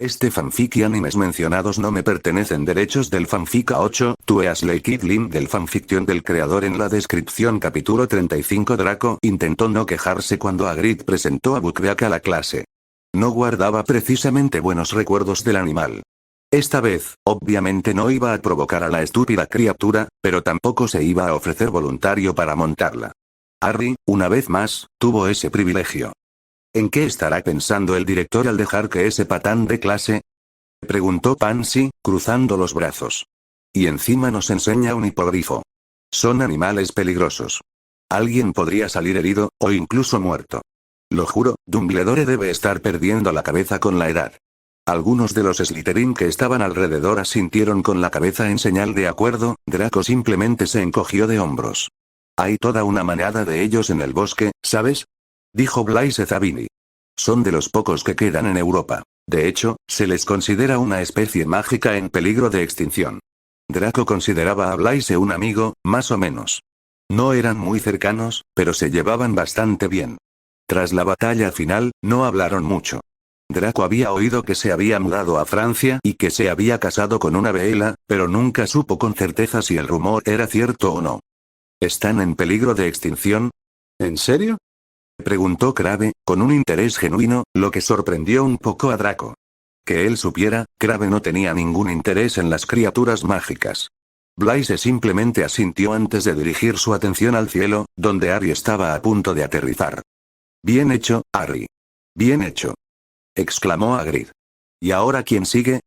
Este fanfic y animes mencionados no me pertenecen. Derechos del fanfic a 8, Tueasley Kid link del fanfiction del creador en la descripción. Capítulo 35. Draco intentó no quejarse cuando Hagrid presentó a Buckbeak a la clase. No guardaba precisamente buenos recuerdos del animal. Esta vez, obviamente no iba a provocar a la estúpida criatura, pero tampoco se iba a ofrecer voluntario para montarla. Harry, una vez más, tuvo ese privilegio. ¿En qué estará pensando el director al dejar que ese patán de clase? Preguntó Pansy, cruzando los brazos. Y encima nos enseña un hipogrifo. Son animales peligrosos. Alguien podría salir herido, o incluso muerto. Lo juro, Dumbledore debe estar perdiendo la cabeza con la edad. Algunos de los Slytherin que estaban alrededor asintieron con la cabeza en señal de acuerdo. Draco simplemente se encogió de hombros. Hay toda una manada de ellos en el bosque, ¿sabes? Dijo Blaise Zabini. Son de los pocos que quedan en Europa. De hecho, se les considera una especie mágica en peligro de extinción. Draco consideraba a Blaise un amigo, más o menos. No eran muy cercanos, pero se llevaban bastante bien. Tras la batalla final, no hablaron mucho. Draco había oído que se había mudado a Francia y que se había casado con una Bella, pero nunca supo con certeza si el rumor era cierto o no. ¿Están en peligro de extinción? ¿En serio?, preguntó Crabbe, con un interés genuino, lo que sorprendió un poco a Draco. Que él supiera, Crabbe no tenía ningún interés en las criaturas mágicas. Blaise simplemente asintió antes de dirigir su atención al cielo, donde Harry estaba a punto de aterrizar. «Bien hecho, Harry. Bien hecho», exclamó Hagrid. «¿Y ahora quién sigue?».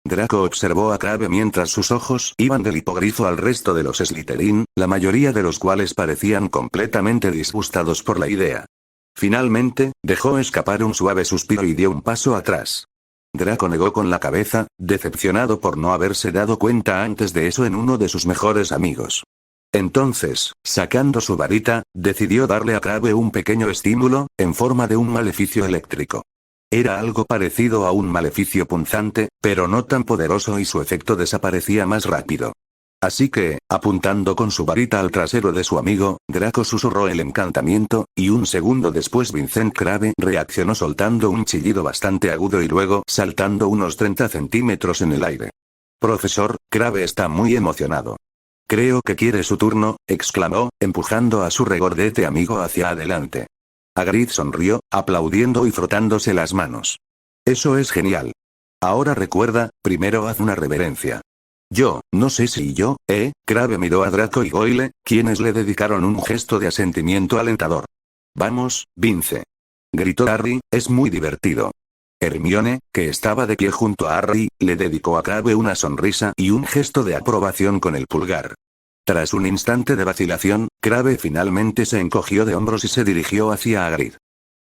Draco observó a Crabbe mientras sus ojos iban del hipogrifo al resto de los Slytherin, la mayoría de los cuales parecían completamente disgustados por la idea. Finalmente, dejó escapar un suave suspiro y dio un paso atrás. Draco negó con la cabeza, decepcionado por no haberse dado cuenta antes de eso en uno de sus mejores amigos. Entonces, sacando su varita, decidió darle a Crabbe un pequeño estímulo, en forma de un maleficio eléctrico. Era algo parecido a un maleficio punzante, pero no tan poderoso y su efecto desaparecía más rápido. Así que, apuntando con su varita al trasero de su amigo, Draco susurró el encantamiento, y un segundo después Vincent Crabbe reaccionó soltando un chillido bastante agudo y luego saltando unos 30 centímetros en el aire. «Profesor, Crabbe está muy emocionado. Creo que quiere su turno», exclamó, empujando a su regordete amigo hacia adelante. Hagrid sonrió, aplaudiendo y frotándose las manos. «Eso es genial. Ahora recuerda, primero haz una reverencia». «Yo, no sé si yo, Crabbe miró a Draco y Goyle, quienes le dedicaron un gesto de asentimiento alentador. «Vamos, Vince», gritó Harry, «es muy divertido». Hermione, que estaba de pie junto a Harry, le dedicó a Crabbe una sonrisa y un gesto de aprobación con el pulgar. Tras un instante de vacilación, Crabbe finalmente se encogió de hombros y se dirigió hacia Hagrid.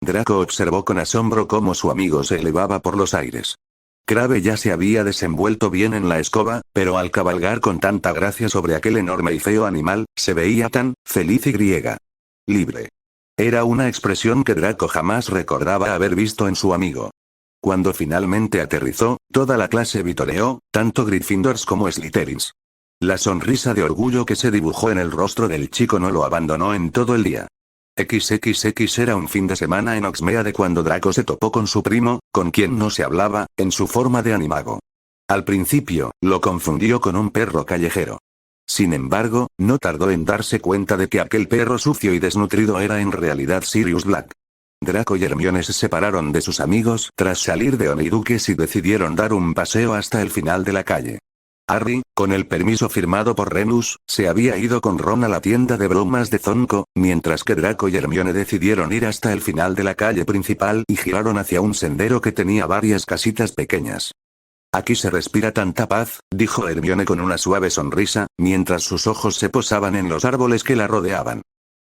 Draco observó con asombro cómo su amigo se elevaba por los aires. Crabbe ya se había desenvuelto bien en la escoba, pero al cabalgar con tanta gracia sobre aquel enorme y feo animal, se veía tan feliz y libre. Era una expresión que Draco jamás recordaba haber visto en su amigo. Cuando finalmente aterrizó, toda la clase vitoreó, tanto Gryffindors como Slytherins. La sonrisa de orgullo que se dibujó en el rostro del chico no lo abandonó en todo el día. XXX era un fin de semana en Hogsmeade cuando Draco se topó con su primo, con quien no se hablaba, en su forma de animago. Al principio, lo confundió con un perro callejero. Sin embargo, no tardó en darse cuenta de que aquel perro sucio y desnutrido era en realidad Sirius Black. Draco y Hermione se separaron de sus amigos tras salir de Honeydukes y decidieron dar un paseo hasta el final de la calle. Harry, con el permiso firmado por Remus, se había ido con Ron a la tienda de bromas de Zonko, mientras que Draco y Hermione decidieron ir hasta el final de la calle principal y giraron hacia un sendero que tenía varias casitas pequeñas. «Aquí se respira tanta paz», dijo Hermione con una suave sonrisa, mientras sus ojos se posaban en los árboles que la rodeaban.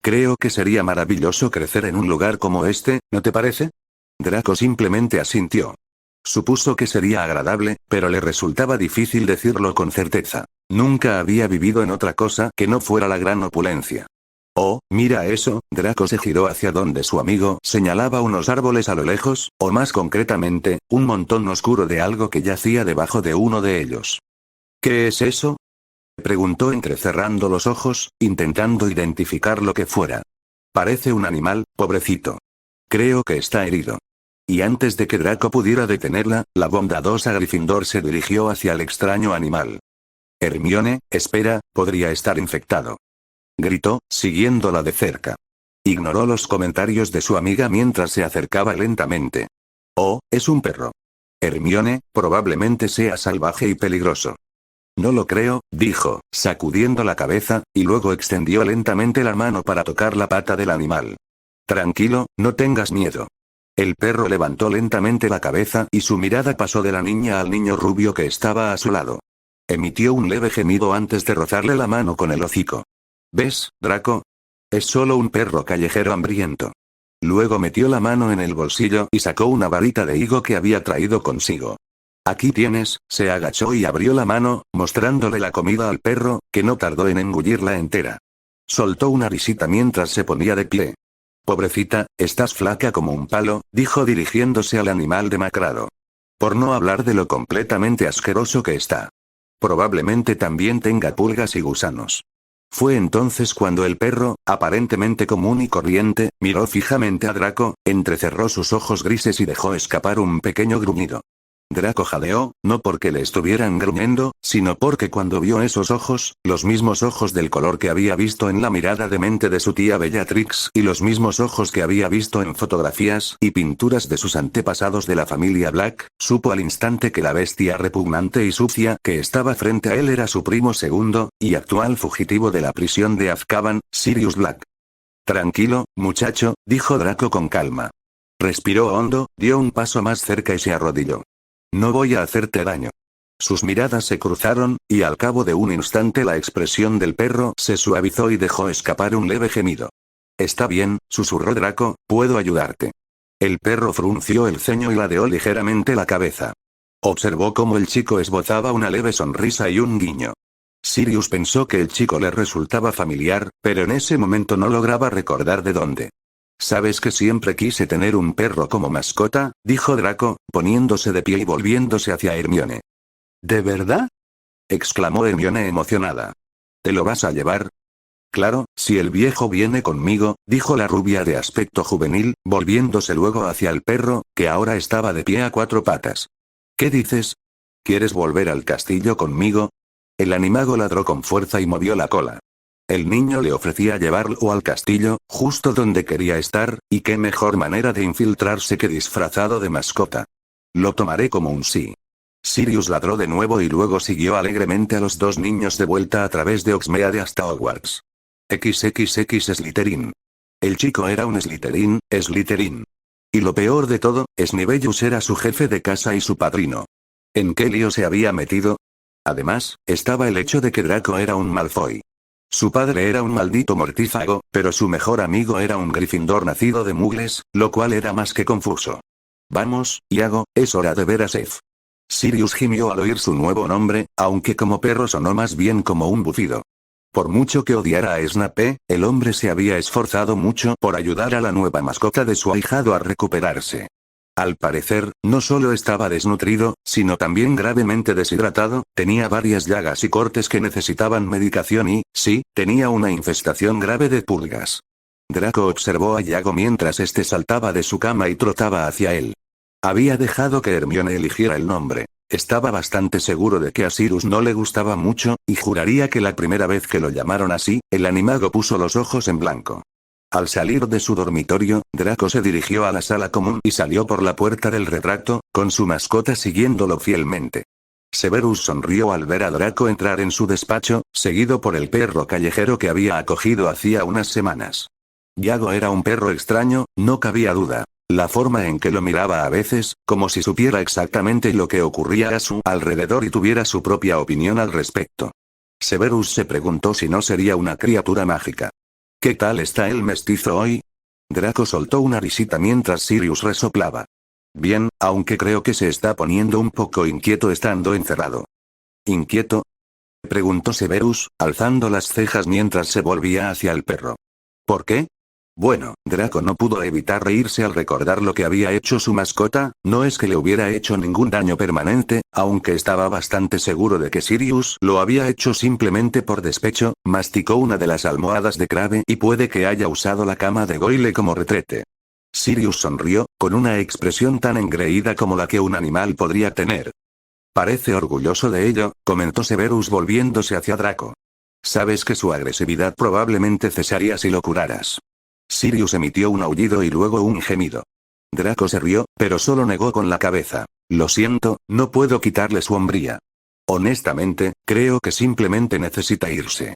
«Creo que sería maravilloso crecer en un lugar como este, ¿no te parece?». Draco simplemente asintió. Supuso que sería agradable, pero le resultaba difícil decirlo con certeza. Nunca había vivido en otra cosa que no fuera la gran opulencia. «Oh, mira eso», Draco se giró hacia donde su amigo señalaba unos árboles a lo lejos, o más concretamente, un montón oscuro de algo que yacía debajo de uno de ellos. «¿Qué es eso?», preguntó entrecerrando los ojos, intentando identificar lo que fuera. «Parece un animal, pobrecito. Creo que está herido». Y antes de que Draco pudiera detenerla, la bondadosa Gryffindor se dirigió hacia el extraño animal. Hermione, espera, podría estar infectado. Gritó, siguiéndola de cerca. Ignoró los comentarios de su amiga mientras se acercaba lentamente. Oh, es un perro. Hermione, probablemente sea salvaje y peligroso. No lo creo, dijo, sacudiendo la cabeza, y luego extendió lentamente la mano para tocar la pata del animal. Tranquilo, no tengas miedo. El perro levantó lentamente la cabeza y su mirada pasó de la niña al niño rubio que estaba a su lado. Emitió un leve gemido antes de rozarle la mano con el hocico. ¿Ves, Draco? Es solo un perro callejero hambriento. Luego metió la mano en el bolsillo y sacó una varita de higo que había traído consigo. Aquí tienes, se agachó y abrió la mano, mostrándole la comida al perro, que no tardó en engullirla entera. Soltó una risita mientras se ponía de pie. Pobrecita, estás flaca como un palo, dijo dirigiéndose al animal demacrado. Por no hablar de lo completamente asqueroso que está. Probablemente también tenga pulgas y gusanos. Fue entonces cuando el perro, aparentemente común y corriente, miró fijamente a Draco, entrecerró sus ojos grises y dejó escapar un pequeño gruñido. Draco jadeó, no porque le estuvieran gruñendo, sino porque cuando vio esos ojos, los mismos ojos del color que había visto en la mirada demente de su tía Bellatrix y los mismos ojos que había visto en fotografías y pinturas de sus antepasados de la familia Black, supo al instante que la bestia repugnante y sucia que estaba frente a él era su primo segundo, y actual fugitivo de la prisión de Azkaban, Sirius Black. Tranquilo, muchacho, dijo Draco con calma. Respiró hondo, dio un paso más cerca y se arrodilló. No voy a hacerte daño. Sus miradas se cruzaron, y al cabo de un instante la expresión del perro se suavizó y dejó escapar un leve gemido. Está bien, susurró Draco, puedo ayudarte. El perro frunció el ceño y ladeó ligeramente la cabeza. Observó cómo el chico esbozaba una leve sonrisa y un guiño. Sirius pensó que el chico le resultaba familiar, pero en ese momento no lograba recordar de dónde. ¿Sabes que siempre quise tener un perro como mascota?, dijo Draco, poniéndose de pie y volviéndose hacia Hermione. ¿De verdad?, exclamó Hermione emocionada. ¿Te lo vas a llevar? Claro, si el viejo viene conmigo, dijo la rubia de aspecto juvenil, volviéndose luego hacia el perro, que ahora estaba de pie a cuatro patas. ¿Qué dices? ¿Quieres volver al castillo conmigo? El animago ladró con fuerza y movió la cola. El niño le ofrecía llevarlo al castillo, justo donde quería estar, y qué mejor manera de infiltrarse que disfrazado de mascota. Lo tomaré como un sí. Sirius ladró de nuevo y luego siguió alegremente a los dos niños de vuelta a través de Hogsmeade hasta Hogwarts. XXX Slytherin. El chico era un Slytherin. Y lo peor de todo, Snivellus era su jefe de casa y su padrino. ¿En qué lío se había metido? Además, estaba el hecho de que Draco era un Malfoy. Su padre era un maldito mortífago, pero su mejor amigo era un Gryffindor nacido de mugles, lo cual era más que confuso. Vamos, Iago, es hora de ver a Seth. Sirius gimió al oír su nuevo nombre, aunque como perro sonó más bien como un bufido. Por mucho que odiara a Snape, el hombre se había esforzado mucho por ayudar a la nueva mascota de su ahijado a recuperarse. Al parecer, no solo estaba desnutrido, sino también gravemente deshidratado, tenía varias llagas y cortes que necesitaban medicación y, sí, tenía una infestación grave de pulgas. Draco observó a Iago mientras este saltaba de su cama y trotaba hacia él. Había dejado que Hermione eligiera el nombre. Estaba bastante seguro de que a Sirius no le gustaba mucho, y juraría que la primera vez que lo llamaron así, el animago puso los ojos en blanco. Al salir de su dormitorio, Draco se dirigió a la sala común y salió por la puerta del retracto, con su mascota siguiéndolo fielmente. Severus sonrió al ver a Draco entrar en su despacho, seguido por el perro callejero que había acogido hacía unas semanas. Iago era un perro extraño, no cabía duda. La forma en que lo miraba a veces, como si supiera exactamente lo que ocurría a su alrededor y tuviera su propia opinión al respecto. Severus se preguntó si no sería una criatura mágica. ¿Qué tal está el mestizo hoy? Draco soltó una risita mientras Sirius resoplaba. Bien, aunque creo que se está poniendo un poco inquieto estando encerrado. ¿Inquieto?, preguntó Severus, alzando las cejas mientras se volvía hacia el perro. ¿Por qué? Bueno, Draco no pudo evitar reírse al recordar lo que había hecho su mascota, no es que le hubiera hecho ningún daño permanente, aunque estaba bastante seguro de que Sirius lo había hecho simplemente por despecho, masticó una de las almohadas de Crabbe y puede que haya usado la cama de Goyle como retrete. Sirius sonrió, con una expresión tan engreída como la que un animal podría tener. Parece orgulloso de ello, comentó Severus volviéndose hacia Draco. Sabes que su agresividad probablemente cesaría si lo curaras. Sirius emitió un aullido y luego un gemido. Draco se rió, pero solo negó con la cabeza. Lo siento, no puedo quitarle su hombría. Honestamente, creo que simplemente necesita irse.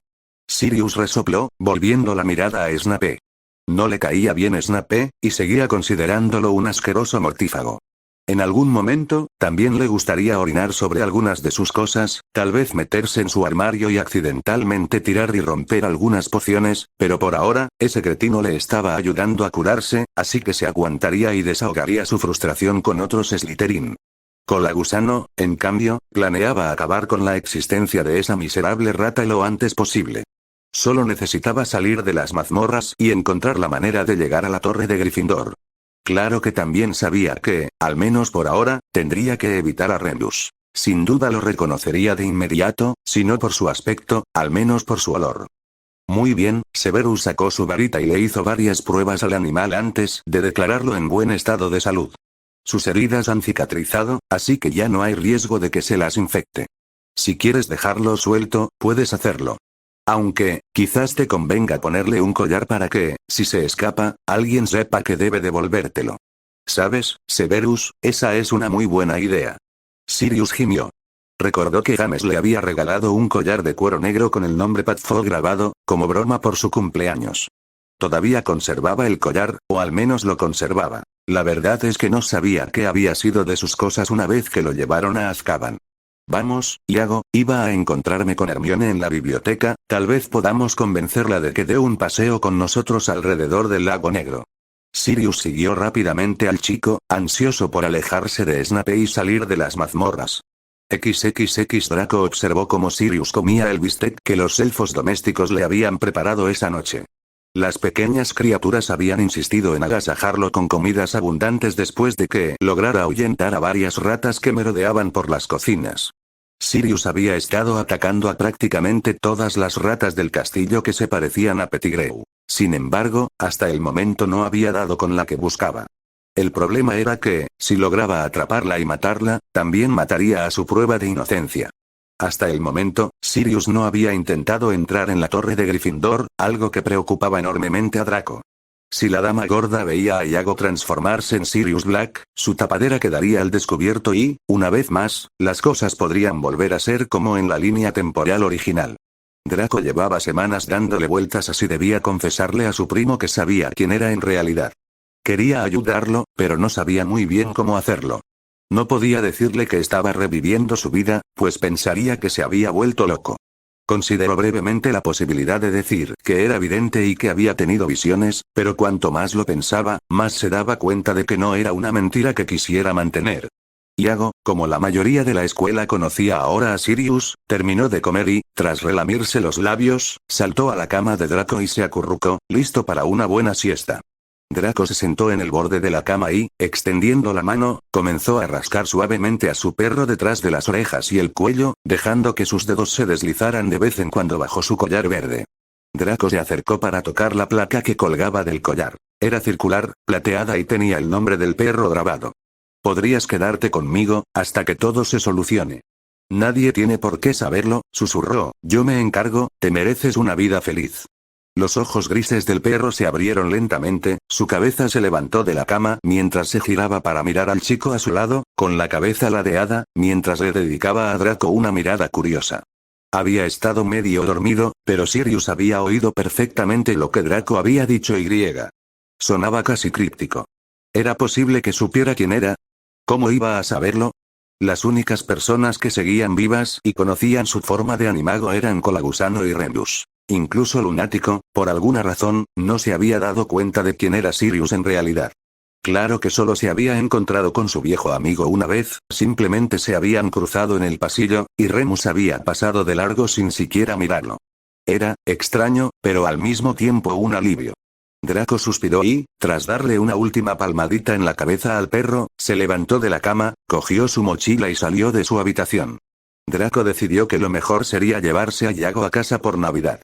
Sirius resopló, volviendo la mirada a Snape. No le caía bien Snape, y seguía considerándolo un asqueroso mortífago. En algún momento, también le gustaría orinar sobre algunas de sus cosas, tal vez meterse en su armario y accidentalmente tirar y romper algunas pociones, pero por ahora, ese cretino le estaba ayudando a curarse, así que se aguantaría y desahogaría su frustración con otros Slytherin. Colagusano, en cambio, planeaba acabar con la existencia de esa miserable rata lo antes posible. Solo necesitaba salir de las mazmorras y encontrar la manera de llegar a la torre de Gryffindor. Claro que también sabía que, al menos por ahora, tendría que evitar a Remus. Sin duda lo reconocería de inmediato, si no por su aspecto, al menos por su olor. Muy bien, Severus sacó su varita y le hizo varias pruebas al animal antes de declararlo en buen estado de salud. Sus heridas han cicatrizado, así que ya no hay riesgo de que se las infecte. Si quieres dejarlo suelto, puedes hacerlo. Aunque, quizás te convenga ponerle un collar para que, si se escapa, alguien sepa que debe devolvértelo. ¿Sabes, Severus? Esa es una muy buena idea. Sirius gimió. Recordó que James le había regalado un collar de cuero negro con el nombre Patfo grabado, como broma por su cumpleaños. Todavía conservaba el collar, o al menos lo conservaba. La verdad es que no sabía qué había sido de sus cosas una vez que lo llevaron a Azkaban. Vamos, Iago, iba a encontrarme con Hermione en la biblioteca, tal vez podamos convencerla de que dé un paseo con nosotros alrededor del lago negro. Sirius siguió rápidamente al chico, ansioso por alejarse de Snape y salir de las mazmorras. XXX Draco observó cómo Sirius comía el bistec que los elfos domésticos le habían preparado esa noche. Las pequeñas criaturas habían insistido en agasajarlo con comidas abundantes después de que lograra ahuyentar a varias ratas que merodeaban por las cocinas. Sirius había estado atacando a prácticamente todas las ratas del castillo que se parecían a Pettigrew. Sin embargo, hasta el momento no había dado con la que buscaba. El problema era que, si lograba atraparla y matarla, también mataría a su prueba de inocencia. Hasta el momento, Sirius no había intentado entrar en la torre de Gryffindor, algo que preocupaba enormemente a Draco. Si la dama gorda veía a Iago transformarse en Sirius Black, su tapadera quedaría al descubierto y, una vez más, las cosas podrían volver a ser como en la línea temporal original. Draco llevaba semanas dándole vueltas a si debía confesarle a su primo que sabía quién era en realidad. Quería ayudarlo, pero no sabía muy bien cómo hacerlo. No podía decirle que estaba reviviendo su vida, pues pensaría que se había vuelto loco. Consideró brevemente la posibilidad de decir que era vidente y que había tenido visiones, pero cuanto más lo pensaba, más se daba cuenta de que no era una mentira que quisiera mantener. Iago, como la mayoría de la escuela conocía ahora a Sirius, terminó de comer y, tras relamirse los labios, saltó a la cama de Draco y se acurrucó, listo para una buena siesta. Draco se sentó en el borde de la cama y, extendiendo la mano, comenzó a rascar suavemente a su perro detrás de las orejas y el cuello, dejando que sus dedos se deslizaran de vez en cuando bajo su collar verde. Draco se acercó para tocar la placa que colgaba del collar. Era circular, plateada y tenía el nombre del perro grabado. Podrías quedarte conmigo, hasta que todo se solucione. Nadie tiene por qué saberlo, susurró, yo me encargo, te mereces una vida feliz. Los ojos grises del perro se abrieron lentamente, su cabeza se levantó de la cama mientras se giraba para mirar al chico a su lado, con la cabeza ladeada, mientras le dedicaba a Draco una mirada curiosa. Había estado medio dormido, pero Sirius había oído perfectamente lo que Draco había dicho y. Sonaba casi críptico. ¿Era posible que supiera quién era? ¿Cómo iba a saberlo? Las únicas personas que seguían vivas y conocían su forma de animago eran Colagusano y Remus. Incluso Lunático, por alguna razón, no se había dado cuenta de quién era Sirius en realidad. Claro que solo se había encontrado con su viejo amigo una vez, simplemente se habían cruzado en el pasillo, y Remus había pasado de largo sin siquiera mirarlo. Era extraño, pero al mismo tiempo un alivio. Draco suspiró y, tras darle una última palmadita en la cabeza al perro, se levantó de la cama, cogió su mochila y salió de su habitación. Draco decidió que lo mejor sería llevarse a Iago a casa por Navidad.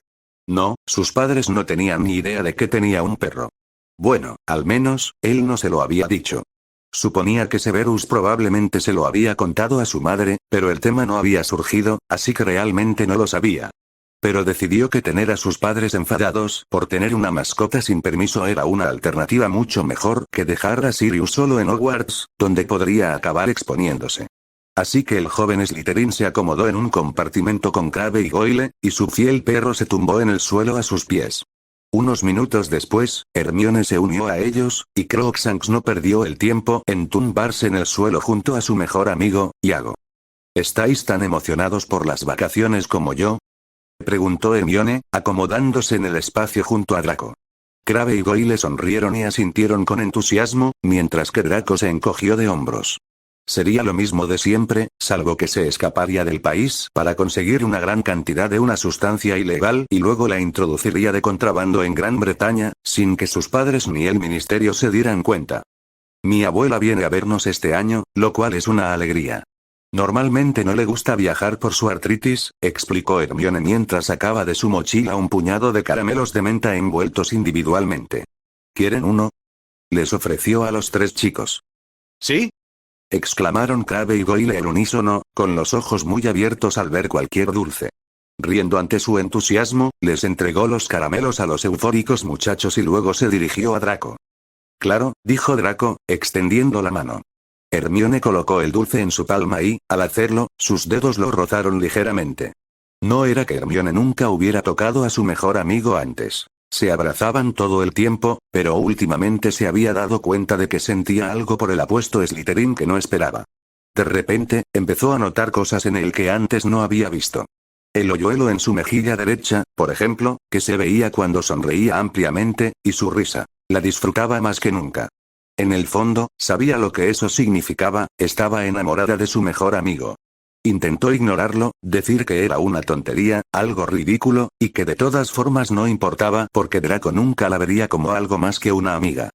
No, sus padres no tenían ni idea de que tenía un perro. Bueno, al menos, él no se lo había dicho. Suponía que Severus probablemente se lo había contado a su madre, pero el tema no había surgido, así que realmente no lo sabía. Pero decidió que tener a sus padres enfadados por tener una mascota sin permiso era una alternativa mucho mejor que dejar a Sirius solo en Hogwarts, donde podría acabar exponiéndose. Así que el joven Slytherin se acomodó en un compartimento con Crabbe y Goyle, y su fiel perro se tumbó en el suelo a sus pies. Unos minutos después, Hermione se unió a ellos, y Crookshanks no perdió el tiempo en tumbarse en el suelo junto a su mejor amigo, Iago. ¿Estáis tan emocionados por las vacaciones como yo?, preguntó Hermione, acomodándose en el espacio junto a Draco. Crabbe y Goyle sonrieron y asintieron con entusiasmo, mientras que Draco se encogió de hombros. Sería lo mismo de siempre, salvo que se escaparía del país para conseguir una gran cantidad de una sustancia ilegal y luego la introduciría de contrabando en Gran Bretaña, sin que sus padres ni el ministerio se dieran cuenta. Mi abuela viene a vernos este año, lo cual es una alegría. Normalmente no le gusta viajar por su artritis, explicó Hermione mientras sacaba de su mochila un puñado de caramelos de menta envueltos individualmente. ¿Quieren uno?, les ofreció a los 3 chicos. ¿Sí?, exclamaron Crabbe y Goyle al unísono, con los ojos muy abiertos al ver cualquier dulce. Riendo ante su entusiasmo, les entregó los caramelos a los eufóricos muchachos y luego se dirigió a Draco. Claro, dijo Draco, extendiendo la mano. Hermione colocó el dulce en su palma y, al hacerlo, sus dedos lo rozaron ligeramente. No era que Hermione nunca hubiera tocado a su mejor amigo antes. Se abrazaban todo el tiempo, pero últimamente se había dado cuenta de que sentía algo por el apuesto Slytherin que no esperaba. De repente, empezó a notar cosas en él que antes no había visto. El hoyuelo en su mejilla derecha, por ejemplo, que se veía cuando sonreía ampliamente, y su risa. La disfrutaba más que nunca. En el fondo, sabía lo que eso significaba, estaba enamorada de su mejor amigo. Intentó ignorarlo, decir que era una tontería, algo ridículo, y que de todas formas no importaba porque Draco nunca la vería como algo más que una amiga.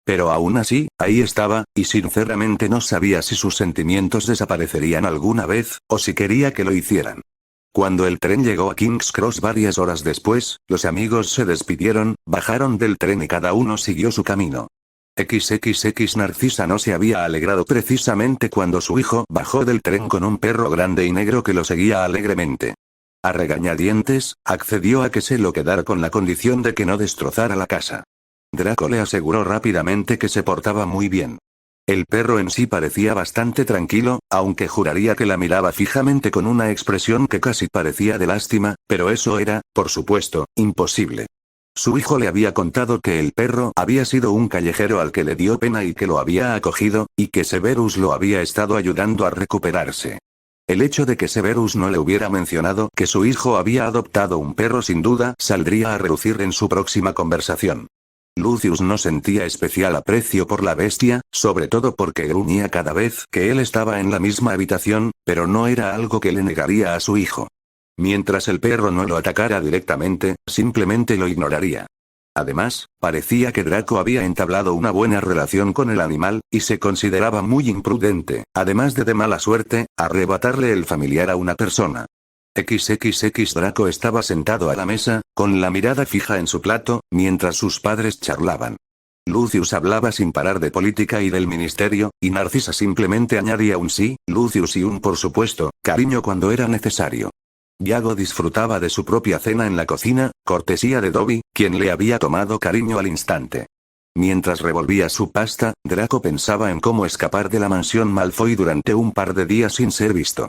Pero aún así, ahí estaba, y sinceramente no sabía si sus sentimientos desaparecerían alguna vez, o si quería que lo hicieran. Cuando el tren llegó a King's Cross varias horas después, los amigos se despidieron, bajaron del tren y cada uno siguió su camino. XXX Narcisa no se había alegrado precisamente cuando su hijo bajó del tren con un perro grande y negro que lo seguía alegremente. A regañadientes, accedió a que se lo quedara con la condición de que no destrozara la casa. Draco le aseguró rápidamente que se portaba muy bien. El perro en sí parecía bastante tranquilo, aunque juraría que la miraba fijamente con una expresión que casi parecía de lástima, pero eso era, por supuesto, imposible. Su hijo le había contado que el perro había sido un callejero al que le dio pena y que lo había acogido, y que Severus lo había estado ayudando a recuperarse. El hecho de que Severus no le hubiera mencionado que su hijo había adoptado un perro sin duda saldría a relucir en su próxima conversación. Lucius no sentía especial aprecio por la bestia, sobre todo porque gruñía cada vez que él estaba en la misma habitación, pero no era algo que le negaría a su hijo. Mientras el perro no lo atacara directamente, simplemente lo ignoraría. Además, parecía que Draco había entablado una buena relación con el animal, y se consideraba muy imprudente, además de mala suerte, arrebatarle el familiar a una persona. XXX Draco estaba sentado a la mesa, con la mirada fija en su plato, mientras sus padres charlaban. Lucius hablaba sin parar de política y del ministerio, y Narcisa simplemente añadía un sí, Lucius y un por supuesto, cariño cuando era necesario. Iago disfrutaba de su propia cena en la cocina, cortesía de Dobby, quien le había tomado cariño al instante. Mientras revolvía su pasta, Draco pensaba en cómo escapar de la mansión Malfoy durante un par de días sin ser visto.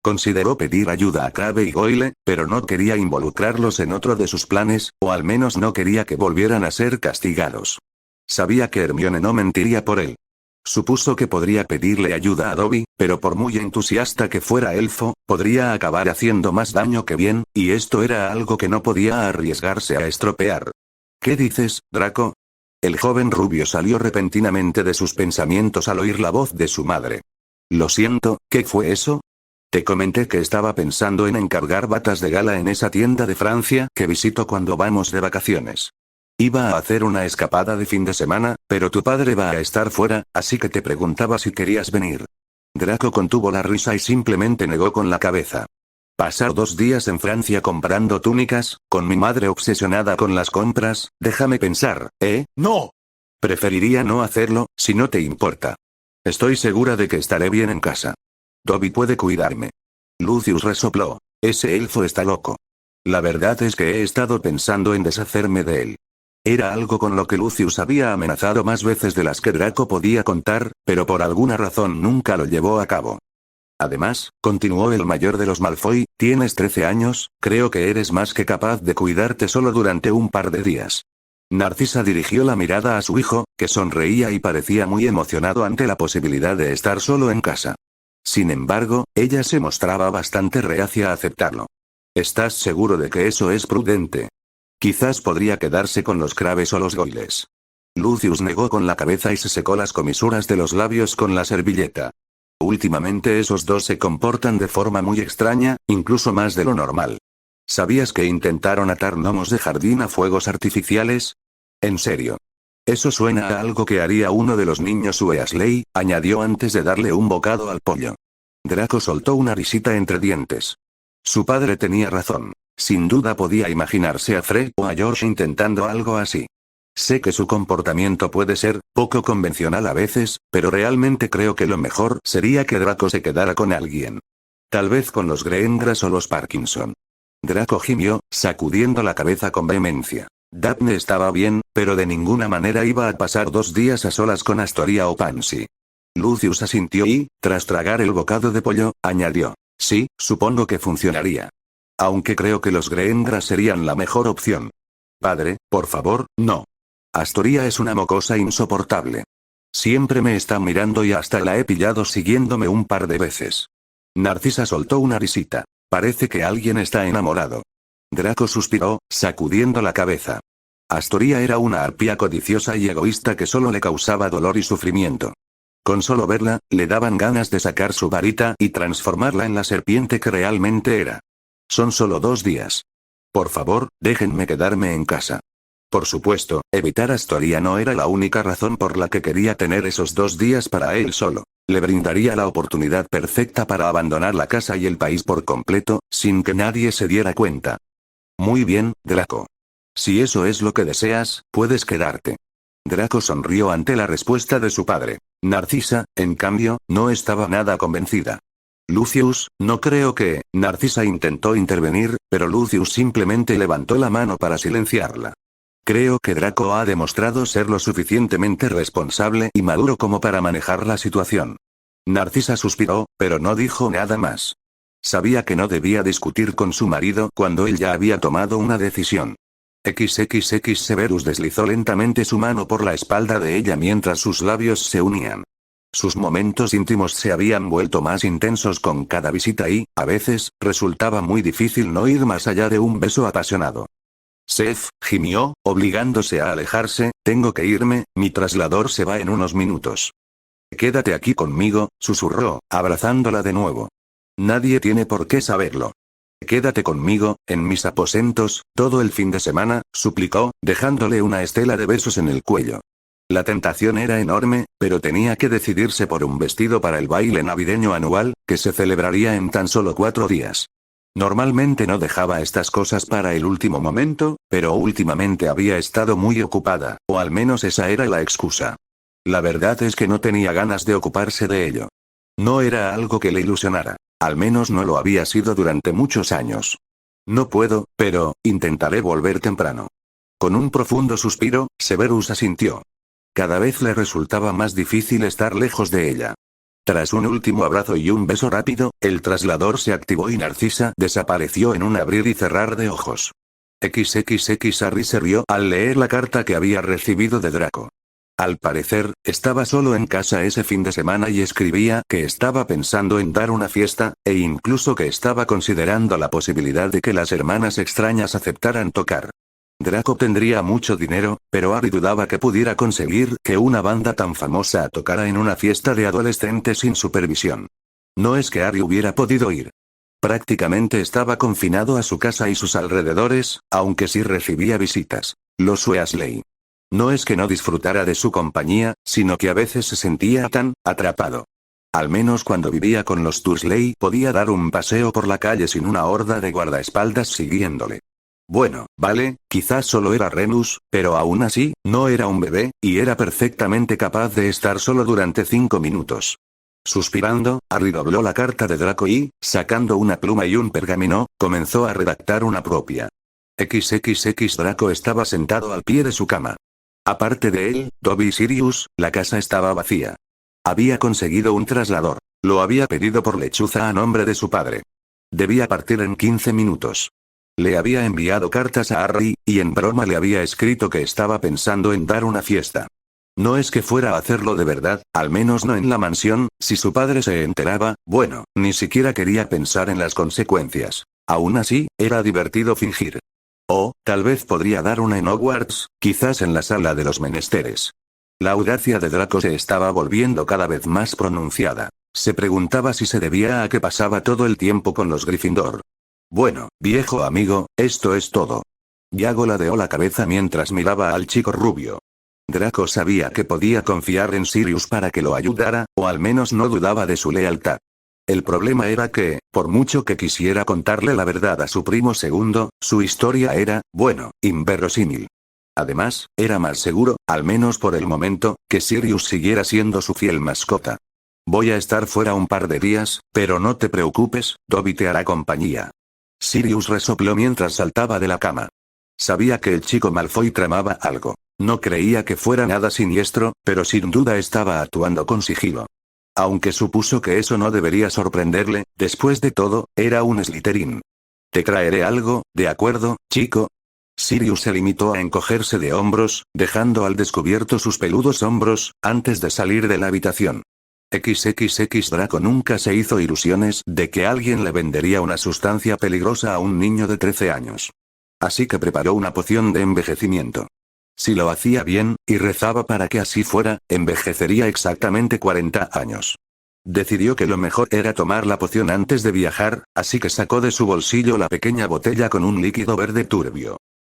Consideró pedir ayuda a Crabbe y Goyle, pero no quería involucrarlos en otro de sus planes, o al menos no quería que volvieran a ser castigados. Sabía que Hermione no mentiría por él. Supuso que podría pedirle ayuda a Dobby, pero por muy entusiasta que fuera elfo, podría acabar haciendo más daño que bien, y esto era algo que no podía arriesgarse a estropear. ¿Qué dices, Draco? El joven rubio salió repentinamente de sus pensamientos al oír la voz de su madre. Lo siento, ¿qué fue eso? Te comenté que estaba pensando en encargar batas de gala en esa tienda de Francia que visito cuando vamos de vacaciones. Iba a hacer una escapada de fin de semana, pero tu padre va a estar fuera, así que te preguntaba si querías venir. Draco contuvo la risa y simplemente negó con la cabeza. Pasar 2 días en Francia comprando túnicas, con mi madre obsesionada con las compras, déjame pensar, ¿eh? ¡No! Preferiría no hacerlo, si no te importa. Estoy segura de que estaré bien en casa. Dobby puede cuidarme. Lucius resopló. Ese elfo está loco. La verdad es que he estado pensando en deshacerme de él. Era algo con lo que Lucius había amenazado más veces de las que Draco podía contar, pero por alguna razón nunca lo llevó a cabo. Además, continuó el mayor de los Malfoy, tienes 13 años, creo que eres más que capaz de cuidarte solo durante un par de días. Narcisa dirigió la mirada a su hijo, que sonreía y parecía muy emocionado ante la posibilidad de estar solo en casa. Sin embargo, ella se mostraba bastante reacia a aceptarlo. ¿Estás seguro de que eso es prudente? Quizás podría quedarse con los Craves o los Goyles. Lucius negó con la cabeza y se secó las comisuras de los labios con la servilleta. Últimamente esos dos se comportan de forma muy extraña, incluso más de lo normal. ¿Sabías que intentaron atar gnomos de jardín a fuegos artificiales? ¿En serio? Eso suena a algo que haría uno de los niños Weasley, añadió antes de darle un bocado al pollo. Draco soltó una risita entre dientes. Su padre tenía razón. Sin duda podía imaginarse a Fred o a George intentando algo así. Sé que su comportamiento puede ser poco convencional a veces, pero realmente creo que lo mejor sería que Draco se quedara con alguien. Tal vez con los Greengras o los Parkinson. Draco gimió, sacudiendo la cabeza con vehemencia. Daphne estaba bien, pero de ninguna manera iba a pasar 2 días a solas con Astoria o Pansy. Lucius asintió y, tras tragar el bocado de pollo, añadió. Sí, supongo que funcionaría. Aunque creo que los Greengras serían la mejor opción. Padre, por favor, no. Astoria es una mocosa insoportable. Siempre me está mirando y hasta la he pillado siguiéndome un par de veces. Narcisa soltó una risita. Parece que alguien está enamorado. Draco suspiró, sacudiendo la cabeza. Astoria era una arpía codiciosa y egoísta que solo le causaba dolor y sufrimiento. Con solo verla, le daban ganas de sacar su varita y transformarla en la serpiente que realmente era. Son solo 2 días. Por favor, déjenme quedarme en casa. Por supuesto, evitar a Astoria no era la única razón por la que quería tener esos 2 días para él solo. Le brindaría la oportunidad perfecta para abandonar la casa y el país por completo, sin que nadie se diera cuenta. Muy bien, Draco. Si eso es lo que deseas, puedes quedarte. Draco sonrió ante la respuesta de su padre. Narcisa, en cambio, no estaba nada convencida. Lucius, no creo que... Narcisa intentó intervenir, pero Lucius simplemente levantó la mano para silenciarla. Creo que Draco ha demostrado ser lo suficientemente responsable y maduro como para manejar la situación. Narcisa suspiró, pero no dijo nada más. Sabía que no debía discutir con su marido cuando él ya había tomado una decisión. XXX Severus deslizó lentamente su mano por la espalda de ella mientras sus labios se unían. Sus momentos íntimos se habían vuelto más intensos con cada visita y, a veces, resultaba muy difícil no ir más allá de un beso apasionado. Seth, gimió, obligándose a alejarse, tengo que irme, mi traslador se va en unos minutos. Quédate aquí conmigo, susurró, abrazándola de nuevo. Nadie tiene por qué saberlo. Quédate conmigo, en mis aposentos, todo el fin de semana, suplicó, dejándole una estela de besos en el cuello. La tentación era enorme, pero tenía que decidirse por un vestido para el baile navideño anual, que se celebraría en tan solo 4 días. Normalmente no dejaba estas cosas para el último momento, pero últimamente había estado muy ocupada, o al menos esa era la excusa. La verdad es que no tenía ganas de ocuparse de ello. No era algo que le ilusionara, al menos no lo había sido durante muchos años. No puedo, pero, intentaré volver temprano. Con un profundo suspiro, Severus asintió. Cada vez le resultaba más difícil estar lejos de ella. Tras un último abrazo y un beso rápido, el traslador se activó y Narcisa desapareció en un abrir y cerrar de ojos. XXX Harry se rió al leer la carta que había recibido de Draco. Al parecer, estaba solo en casa ese fin de semana y escribía que estaba pensando en dar una fiesta, e incluso que estaba considerando la posibilidad de que las hermanas extrañas aceptaran tocar. Draco tendría mucho dinero, pero Harry dudaba que pudiera conseguir que una banda tan famosa tocara en una fiesta de adolescentes sin supervisión. No es que Harry hubiera podido ir. Prácticamente estaba confinado a su casa y sus alrededores, aunque sí recibía visitas. Los Weasley. No es que no disfrutara de su compañía, sino que a veces se sentía tan atrapado. Al menos cuando vivía con los Dursley podía dar un paseo por la calle sin una horda de guardaespaldas siguiéndole. Bueno, vale, quizás solo era Remus, pero aún así, no era un bebé, y era perfectamente capaz de estar solo durante 5 minutos. Suspirando, Harry dobló la carta de Draco y, sacando una pluma y un pergamino, comenzó a redactar una propia. XXX Draco estaba sentado al pie de su cama. Aparte de él, Dobby y Sirius, la casa estaba vacía. Había conseguido un traslador. Lo había pedido por lechuza a nombre de su padre. Debía partir en 15 minutos. Le había enviado cartas a Harry, y en broma le había escrito que estaba pensando en dar una fiesta. No es que fuera a hacerlo de verdad, al menos no en la mansión, si su padre se enteraba, bueno, ni siquiera quería pensar en las consecuencias. Aún así, era divertido fingir. O, tal vez podría dar una en Hogwarts, quizás en la sala de los menesteres. La audacia de Draco se estaba volviendo cada vez más pronunciada. Se preguntaba si se debía a que pasaba todo el tiempo con los Gryffindor. Bueno, viejo amigo, esto es todo. Yago ladeó la cabeza mientras miraba al chico rubio. Draco sabía que podía confiar en Sirius para que lo ayudara, o al menos no dudaba de su lealtad. El problema era que, por mucho que quisiera contarle la verdad a su primo segundo, su historia era, bueno, inverosímil. Además, era más seguro, al menos por el momento, que Sirius siguiera siendo su fiel mascota. Voy a estar fuera un par de días, pero no te preocupes, Dobby te hará compañía. Sirius resopló mientras saltaba de la cama. Sabía que el chico Malfoy tramaba algo. No creía que fuera nada siniestro, pero sin duda estaba actuando con sigilo. Aunque supuso que eso no debería sorprenderle, después de todo, era un Slytherin. Te traeré algo, ¿de acuerdo, chico? Sirius se limitó a encogerse de hombros, dejando al descubierto sus peludos hombros, antes de salir de la habitación. XXX Draco nunca se hizo ilusiones de que alguien le vendería una sustancia peligrosa a un niño de 13 años. Así que preparó una poción de envejecimiento. Si lo hacía bien, y rezaba para que así fuera, envejecería exactamente 40 años. Decidió que lo mejor era tomar la poción antes de viajar, así que sacó de su bolsillo la pequeña botella con un líquido verde turbio.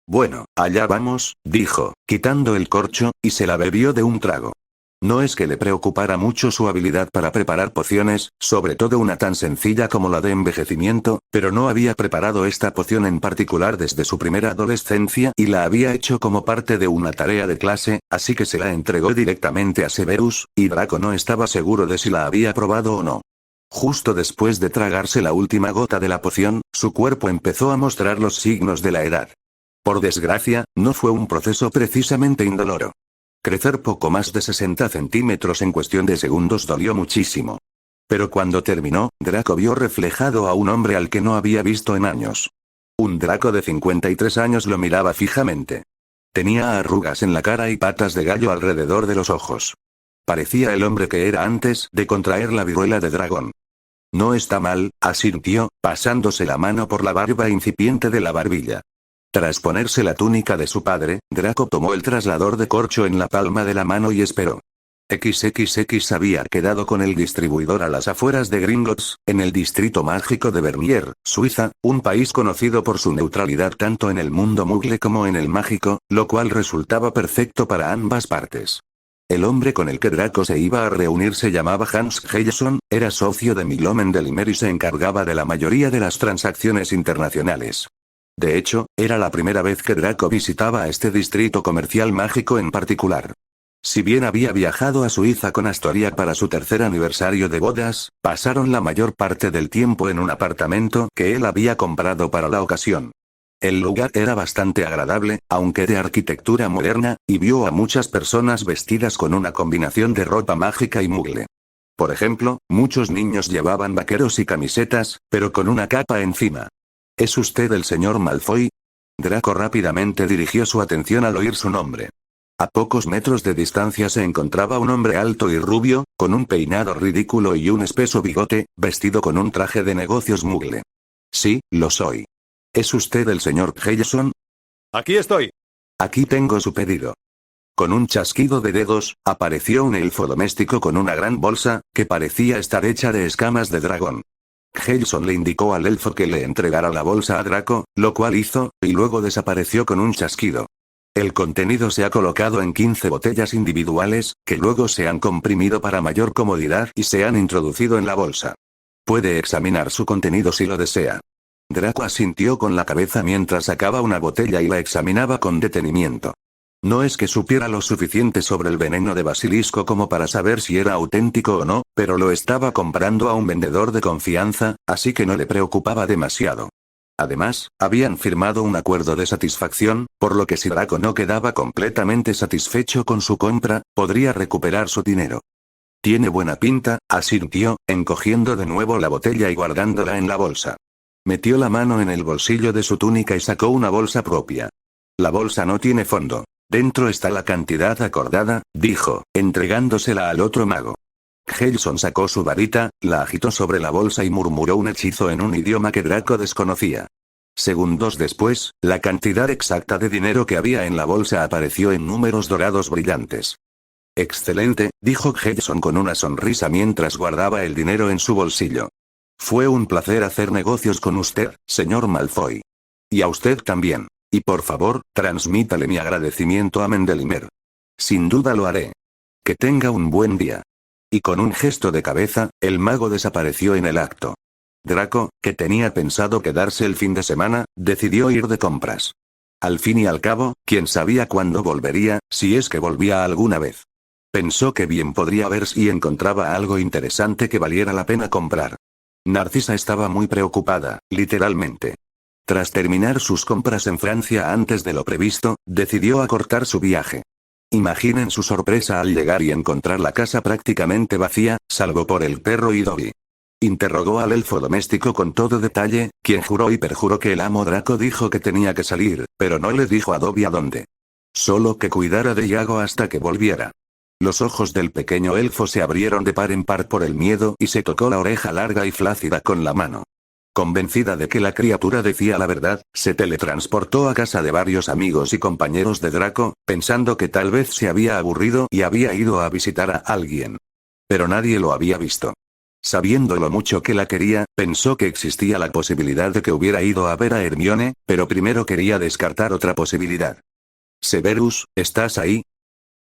Bueno, allá vamos, dijo, quitando el corcho, y se la bebió de un trago. No es que le preocupara mucho su habilidad para preparar pociones, sobre todo una tan sencilla como la de envejecimiento, pero no había preparado esta poción en particular desde su primera adolescencia y la había hecho como parte de una tarea de clase, así que se la entregó directamente a Severus, y Draco no estaba seguro de si la había probado o no. Justo después de tragarse la última gota de la poción, su cuerpo empezó a mostrar los signos de la edad. Por desgracia, no fue un proceso precisamente indoloro. Crecer poco más de 60 centímetros en cuestión de segundos dolió muchísimo. Pero cuando terminó, Draco vio reflejado a un hombre al que no había visto en años. Un Draco de 53 años lo miraba fijamente. Tenía arrugas en la cara y patas de gallo alrededor de los ojos. Parecía el hombre que era antes de contraer la viruela de dragón. No está mal, asintió, pasándose la mano por la barba incipiente de la barbilla. Tras ponerse la túnica de su padre, Draco tomó el traslador de corcho en la palma de la mano y esperó. XXX había quedado con el distribuidor a las afueras de Gringotts, en el distrito mágico de Vernier, Suiza, un país conocido por su neutralidad tanto en el mundo muggle como en el mágico, lo cual resultaba perfecto para ambas partes. El hombre con el que Draco se iba a reunir se llamaba Hans Helgeson, era socio de Milomen Delimer y se encargaba de la mayoría de las transacciones internacionales. De hecho, era la primera vez que Draco visitaba este distrito comercial mágico en particular. Si bien había viajado a Suiza con Astoria para su tercer aniversario de bodas, pasaron la mayor parte del tiempo en un apartamento que él había comprado para la ocasión. El lugar era bastante agradable, aunque de arquitectura moderna, y vio a muchas personas vestidas con una combinación de ropa mágica y muggle. Por ejemplo, muchos niños llevaban vaqueros y camisetas, pero con una capa encima. ¿Es usted el señor Malfoy? Draco rápidamente dirigió su atención al oír su nombre. A pocos metros de distancia se encontraba un hombre alto y rubio, con un peinado ridículo y un espeso bigote, vestido con un traje de negocios muggle. Sí, lo soy. ¿Es usted el señor Helgeson? Aquí estoy. Aquí tengo su pedido. Con un chasquido de dedos, apareció un elfo doméstico con una gran bolsa, que parecía estar hecha de escamas de dragón. Helgeson le indicó al elfo que le entregara la bolsa a Draco, lo cual hizo, y luego desapareció con un chasquido. El contenido se ha colocado en 15 botellas individuales, que luego se han comprimido para mayor comodidad y se han introducido en la bolsa. Puede examinar su contenido si lo desea. Draco asintió con la cabeza mientras sacaba una botella y la examinaba con detenimiento. No es que supiera lo suficiente sobre el veneno de basilisco como para saber si era auténtico o no, pero lo estaba comprando a un vendedor de confianza, así que no le preocupaba demasiado. Además, habían firmado un acuerdo de satisfacción, por lo que si Draco no quedaba completamente satisfecho con su compra, podría recuperar su dinero. Tiene buena pinta, asintió, encogiendo de nuevo la botella y guardándola en la bolsa. Metió la mano en el bolsillo de su túnica y sacó una bolsa propia. La bolsa no tiene fondo. Dentro está la cantidad acordada, dijo, entregándosela al otro mago. Gelson sacó su varita, la agitó sobre la bolsa y murmuró un hechizo en un idioma que Draco desconocía. Segundos después, la cantidad exacta de dinero que había en la bolsa apareció en números dorados brillantes. Excelente, dijo Gelson con una sonrisa mientras guardaba el dinero en su bolsillo. Fue un placer hacer negocios con usted, señor Malfoy. Y a usted también. Y por favor, transmítale mi agradecimiento a Mendelimer. Sin duda lo haré. Que tenga un buen día. Y con un gesto de cabeza, el mago desapareció en el acto. Draco, que tenía pensado quedarse el fin de semana, decidió ir de compras. Al fin y al cabo, quién sabía cuándo volvería, si es que volvía alguna vez. Pensó que bien podría ver si encontraba algo interesante que valiera la pena comprar. Narcisa estaba muy preocupada, literalmente. Tras terminar sus compras en Francia antes de lo previsto, decidió acortar su viaje. Imaginen su sorpresa al llegar y encontrar la casa prácticamente vacía, salvo por el perro y Dobby. Interrogó al elfo doméstico con todo detalle, quien juró y perjuró que el amo Draco dijo que tenía que salir, pero no le dijo a Dobby a dónde. Solo que cuidara de Iago hasta que volviera. Los ojos del pequeño elfo se abrieron de par en par por el miedo y se tocó la oreja larga y flácida con la mano. Convencida de que la criatura decía la verdad, se teletransportó a casa de varios amigos y compañeros de Draco, pensando que tal vez se había aburrido y había ido a visitar a alguien. Pero nadie lo había visto. Sabiendo lo mucho que la quería, pensó que existía la posibilidad de que hubiera ido a ver a Hermione, pero primero quería descartar otra posibilidad. «Severus, ¿estás ahí?»,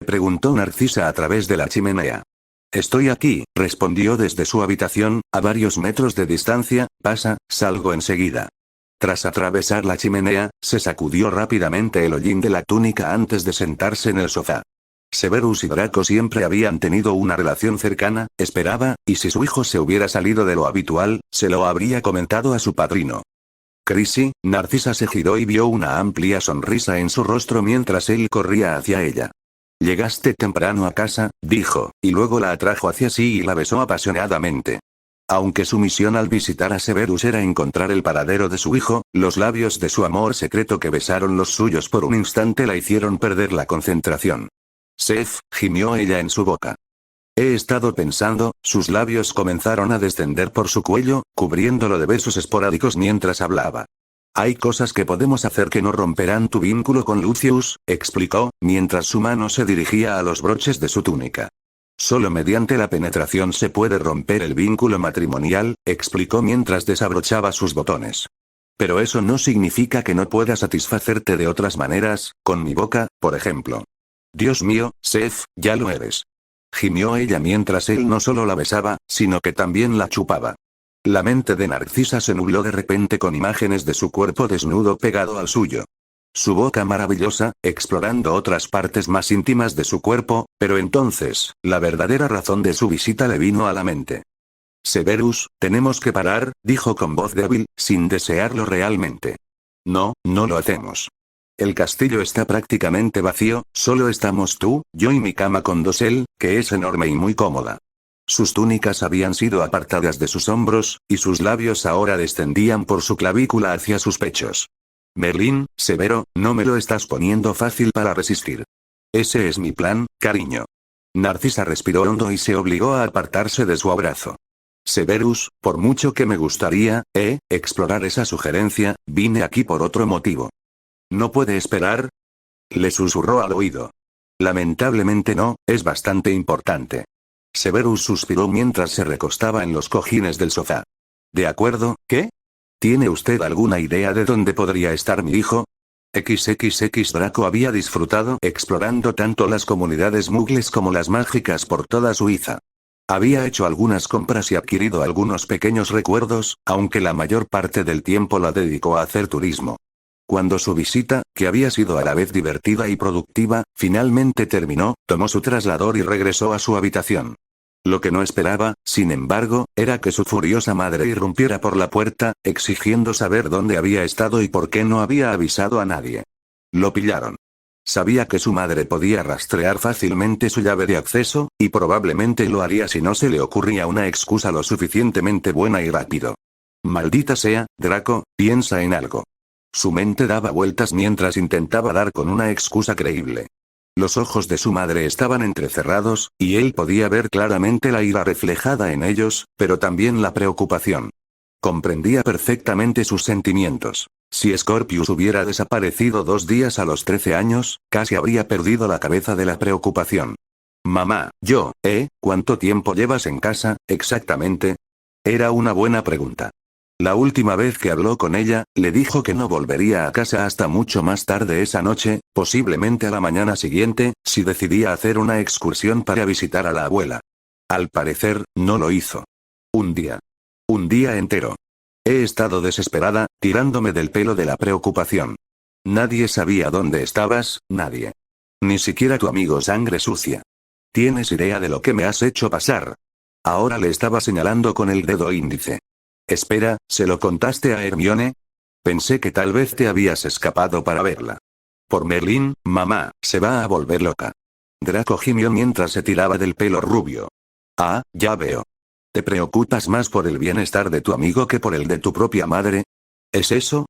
preguntó Narcisa a través de la chimenea. «Estoy aquí», respondió desde su habitación, a varios metros de distancia. «Pasa, salgo enseguida». Tras atravesar la chimenea, se sacudió rápidamente el hollín de la túnica antes de sentarse en el sofá. Severus y Draco siempre habían tenido una relación cercana, esperaba, y si su hijo se hubiera salido de lo habitual, se lo habría comentado a su padrino. «Chrissy», Narcisa se giró y vio una amplia sonrisa en su rostro mientras él corría hacia ella. «Llegaste temprano a casa», dijo, y luego la atrajo hacia sí y la besó apasionadamente. Aunque su misión al visitar a Severus era encontrar el paradero de su hijo, los labios de su amor secreto que besaron los suyos por un instante la hicieron perder la concentración. «Sef», gimió ella en su boca. «He estado pensando», sus labios comenzaron a descender por su cuello, cubriéndolo de besos esporádicos mientras hablaba. «Hay cosas que podemos hacer que no romperán tu vínculo con Lucius», explicó, mientras su mano se dirigía a los broches de su túnica. «Solo mediante la penetración se puede romper el vínculo matrimonial», explicó mientras desabrochaba sus botones. «Pero eso no significa que no pueda satisfacerte de otras maneras, con mi boca, por ejemplo». «Dios mío, Sef, ya lo eres», gimió ella mientras él no solo la besaba, sino que también la chupaba. La mente de Narcisa se nubló de repente con imágenes de su cuerpo desnudo pegado al suyo. Su boca maravillosa, explorando otras partes más íntimas de su cuerpo, pero entonces, la verdadera razón de su visita le vino a la mente. «Severus, tenemos que parar», dijo con voz débil, sin desearlo realmente. «No, no lo hacemos. El castillo está prácticamente vacío, solo estamos tú, yo y mi cama con dosel, que es enorme y muy cómoda». Sus túnicas habían sido apartadas de sus hombros, y sus labios ahora descendían por su clavícula hacia sus pechos. «Merlín, Severo, no me lo estás poniendo fácil para resistir. Ese es mi plan, cariño». Narcisa respiró hondo y se obligó a apartarse de su abrazo. «Severus, por mucho que me gustaría, explorar esa sugerencia, vine aquí por otro motivo». «¿No puede esperar?», le susurró al oído. «Lamentablemente no, es bastante importante». Severus suspiró mientras se recostaba en los cojines del sofá. «De acuerdo, ¿qué? ¿Tiene usted alguna idea de dónde podría estar mi hijo?». XXX Draco había disfrutado explorando tanto las comunidades mugles como las mágicas por toda Suiza. Había hecho algunas compras y adquirido algunos pequeños recuerdos, aunque la mayor parte del tiempo la dedicó a hacer turismo. Cuando su visita, que había sido a la vez divertida y productiva, finalmente terminó, tomó su traslador y regresó a su habitación. Lo que no esperaba, sin embargo, era que su furiosa madre irrumpiera por la puerta, exigiendo saber dónde había estado y por qué no había avisado a nadie. Lo pillaron. Sabía que su madre podía rastrear fácilmente su llave de acceso, y probablemente lo haría si no se le ocurría una excusa lo suficientemente buena y rápido. Maldita sea, Draco, piensa en algo. Su mente daba vueltas mientras intentaba dar con una excusa creíble. Los ojos de su madre estaban entrecerrados, y él podía ver claramente la ira reflejada en ellos, pero también la preocupación. Comprendía perfectamente sus sentimientos. Si Scorpius hubiera desaparecido 2 días a los 13 años, casi habría perdido la cabeza de la preocupación. Mamá, ¿cuánto tiempo llevas en casa, exactamente? Era una buena pregunta. La última vez que habló con ella, le dijo que no volvería a casa hasta mucho más tarde esa noche, posiblemente a la mañana siguiente, si decidía hacer una excursión para visitar a la abuela. Al parecer, no lo hizo. Un día. Un día entero. He estado desesperada, tirándome del pelo de la preocupación. Nadie sabía dónde estabas, nadie. Ni siquiera tu amigo Sangre Sucia. ¿Tienes idea de lo que me has hecho pasar? Ahora le estaba señalando con el dedo índice. Espera, ¿se lo contaste a Hermione? Pensé que tal vez te habías escapado para verla. Por Merlín, mamá, se va a volver loca. Draco gimió mientras se tiraba del pelo rubio. Ah, ya veo. ¿Te preocupas más por el bienestar de tu amigo que por el de tu propia madre? ¿Es eso?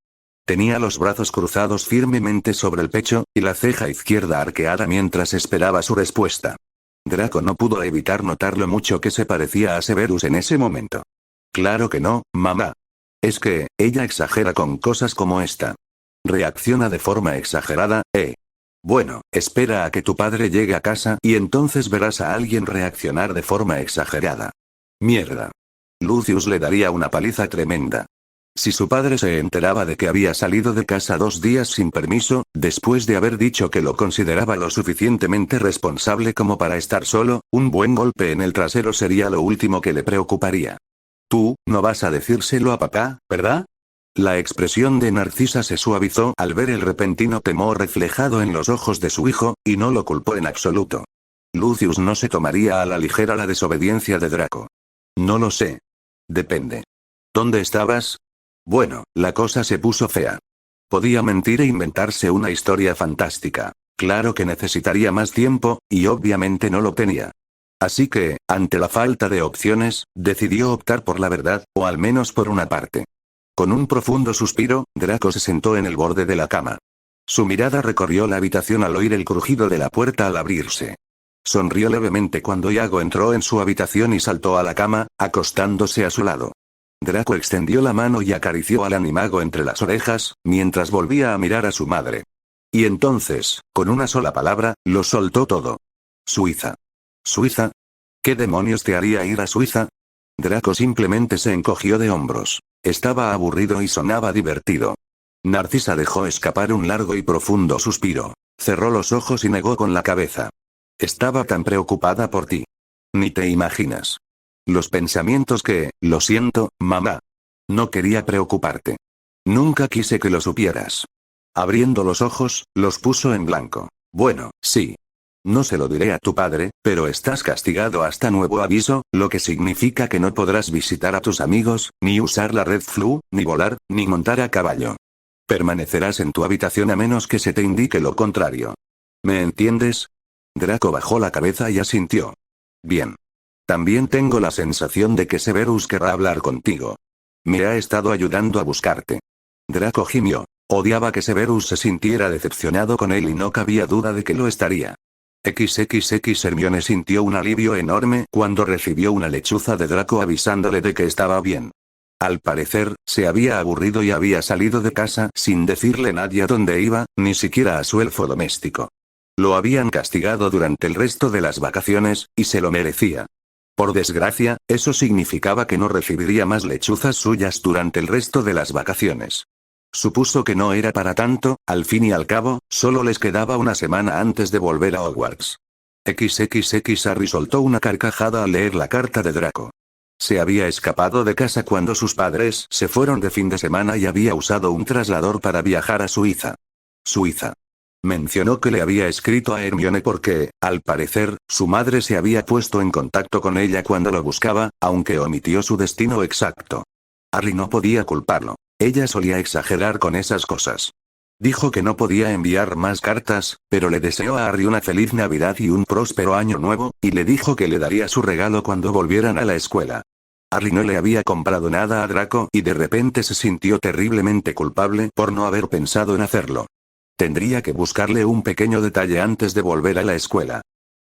Tenía los brazos cruzados firmemente sobre el pecho, y la ceja izquierda arqueada mientras esperaba su respuesta. Draco no pudo evitar notar lo mucho que se parecía a Severus en ese momento. Claro que no, mamá. Es que, ella exagera con cosas como esta. Reacciona de forma exagerada, Bueno, espera a que tu padre llegue a casa y entonces verás a alguien reaccionar de forma exagerada. Mierda. Lucius le daría una paliza tremenda. Si su padre se enteraba de que había salido de casa 2 días sin permiso, después de haber dicho que lo consideraba lo suficientemente responsable como para estar solo, un buen golpe en el trasero sería lo último que le preocuparía. Tú, no vas a decírselo a papá, ¿verdad? La expresión de Narcisa se suavizó al ver el repentino temor reflejado en los ojos de su hijo, y no lo culpó en absoluto. Lucius no se tomaría a la ligera la desobediencia de Draco. No lo sé. Depende. ¿Dónde estabas? Bueno, la cosa se puso fea. Podía mentir e inventarse una historia fantástica. Claro que necesitaría más tiempo, y obviamente no lo tenía. Así que, ante la falta de opciones, decidió optar por la verdad, o al menos por una parte. Con un profundo suspiro, Draco se sentó en el borde de la cama. Su mirada recorrió la habitación al oír el crujido de la puerta al abrirse. Sonrió levemente cuando Iago entró en su habitación y saltó a la cama, acostándose a su lado. Draco extendió la mano y acarició al animago entre las orejas, mientras volvía a mirar a su madre. Y entonces, con una sola palabra, lo soltó todo. Suiza. ¿Suiza? ¿Qué demonios te haría ir a Suiza? Draco simplemente se encogió de hombros. Estaba aburrido y sonaba divertido. Narcisa dejó escapar un largo y profundo suspiro. Cerró los ojos y negó con la cabeza. Estaba tan preocupada por ti. Ni te imaginas. Los pensamientos lo siento, mamá. No quería preocuparte. Nunca quise que lo supieras. Abriendo los ojos, los puso en blanco. Bueno, sí. No se lo diré a tu padre, pero estás castigado hasta nuevo aviso, lo que significa que no podrás visitar a tus amigos, ni usar la Red Flu, ni volar, ni montar a caballo. Permanecerás en tu habitación a menos que se te indique lo contrario. ¿Me entiendes? Draco bajó la cabeza y asintió. Bien. También tengo la sensación de que Severus querrá hablar contigo. Me ha estado ayudando a buscarte. Draco gimió. Odiaba que Severus se sintiera decepcionado con él y no cabía duda de que lo estaría. Hermione sintió un alivio enorme cuando recibió una lechuza de Draco avisándole de que estaba bien. Al parecer, se había aburrido y había salido de casa sin decirle a nadie a dónde iba, ni siquiera a su elfo doméstico. Lo habían castigado durante el resto de las vacaciones, y se lo merecía. Por desgracia, eso significaba que no recibiría más lechuzas suyas durante el resto de las vacaciones. Supuso que no era para tanto, al fin y al cabo, solo les quedaba una semana antes de volver a Hogwarts. XXX Harry soltó una carcajada al leer la carta de Draco. Se había escapado de casa cuando sus padres se fueron de fin de semana y había usado un traslador para viajar a Suiza. Suiza. Mencionó que le había escrito a Hermione porque, al parecer, su madre se había puesto en contacto con ella cuando lo buscaba, aunque omitió su destino exacto. Harry no podía culparlo. Ella solía exagerar con esas cosas. Dijo que no podía enviar más cartas, pero le deseó a Harry una feliz Navidad y un próspero año nuevo, y le dijo que le daría su regalo cuando volvieran a la escuela. Harry no le había comprado nada a Draco y de repente se sintió terriblemente culpable por no haber pensado en hacerlo. Tendría que buscarle un pequeño detalle antes de volver a la escuela.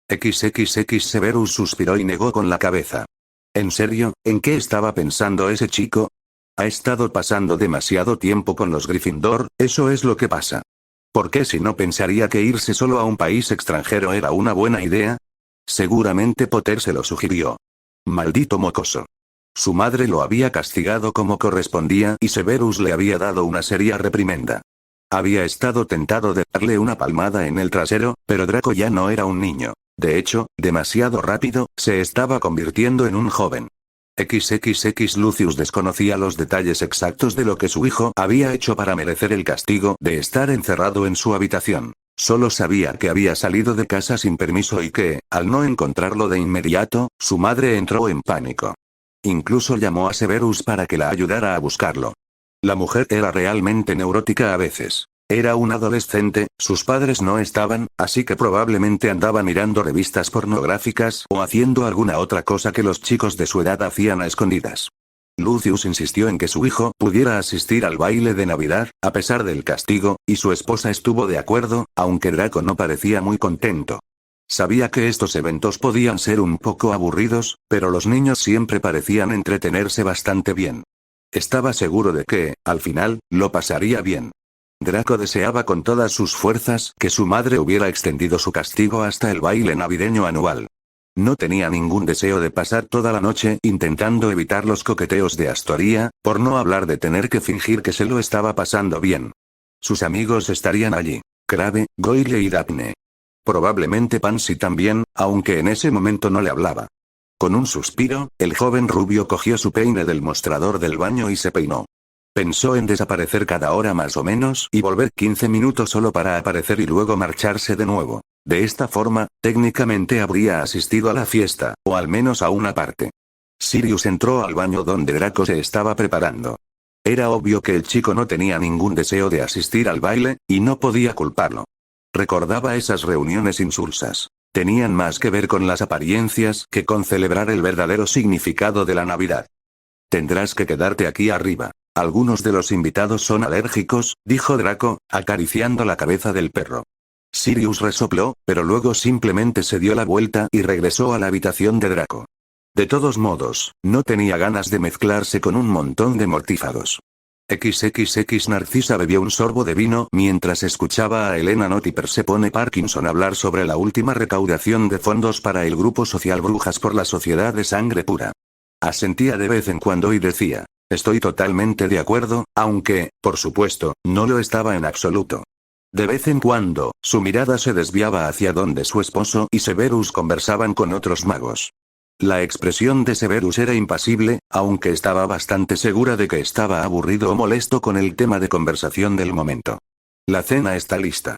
XXX Severus suspiró y negó con la cabeza. ¿En serio? ¿En qué estaba pensando ese chico? Ha estado pasando demasiado tiempo con los Gryffindor, eso es lo que pasa. ¿Por qué si no pensaría que irse solo a un país extranjero era una buena idea? Seguramente Potter se lo sugirió. Maldito mocoso. Su madre lo había castigado como correspondía y Severus le había dado una seria reprimenda. Había estado tentado de darle una palmada en el trasero, pero Draco ya no era un niño. De hecho, demasiado rápido, se estaba convirtiendo en un joven. XXX Lucius desconocía los detalles exactos de lo que su hijo había hecho para merecer el castigo de estar encerrado en su habitación. Solo sabía que había salido de casa sin permiso y que, al no encontrarlo de inmediato, su madre entró en pánico. Incluso llamó a Severus para que la ayudara a buscarlo. La mujer era realmente neurótica a veces. Era un adolescente, sus padres no estaban, así que probablemente andaba mirando revistas pornográficas o haciendo alguna otra cosa que los chicos de su edad hacían a escondidas. Lucius insistió en que su hijo pudiera asistir al baile de Navidad, a pesar del castigo, y su esposa estuvo de acuerdo, aunque Draco no parecía muy contento. Sabía que estos eventos podían ser un poco aburridos, pero los niños siempre parecían entretenerse bastante bien. Estaba seguro de que, al final, lo pasaría bien. Draco deseaba con todas sus fuerzas que su madre hubiera extendido su castigo hasta el baile navideño anual. No tenía ningún deseo de pasar toda la noche intentando evitar los coqueteos de Astoria, por no hablar de tener que fingir que se lo estaba pasando bien. Sus amigos estarían allí. Crabbe, Goyle y Daphne. Probablemente Pansy también, aunque en ese momento no le hablaba. Con un suspiro, el joven rubio cogió su peine del mostrador del baño y se peinó. Pensó en desaparecer cada hora más o menos y volver 15 minutos solo para aparecer y luego marcharse de nuevo. De esta forma, técnicamente habría asistido a la fiesta, o al menos a una parte. Sirius entró al baño donde Draco se estaba preparando. Era obvio que el chico no tenía ningún deseo de asistir al baile, y no podía culparlo. Recordaba esas reuniones insulsas. Tenían más que ver con las apariencias que con celebrar el verdadero significado de la Navidad. Tendrás que quedarte aquí arriba. Algunos de los invitados son alérgicos, dijo Draco, acariciando la cabeza del perro. Sirius resopló, pero luego simplemente se dio la vuelta y regresó a la habitación de Draco. De todos modos, no tenía ganas de mezclarse con un montón de mortífagos. XXX Narcisa bebió un sorbo de vino mientras escuchaba a Helena Nott y Persephone Parkinson hablar sobre la última recaudación de fondos para el grupo social Brujas por la Sociedad de Sangre Pura. Asentía de vez en cuando y decía, estoy totalmente de acuerdo, aunque, por supuesto, no lo estaba en absoluto. De vez en cuando, su mirada se desviaba hacia donde su esposo y Severus conversaban con otros magos. La expresión de Severus era impasible, aunque estaba bastante segura de que estaba aburrido o molesto con el tema de conversación del momento. La cena está lista.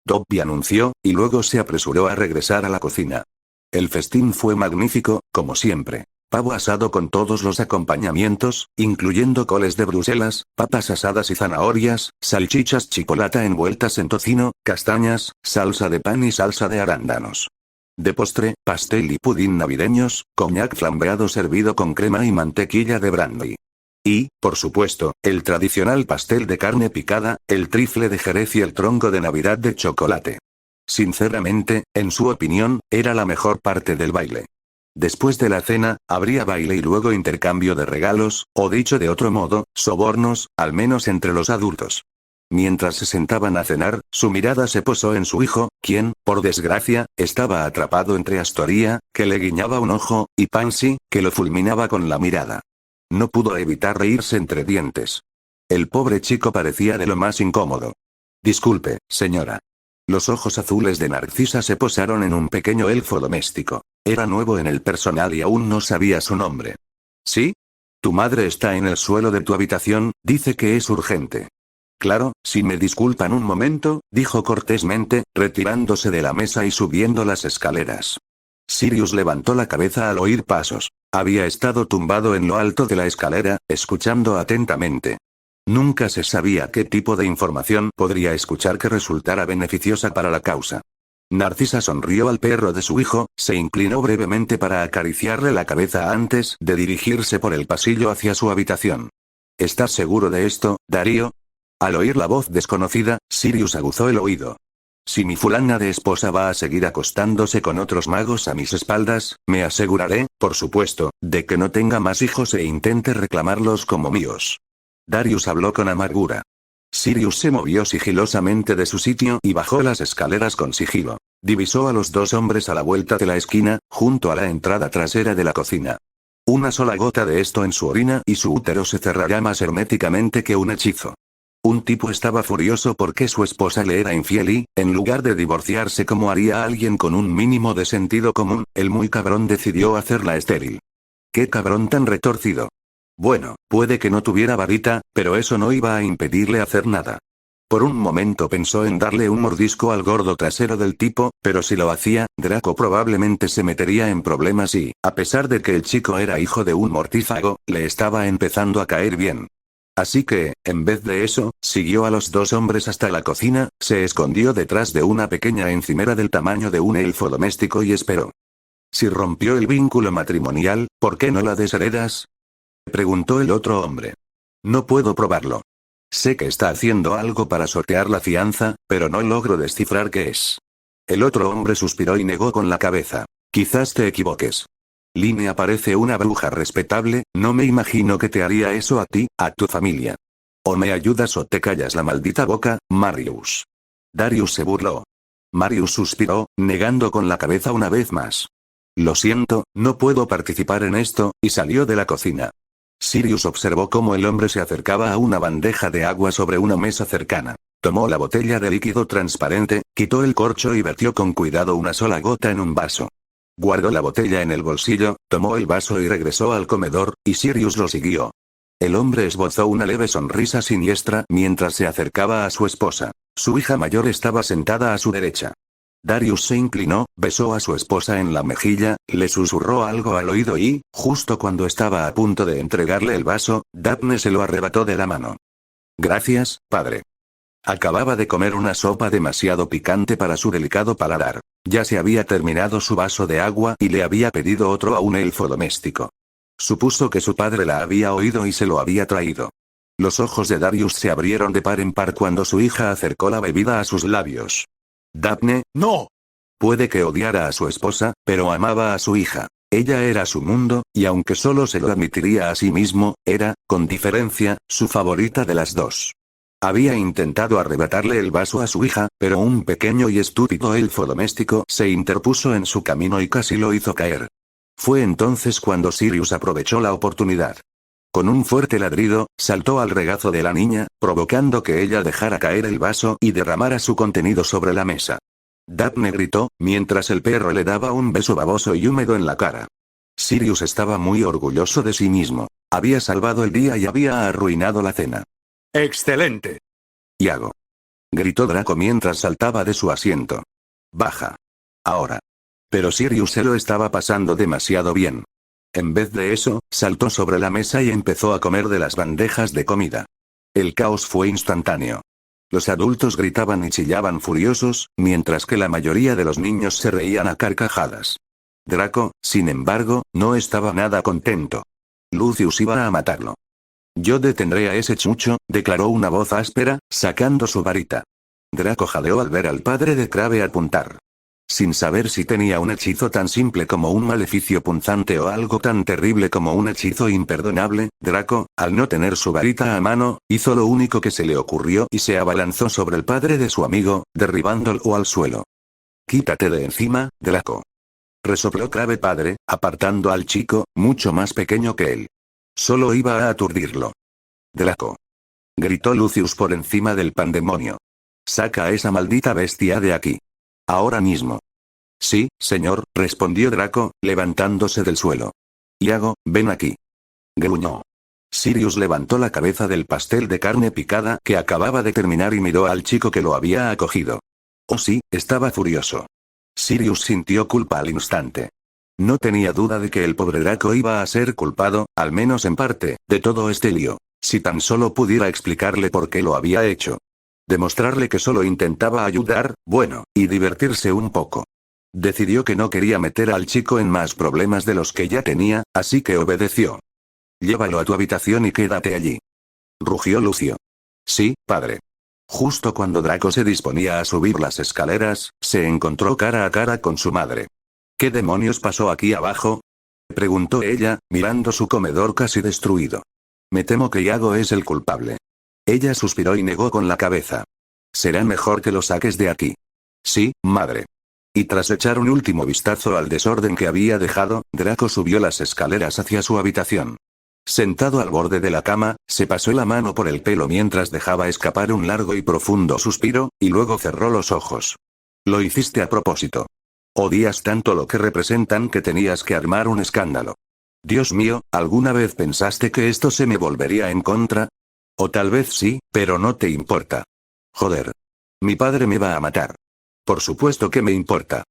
Dobby anunció, y luego se apresuró a regresar a la cocina. El festín fue magnífico, como siempre. Pavo asado con todos los acompañamientos, incluyendo coles de Bruselas, papas asadas y zanahorias, salchichas chipolata envueltas en tocino, castañas, salsa de pan y salsa de arándanos. De postre, pastel y pudín navideños, coñac flambeado servido con crema y mantequilla de brandy. Y, por supuesto, el tradicional pastel de carne picada, el trifle de Jerez y el tronco de Navidad de chocolate. Sinceramente, en su opinión, era la mejor parte del baile. Después de la cena, habría baile y luego intercambio de regalos, o dicho de otro modo, sobornos, al menos entre los adultos. Mientras se sentaban a cenar, su mirada se posó en su hijo, quien, por desgracia, estaba atrapado entre Astoria, que le guiñaba un ojo, y Pansy, que lo fulminaba con la mirada. No pudo evitar reírse entre dientes. El pobre chico parecía de lo más incómodo. Disculpe, señora. Los ojos azules de Narcisa se posaron en un pequeño elfo doméstico. Era nuevo en el personal y aún no sabía su nombre. ¿Sí? Tu madre está en el suelo de tu habitación, dice que es urgente. Claro, si me disculpan un momento, dijo cortésmente, retirándose de la mesa y subiendo las escaleras. Sirius levantó la cabeza al oír pasos. Había estado tumbado en lo alto de la escalera, escuchando atentamente. Nunca se sabía qué tipo de información podría escuchar que resultara beneficiosa para la causa. Narcisa sonrió al perro de su hijo, se inclinó brevemente para acariciarle la cabeza antes de dirigirse por el pasillo hacia su habitación. ¿Estás seguro de esto, Darío? Al oír la voz desconocida, Sirius aguzó el oído. Si mi fulana de esposa va a seguir acostándose con otros magos a mis espaldas, me aseguraré, por supuesto, de que no tenga más hijos e intente reclamarlos como míos. Darius habló con amargura. Sirius se movió sigilosamente de su sitio y bajó las escaleras con sigilo. Divisó a los dos hombres a la vuelta de la esquina, junto a la entrada trasera de la cocina. Una sola gota de esto en su orina y su útero se cerrará más herméticamente que un hechizo. Un tipo estaba furioso porque su esposa le era infiel y, en lugar de divorciarse como haría alguien con un mínimo de sentido común, el muy cabrón decidió hacerla estéril. ¡Qué cabrón tan retorcido! Bueno, puede que no tuviera varita, pero eso no iba a impedirle hacer nada. Por un momento pensó en darle un mordisco al gordo trasero del tipo, pero si lo hacía, Draco probablemente se metería en problemas y, a pesar de que el chico era hijo de un mortífago, le estaba empezando a caer bien. Así que, en vez de eso, siguió a los dos hombres hasta la cocina, se escondió detrás de una pequeña encimera del tamaño de un elfo doméstico y esperó. Si rompió el vínculo matrimonial, ¿por qué no la desheredas? Preguntó el otro hombre. No puedo probarlo. Sé que está haciendo algo para sortear la fianza, pero no logro descifrar qué es. El otro hombre suspiró y negó con la cabeza. Quizás te equivoques. Line parece una bruja respetable, no me imagino que te haría eso a ti, a tu familia. O me ayudas o te callas la maldita boca, Marius. Darius se burló. Marius suspiró, negando con la cabeza una vez más. Lo siento, no puedo participar en esto, y salió de la cocina. Sirius observó cómo el hombre se acercaba a una bandeja de agua sobre una mesa cercana. Tomó la botella de líquido transparente, quitó el corcho y vertió con cuidado una sola gota en un vaso. Guardó la botella en el bolsillo, tomó el vaso y regresó al comedor, y Sirius lo siguió. El hombre esbozó una leve sonrisa siniestra mientras se acercaba a su esposa. Su hija mayor estaba sentada a su derecha. Darius se inclinó, besó a su esposa en la mejilla, le susurró algo al oído y, justo cuando estaba a punto de entregarle el vaso, Daphne se lo arrebató de la mano. Gracias, padre. Acababa de comer una sopa demasiado picante para su delicado paladar. Ya se había terminado su vaso de agua y le había pedido otro a un elfo doméstico. Supuso que su padre la había oído y se lo había traído. Los ojos de Darius se abrieron de par en par cuando su hija acercó la bebida a sus labios. Daphne, no. Puede que odiara a su esposa, pero amaba a su hija. Ella era su mundo, y aunque solo se lo admitiría a sí mismo, era, con diferencia, su favorita de las dos. Había intentado arrebatarle el vaso a su hija, pero un pequeño y estúpido elfo doméstico se interpuso en su camino y casi lo hizo caer. Fue entonces cuando Sirius aprovechó la oportunidad. Con un fuerte ladrido, saltó al regazo de la niña, provocando que ella dejara caer el vaso y derramara su contenido sobre la mesa. Daphne gritó, mientras el perro le daba un beso baboso y húmedo en la cara. Sirius estaba muy orgulloso de sí mismo. Había salvado el día y había arruinado la cena. ¡Excelente! Iago. Gritó Draco mientras saltaba de su asiento. Baja. Ahora. Pero Sirius se lo estaba pasando demasiado bien. En vez de eso, saltó sobre la mesa y empezó a comer de las bandejas de comida. El caos fue instantáneo. Los adultos gritaban y chillaban furiosos, mientras que la mayoría de los niños se reían a carcajadas. Draco, sin embargo, no estaba nada contento. Lucius iba a matarlo. Yo detendré a ese chucho, declaró una voz áspera, sacando su varita. Draco jadeó al ver al padre de Crabbe apuntar. Sin saber si tenía un hechizo tan simple como un maleficio punzante o algo tan terrible como un hechizo imperdonable, Draco, al no tener su varita a mano, hizo lo único que se le ocurrió y se abalanzó sobre el padre de su amigo, derribándolo al suelo. Quítate de encima, Draco. Resopló Crabbe padre, apartando al chico, mucho más pequeño que él. Solo iba a aturdirlo. Draco. Gritó Lucius por encima del pandemonio. Saca a esa maldita bestia de aquí. Ahora mismo. Sí, señor, respondió Draco, levantándose del suelo. Iago, ven aquí. Gruñó. Sirius levantó la cabeza del pastel de carne picada que acababa de terminar y miró al chico que lo había acogido. Oh sí, estaba furioso. Sirius sintió culpa al instante. No tenía duda de que el pobre Draco iba a ser culpado, al menos en parte, de todo este lío. Si tan solo pudiera explicarle por qué lo había hecho. Demostrarle que solo intentaba ayudar, bueno, y divertirse un poco. Decidió que no quería meter al chico en más problemas de los que ya tenía, así que obedeció. Llévalo a tu habitación y quédate allí. Rugió Lucio. Sí, padre. Justo cuando Draco se disponía a subir las escaleras, se encontró cara a cara con su madre. ¿Qué demonios pasó aquí abajo? Preguntó ella, mirando su comedor casi destruido. Me temo que Iago es el culpable. Ella suspiró y negó con la cabeza. Será mejor que lo saques de aquí. Sí, madre. Y tras echar un último vistazo al desorden que había dejado, Draco subió las escaleras hacia su habitación. Sentado al borde de la cama, se pasó la mano por el pelo mientras dejaba escapar un largo y profundo suspiro, y luego cerró los ojos. Lo hiciste a propósito. Odias tanto lo que representan que tenías que armar un escándalo. Dios mío, ¿alguna vez pensaste que esto se me volvería en contra? O tal vez sí, pero no te importa. Joder. Mi padre me va a matar. Por supuesto que me importa.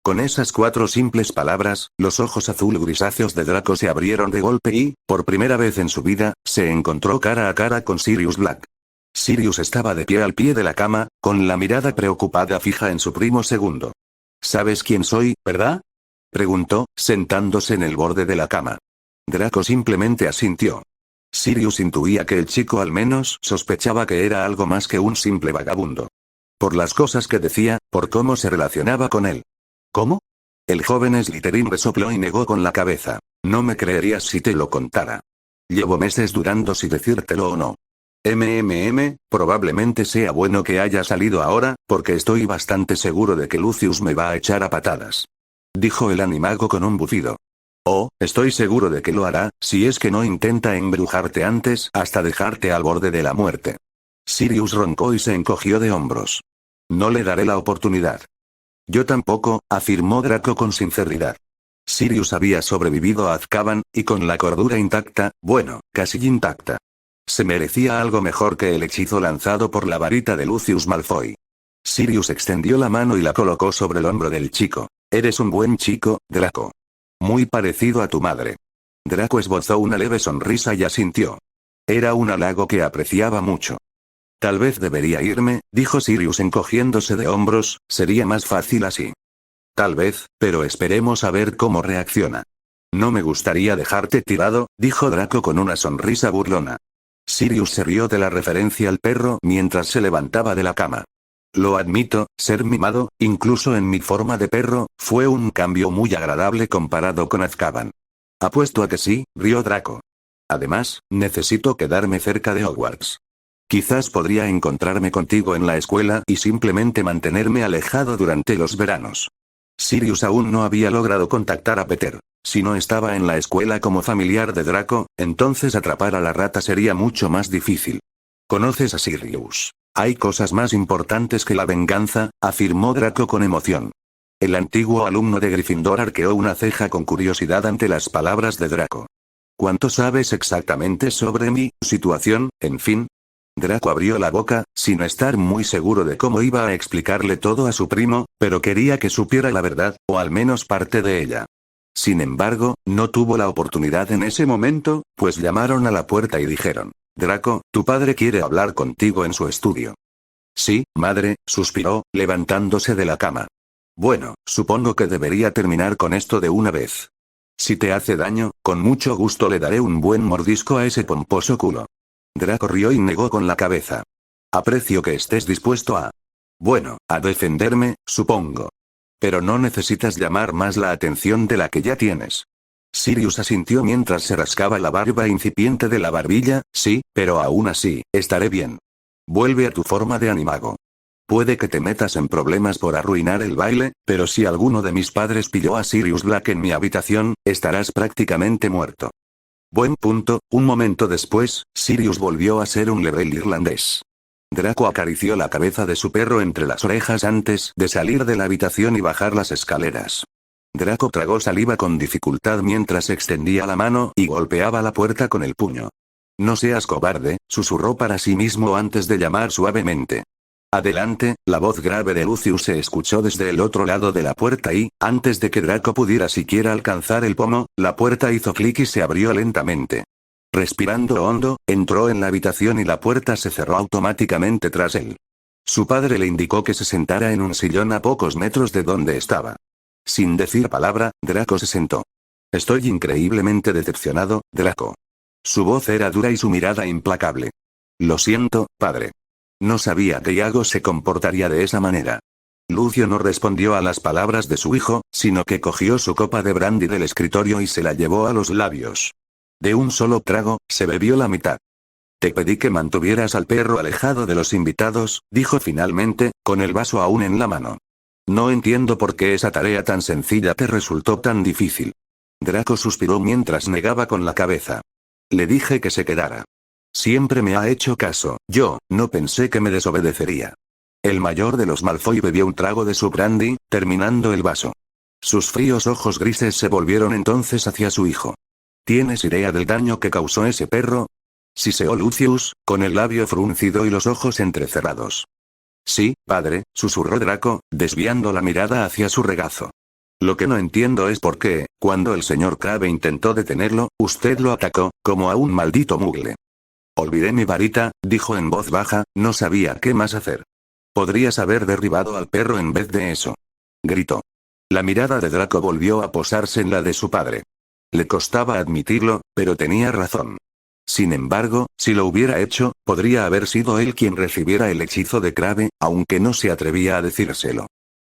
Con esas 4 simples palabras, los ojos azul grisáceos de Draco se abrieron de golpe y, por primera vez en su vida, se encontró cara a cara con Sirius Black. Sirius estaba de pie al pie de la cama, con la mirada preocupada fija en su primo segundo. ¿Sabes quién soy, verdad? Preguntó, sentándose en el borde de la cama. Draco simplemente asintió. Sirius intuía que el chico al menos sospechaba que era algo más que un simple vagabundo. Por las cosas que decía, por cómo se relacionaba con él. ¿Cómo? El joven Slytherin resopló y negó con la cabeza. No me creerías si te lo contara. Llevo meses dudando si decírtelo o no. Probablemente sea bueno que haya salido ahora, porque estoy bastante seguro de que Lucius me va a echar a patadas. Dijo el animago con un bufido. Oh, estoy seguro de que lo hará, si es que no intenta embrujarte antes hasta dejarte al borde de la muerte. Sirius roncó y se encogió de hombros. No le daré la oportunidad. Yo tampoco, afirmó Draco con sinceridad. Sirius había sobrevivido a Azkaban, y con la cordura intacta, bueno, casi intacta. Se merecía algo mejor que el hechizo lanzado por la varita de Lucius Malfoy. Sirius extendió la mano y la colocó sobre el hombro del chico. Eres un buen chico, Draco. Muy parecido a tu madre. Draco esbozó una leve sonrisa y asintió. Era un halago que apreciaba mucho. Tal vez debería irme, dijo Sirius encogiéndose de hombros, sería más fácil así. Tal vez, pero esperemos a ver cómo reacciona. No me gustaría dejarte tirado, dijo Draco con una sonrisa burlona. Sirius se rió de la referencia al perro mientras se levantaba de la cama. Lo admito, ser mimado, incluso en mi forma de perro, fue un cambio muy agradable comparado con Azkaban. Apuesto a que sí, rió Draco. Además, necesito quedarme cerca de Hogwarts. Quizás podría encontrarme contigo en la escuela y simplemente mantenerme alejado durante los veranos. Sirius aún no había logrado contactar a Peter. Si no estaba en la escuela como familiar de Draco, entonces atrapar a la rata sería mucho más difícil. ¿Conoces a Sirius? Hay cosas más importantes que la venganza, afirmó Draco con emoción. El antiguo alumno de Gryffindor arqueó una ceja con curiosidad ante las palabras de Draco. ¿Cuánto sabes exactamente sobre mi situación, en fin? Draco abrió la boca, sin estar muy seguro de cómo iba a explicarle todo a su primo, pero quería que supiera la verdad, o al menos parte de ella. Sin embargo, no tuvo la oportunidad en ese momento, pues llamaron a la puerta y dijeron, Draco, tu padre quiere hablar contigo en su estudio. Sí, madre, suspiró, levantándose de la cama. Bueno, supongo que debería terminar con esto de una vez. Si te hace daño, con mucho gusto le daré un buen mordisco a ese pomposo culo. Draco rió y negó con la cabeza. Aprecio que estés dispuesto a... Bueno, a defenderme, supongo. Pero no necesitas llamar más la atención de la que ya tienes. Sirius asintió mientras se rascaba la barba incipiente de la barbilla, sí, pero aún así, estaré bien. Vuelve a tu forma de animago. Puede que te metas en problemas por arruinar el baile, pero si alguno de mis padres pilló a Sirius Black en mi habitación, estarás prácticamente muerto. Buen punto, un momento después, Sirius volvió a ser un level irlandés. Draco acarició la cabeza de su perro entre las orejas antes de salir de la habitación y bajar las escaleras. Draco tragó saliva con dificultad mientras extendía la mano y golpeaba la puerta con el puño. No seas cobarde, susurró para sí mismo antes de llamar suavemente. Adelante, la voz grave de Lucius se escuchó desde el otro lado de la puerta y, antes de que Draco pudiera siquiera alcanzar el pomo, la puerta hizo clic y se abrió lentamente. Respirando hondo, entró en la habitación y la puerta se cerró automáticamente tras él. Su padre le indicó que se sentara en un sillón a pocos metros de donde estaba. Sin decir palabra, Draco se sentó. Estoy increíblemente decepcionado, Draco. Su voz era dura y su mirada implacable. Lo siento, padre. No sabía que Iago se comportaría de esa manera. Lucio no respondió a las palabras de su hijo, sino que cogió su copa de brandy del escritorio y se la llevó a los labios. De un solo trago, se bebió la mitad. Te pedí que mantuvieras al perro alejado de los invitados, dijo finalmente, con el vaso aún en la mano. No entiendo por qué esa tarea tan sencilla te resultó tan difícil. Draco suspiró mientras negaba con la cabeza. Le dije que se quedara. Siempre me ha hecho caso, yo, no pensé que me desobedecería. El mayor de los Malfoy bebió un trago de su brandy, terminando el vaso. Sus fríos ojos grises se volvieron entonces hacia su hijo. ¿Tienes idea del daño que causó ese perro? Siseó Lucius, con el labio fruncido y los ojos entrecerrados. Sí, padre, susurró Draco, desviando la mirada hacia su regazo. Lo que no entiendo es por qué, cuando el señor Crabbe intentó detenerlo, usted lo atacó, como a un maldito mugle. Olvidé mi varita, dijo en voz baja, no sabía qué más hacer. Podrías haber derribado al perro en vez de eso. Gritó. La mirada de Draco volvió a posarse en la de su padre. Le costaba admitirlo, pero tenía razón. Sin embargo, si lo hubiera hecho, podría haber sido él quien recibiera el hechizo de Crabbe, aunque no se atrevía a decírselo.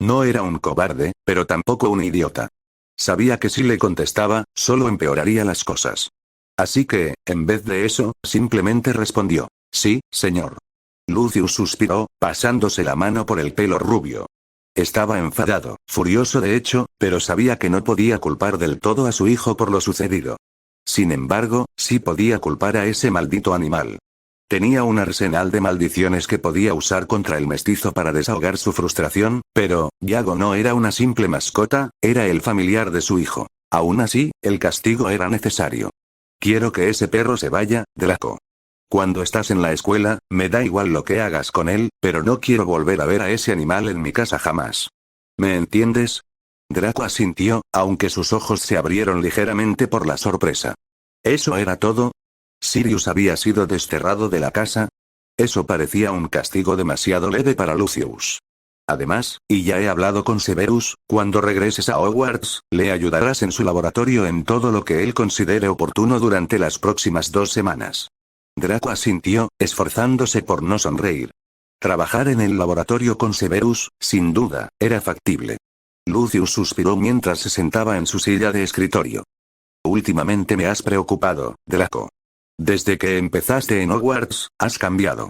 No era un cobarde, pero tampoco un idiota. Sabía que si le contestaba, solo empeoraría las cosas. Así que, en vez de eso, simplemente respondió, sí, señor. Lucius suspiró, pasándose la mano por el pelo rubio. Estaba enfadado, furioso de hecho, pero sabía que no podía culpar del todo a su hijo por lo sucedido. Sin embargo, sí podía culpar a ese maldito animal. Tenía un arsenal de maldiciones que podía usar contra el mestizo para desahogar su frustración, pero, Iago no era una simple mascota, era el familiar de su hijo. Aún así, el castigo era necesario. Quiero que ese perro se vaya, Draco. Cuando estás en la escuela, me da igual lo que hagas con él, pero no quiero volver a ver a ese animal en mi casa jamás. ¿Me entiendes? Draco asintió, aunque sus ojos se abrieron ligeramente por la sorpresa. ¿Eso era todo? ¿Sirius había sido desterrado de la casa? Eso parecía un castigo demasiado leve para Lucius. Además, y ya he hablado con Severus, cuando regreses a Hogwarts, le ayudarás en su laboratorio en todo lo que él considere oportuno durante las próximas 2 semanas. Draco asintió, esforzándose por no sonreír. Trabajar en el laboratorio con Severus, sin duda, era factible. Lucius suspiró mientras se sentaba en su silla de escritorio. Últimamente me has preocupado, Draco. Desde que empezaste en Hogwarts, has cambiado.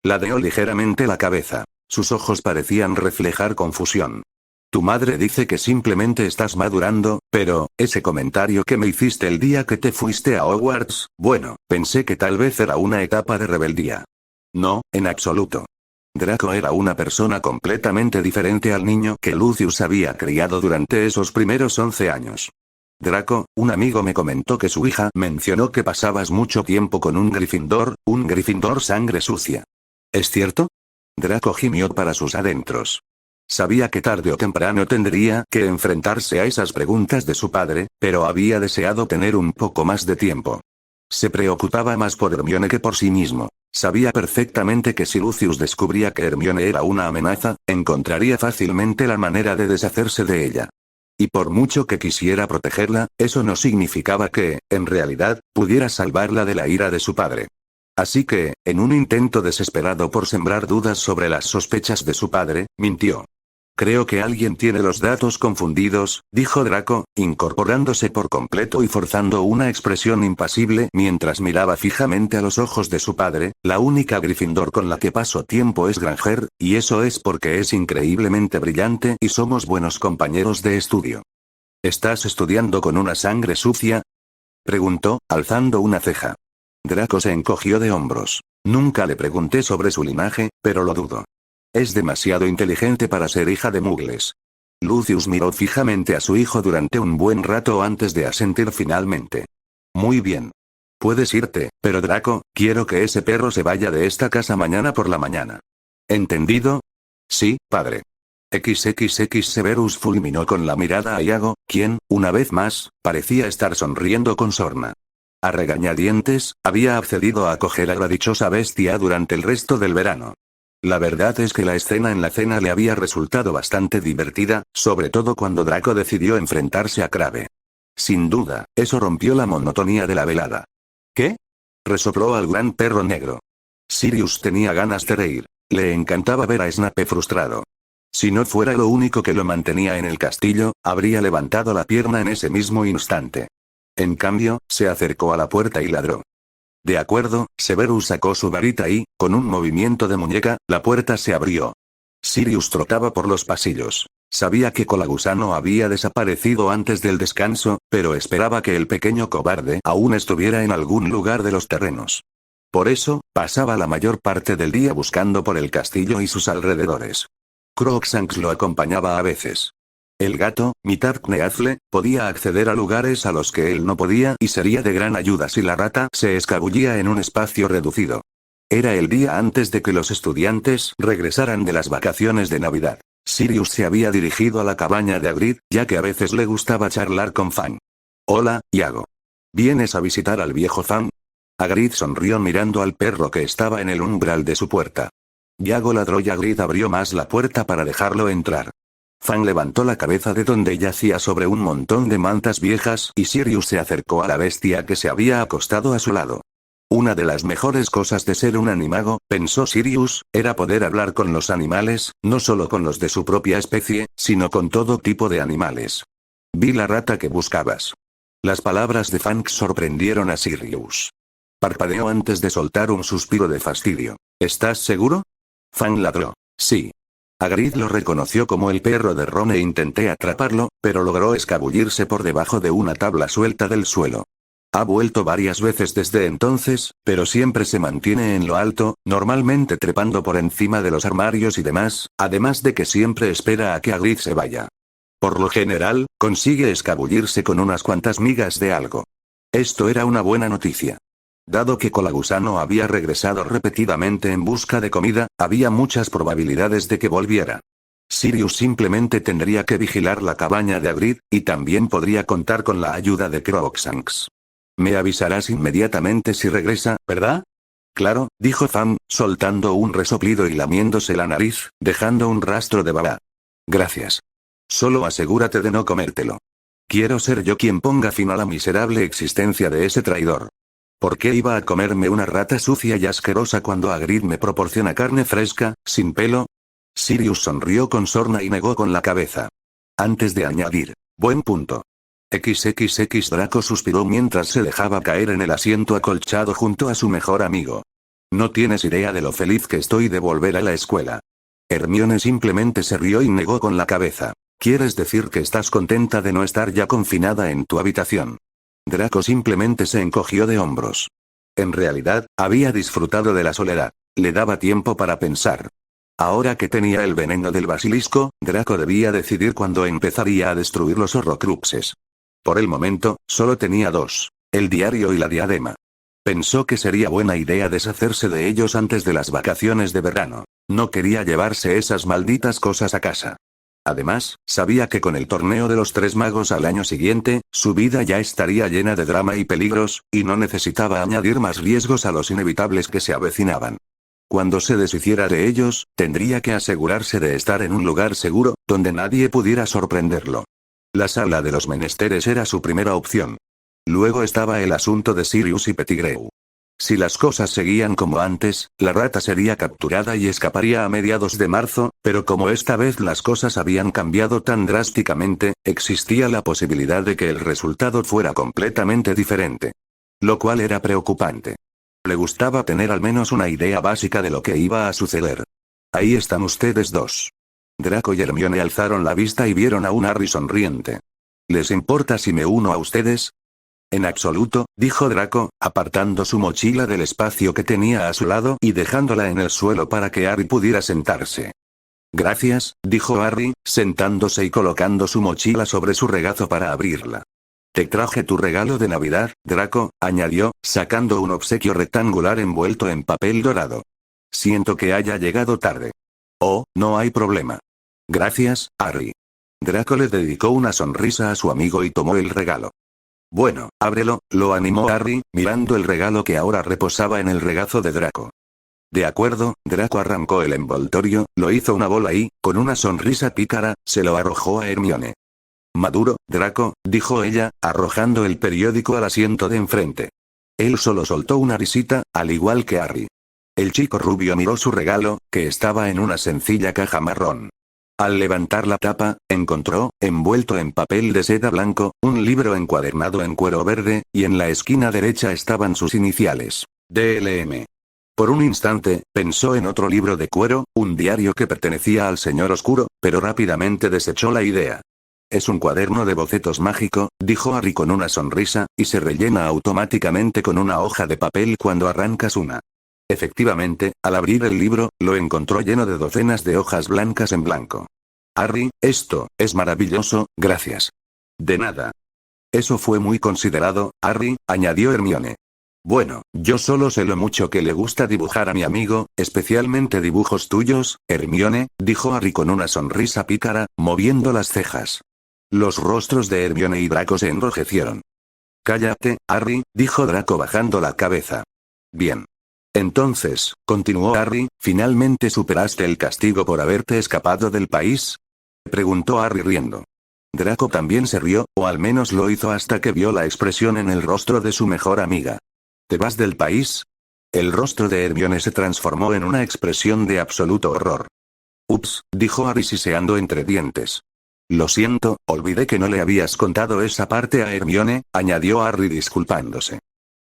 Ladeó ligeramente la cabeza. Sus ojos parecían reflejar confusión. Tu madre dice que simplemente estás madurando, pero, ese comentario que me hiciste el día que te fuiste a Hogwarts, bueno, pensé que tal vez era una etapa de rebeldía. No, en absoluto. Draco era una persona completamente diferente al niño que Lucius había criado durante esos primeros 11 años. Draco, un amigo me comentó que su hija mencionó que pasabas mucho tiempo con un Gryffindor sangre sucia. ¿Es cierto? Draco gimió para sus adentros. Sabía que tarde o temprano tendría que enfrentarse a esas preguntas de su padre, pero había deseado tener un poco más de tiempo. Se preocupaba más por Hermione que por sí mismo. Sabía perfectamente que si Lucius descubría que Hermione era una amenaza, encontraría fácilmente la manera de deshacerse de ella. Y por mucho que quisiera protegerla, eso no significaba que, en realidad, pudiera salvarla de la ira de su padre. Así que, en un intento desesperado por sembrar dudas sobre las sospechas de su padre, mintió. Creo que alguien tiene los datos confundidos, dijo Draco, incorporándose por completo y forzando una expresión impasible mientras miraba fijamente a los ojos de su padre. La única Gryffindor con la que paso tiempo es Granger, y eso es porque es increíblemente brillante y somos buenos compañeros de estudio. ¿Estás estudiando con una sangre sucia? Preguntó, alzando una ceja. Draco se encogió de hombros. Nunca le pregunté sobre su linaje, pero lo dudo. Es demasiado inteligente para ser hija de muggles. Lucius miró fijamente a su hijo durante un buen rato antes de asentir finalmente. Muy bien. Puedes irte, pero Draco, quiero que ese perro se vaya de esta casa mañana por la mañana. ¿Entendido? Sí, padre. XXX Severus fulminó con la mirada a Iago, quien, una vez más, parecía estar sonriendo con sorna. A regañadientes, había accedido a acoger a la dichosa bestia durante el resto del verano. La verdad es que la escena en la cena le había resultado bastante divertida, sobre todo cuando Draco decidió enfrentarse a Crabbe. Sin duda, eso rompió la monotonía de la velada. ¿Qué? Resopló al gran perro negro. Sirius tenía ganas de reír. Le encantaba ver a Snape frustrado. Si no fuera lo único que lo mantenía en el castillo, habría levantado la pierna en ese mismo instante. En cambio, se acercó a la puerta y ladró. De acuerdo, Severus sacó su varita y, con un movimiento de muñeca, la puerta se abrió. Sirius trotaba por los pasillos. Sabía que Colagusano había desaparecido antes del descanso, pero esperaba que el pequeño cobarde aún estuviera en algún lugar de los terrenos. Por eso, pasaba la mayor parte del día buscando por el castillo y sus alrededores. Crookshanks lo acompañaba a veces. El gato, mitad Kneazle, podía acceder a lugares a los que él no podía y sería de gran ayuda si la rata se escabullía en un espacio reducido. Era el día antes de que los estudiantes regresaran de las vacaciones de Navidad. Sirius se había dirigido a la cabaña de Hagrid, ya que a veces le gustaba charlar con Fang. Hola, Iago. ¿Vienes a visitar al viejo Fang? Hagrid sonrió mirando al perro que estaba en el umbral de su puerta. Iago ladró y Hagrid abrió más la puerta para dejarlo entrar. Fang levantó la cabeza de donde yacía sobre un montón de mantas viejas y Sirius se acercó a la bestia que se había acostado a su lado. Una de las mejores cosas de ser un animago, pensó Sirius, era poder hablar con los animales, no solo con los de su propia especie, sino con todo tipo de animales. Vi la rata que buscabas. Las palabras de Fang sorprendieron a Sirius. Parpadeó antes de soltar un suspiro de fastidio. ¿Estás seguro? Fang ladró. Sí. Hagrid lo reconoció como el perro de Ron e intenté atraparlo, pero logró escabullirse por debajo de una tabla suelta del suelo. Ha vuelto varias veces desde entonces, pero siempre se mantiene en lo alto, normalmente trepando por encima de los armarios y demás, además de que siempre espera a que Hagrid se vaya. Por lo general, consigue escabullirse con unas cuantas migas de algo. Esto era una buena noticia. Dado que Colagusano había regresado repetidamente en busca de comida, había muchas probabilidades de que volviera. Sirius simplemente tendría que vigilar la cabaña de Hagrid, y también podría contar con la ayuda de Crookshanks. Me avisarás inmediatamente si regresa, ¿verdad? Claro, dijo Fang, soltando un resoplido y lamiéndose la nariz, dejando un rastro de baba. Gracias. Solo asegúrate de no comértelo. Quiero ser yo quien ponga fin a la miserable existencia de ese traidor. ¿Por qué iba a comerme una rata sucia y asquerosa cuando Hagrid me proporciona carne fresca, sin pelo? Sirius sonrió con sorna y negó con la cabeza. Antes de añadir, buen punto. XXX Draco suspiró mientras se dejaba caer en el asiento acolchado junto a su mejor amigo. No tienes idea de lo feliz que estoy de volver a la escuela. Hermione simplemente se rió y negó con la cabeza. ¿Quieres decir que estás contenta de no estar ya confinada en tu habitación? Draco simplemente se encogió de hombros. En realidad, había disfrutado de la soledad. Le daba tiempo para pensar. Ahora que tenía el veneno del basilisco, Draco debía decidir cuándo empezaría a destruir los horrocruxes. Por el momento, solo tenía dos: el diario y la diadema. Pensó que sería buena idea deshacerse de ellos antes de las vacaciones de verano. No quería llevarse esas malditas cosas a casa. Además, sabía que con el torneo de los Tres Magos al año siguiente, su vida ya estaría llena de drama y peligros, y no necesitaba añadir más riesgos a los inevitables que se avecinaban. Cuando se deshiciera de ellos, tendría que asegurarse de estar en un lugar seguro, donde nadie pudiera sorprenderlo. La sala de los menesteres era su primera opción. Luego estaba el asunto de Sirius y Pettigrew. Si las cosas seguían como antes, la rata sería capturada y escaparía a mediados de marzo, pero como esta vez las cosas habían cambiado tan drásticamente, existía la posibilidad de que el resultado fuera completamente diferente. Lo cual era preocupante. Le gustaba tener al menos una idea básica de lo que iba a suceder. Ahí están ustedes dos. Draco y Hermione alzaron la vista y vieron a un Harry sonriente. ¿Les importa si me uno a ustedes? En absoluto, dijo Draco, apartando su mochila del espacio que tenía a su lado y dejándola en el suelo para que Harry pudiera sentarse. Gracias, dijo Harry, sentándose y colocando su mochila sobre su regazo para abrirla. Te traje tu regalo de Navidad, Draco, añadió, sacando un obsequio rectangular envuelto en papel dorado. Siento que haya llegado tarde. Oh, no hay problema. Gracias, Harry. Draco le dedicó una sonrisa a su amigo y tomó el regalo. Bueno, ábrelo, lo animó Harry, mirando el regalo que ahora reposaba en el regazo de Draco. De acuerdo, Draco arrancó el envoltorio, lo hizo una bola y, con una sonrisa pícara, se lo arrojó a Hermione. Maduro, Draco, dijo ella, arrojando el periódico al asiento de enfrente. Él solo soltó una risita, al igual que Harry. El chico rubio miró su regalo, que estaba en una sencilla caja marrón. Al levantar la tapa, encontró, envuelto en papel de seda blanco, un libro encuadernado en cuero verde, y en la esquina derecha estaban sus iniciales. DLM. Por un instante, pensó en otro libro de cuero, un diario que pertenecía al Señor Oscuro, pero rápidamente desechó la idea. Es un cuaderno de bocetos mágico, dijo Harry con una sonrisa, y se rellena automáticamente con una hoja de papel cuando arrancas una. Efectivamente, al abrir el libro, lo encontró lleno de docenas de hojas blancas en blanco. Harry, esto, es maravilloso, gracias. De nada. Eso fue muy considerado, Harry, añadió Hermione. Bueno, yo solo sé lo mucho que le gusta dibujar a mi amigo, especialmente dibujos tuyos, Hermione, dijo Harry con una sonrisa pícara, moviendo las cejas. Los rostros de Hermione y Draco se enrojecieron. Cállate, Harry, dijo Draco bajando la cabeza. Bien. Entonces, continuó Harry, ¿finalmente superaste el castigo por haberte escapado del país? Preguntó Harry riendo. Draco también se rió, o al menos lo hizo hasta que vio la expresión en el rostro de su mejor amiga. ¿Te vas del país? El rostro de Hermione se transformó en una expresión de absoluto horror. Ups, dijo Harry siseando entre dientes. Lo siento, olvidé que no le habías contado esa parte a Hermione, añadió Harry disculpándose.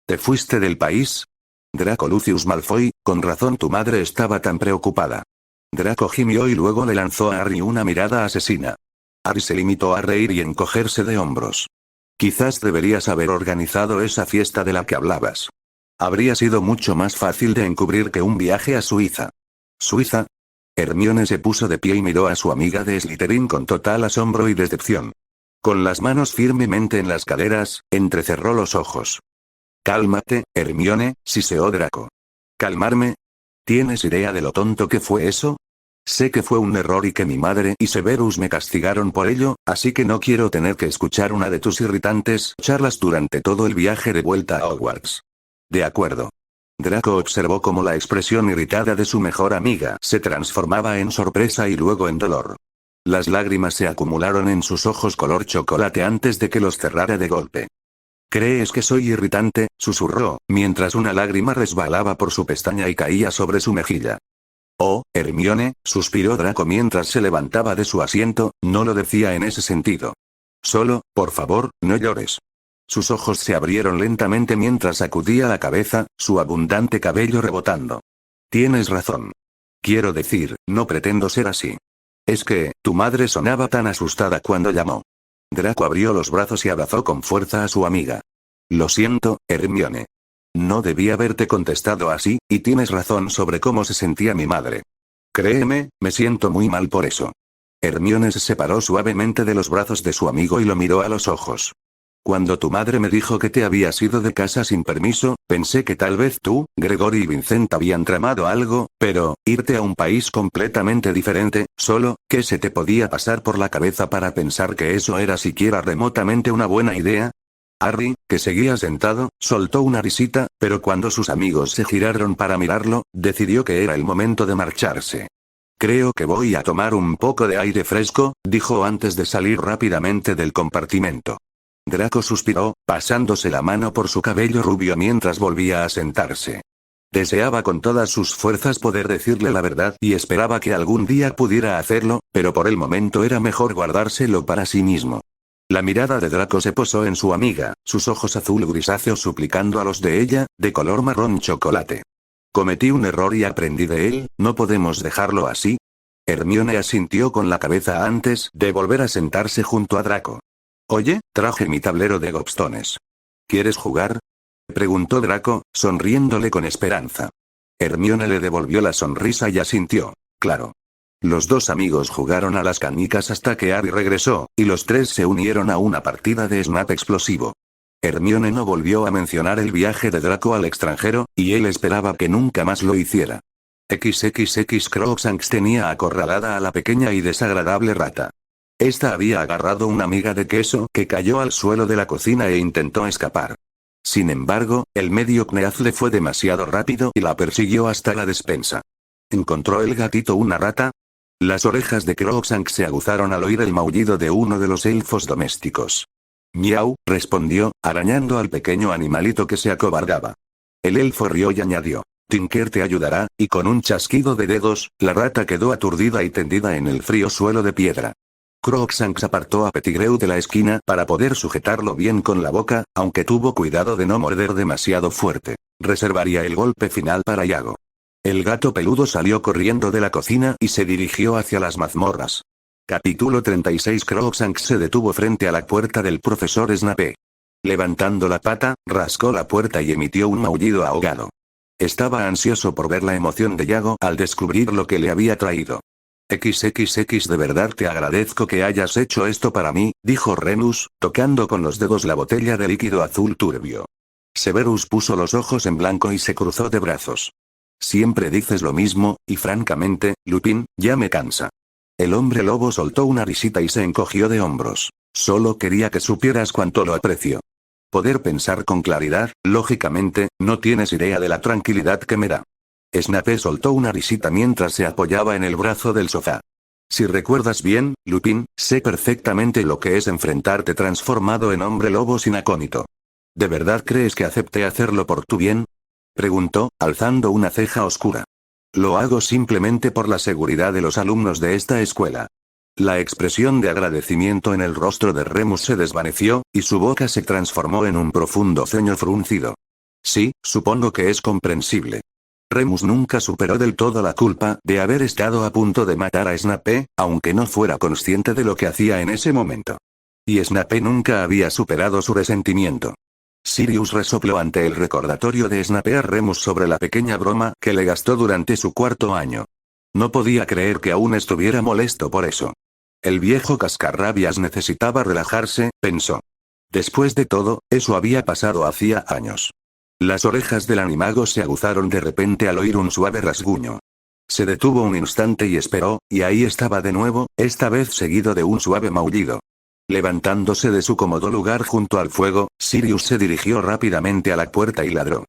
¿Te fuiste del país? Draco Lucius Malfoy, con razón tu madre estaba tan preocupada. Draco gimió y luego le lanzó a Harry una mirada asesina. Harry se limitó a reír y encogerse de hombros. Quizás deberías haber organizado esa fiesta de la que hablabas. Habría sido mucho más fácil de encubrir que un viaje a Suiza. ¿Suiza? Hermione se puso de pie y miró a su amiga de Slytherin con total asombro y decepción. Con las manos firmemente en las caderas, entrecerró los ojos. Cálmate, Hermione, siseó Draco. ¿Calmarme? ¿Tienes idea de lo tonto que fue eso? Sé que fue un error y que mi madre y Severus me castigaron por ello, así que no quiero tener que escuchar una de tus irritantes charlas durante todo el viaje de vuelta a Hogwarts. De acuerdo. Draco observó cómo la expresión irritada de su mejor amiga se transformaba en sorpresa y luego en dolor. Las lágrimas se acumularon en sus ojos color chocolate antes de que los cerrara de golpe. ¿Crees que soy irritante?, susurró, mientras una lágrima resbalaba por su pestaña y caía sobre su mejilla. Oh, Hermione, suspiró Draco mientras se levantaba de su asiento, no lo decía en ese sentido. Solo, por favor, no llores. Sus ojos se abrieron lentamente mientras sacudía la cabeza, su abundante cabello rebotando. Tienes razón. Quiero decir, no pretendo ser así. Es que, tu madre sonaba tan asustada cuando llamó. Draco abrió los brazos y abrazó con fuerza a su amiga. Lo siento, Hermione. No debí haberte contestado así, y tienes razón sobre cómo se sentía mi madre. Créeme, me siento muy mal por eso. Hermione se separó suavemente de los brazos de su amigo y lo miró a los ojos. Cuando tu madre me dijo que te habías ido de casa sin permiso, pensé que tal vez tú, Gregory y Vincent habían tramado algo, pero, irte a un país completamente diferente, solo, ¿qué se te podía pasar por la cabeza para pensar que eso era siquiera remotamente una buena idea? Harry, que seguía sentado, soltó una risita, pero cuando sus amigos se giraron para mirarlo, decidió que era el momento de marcharse. Creo que voy a tomar un poco de aire fresco, dijo antes de salir rápidamente del compartimento. Draco suspiró, pasándose la mano por su cabello rubio mientras volvía a sentarse. Deseaba con todas sus fuerzas poder decirle la verdad y esperaba que algún día pudiera hacerlo, pero por el momento era mejor guardárselo para sí mismo. La mirada de Draco se posó en su amiga, sus ojos azul grisáceos suplicando a los de ella, de color marrón chocolate. Cometí un error y aprendí de él, ¿no podemos dejarlo así? Hermione asintió con la cabeza antes de volver a sentarse junto a Draco. Oye, traje mi tablero de gobstones. ¿Quieres jugar? Preguntó Draco, sonriéndole con esperanza. Hermione le devolvió la sonrisa y asintió. Claro. Los dos amigos jugaron a las canicas hasta que Harry regresó, y los tres se unieron a una partida de Snap explosivo. Hermione no volvió a mencionar el viaje de Draco al extranjero, y él esperaba que nunca más lo hiciera. XXX Crookshanks tenía acorralada a la pequeña y desagradable rata. Esta había agarrado una miga de queso que cayó al suelo de la cocina e intentó escapar. Sin embargo, el medio Kneazle fue demasiado rápido y la persiguió hasta la despensa. ¿Encontró el gatito una rata? Las orejas de Crookshanks se aguzaron al oír el maullido de uno de los elfos domésticos. Miau, respondió, arañando al pequeño animalito que se acobardaba. El elfo rió y añadió. Tinker te ayudará, y con un chasquido de dedos, la rata quedó aturdida y tendida en el frío suelo de piedra. Crookshanks apartó a Pettigrew de la esquina para poder sujetarlo bien con la boca, aunque tuvo cuidado de no morder demasiado fuerte. Reservaría el golpe final para Iago. El gato peludo salió corriendo de la cocina y se dirigió hacia las mazmorras. Capítulo 36. Crookshanks se detuvo frente a la puerta del profesor Snape. Levantando la pata, rascó la puerta y emitió un maullido ahogado. Estaba ansioso por ver la emoción de Iago al descubrir lo que le había traído. XXX de verdad te agradezco que hayas hecho esto para mí, dijo Remus, tocando con los dedos la botella de líquido azul turbio. Severus puso los ojos en blanco y se cruzó de brazos. Siempre dices lo mismo, y francamente, Lupin, ya me cansa. El hombre lobo soltó una risita y se encogió de hombros. Solo quería que supieras cuánto lo aprecio. Poder pensar con claridad, lógicamente, no tienes idea de la tranquilidad que me da. Snape soltó una risita mientras se apoyaba en el brazo del sofá. Si recuerdas bien, Lupin, sé perfectamente lo que es enfrentarte transformado en hombre lobo sin acónito. ¿De verdad crees que acepté hacerlo por tu bien? Preguntó, alzando una ceja oscura. Lo hago simplemente por la seguridad de los alumnos de esta escuela. La expresión de agradecimiento en el rostro de Remus se desvaneció, y su boca se transformó en un profundo ceño fruncido. Sí, supongo que es comprensible. Remus nunca superó del todo la culpa de haber estado a punto de matar a Snape, aunque no fuera consciente de lo que hacía en ese momento. Y Snape nunca había superado su resentimiento. Sirius resopló ante el recordatorio de Snape a Remus sobre la pequeña broma que le gastó durante su cuarto año. No podía creer que aún estuviera molesto por eso. El viejo cascarrabias necesitaba relajarse, pensó. Después de todo, eso había pasado hacía años. Las orejas del animago se aguzaron de repente al oír un suave rasguño. Se detuvo un instante y esperó, y ahí estaba de nuevo, esta vez seguido de un suave maullido. Levantándose de su cómodo lugar junto al fuego, Sirius se dirigió rápidamente a la puerta y ladró.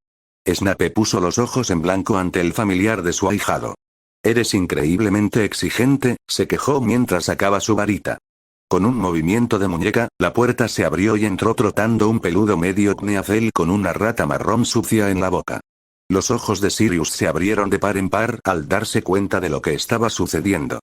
Snape puso los ojos en blanco ante el familiar de su ahijado. Eres increíblemente exigente, se quejó mientras sacaba su varita. Con un movimiento de muñeca, la puerta se abrió y entró trotando un peludo medio Kneazle con una rata marrón sucia en la boca. Los ojos de Sirius se abrieron de par en par al darse cuenta de lo que estaba sucediendo.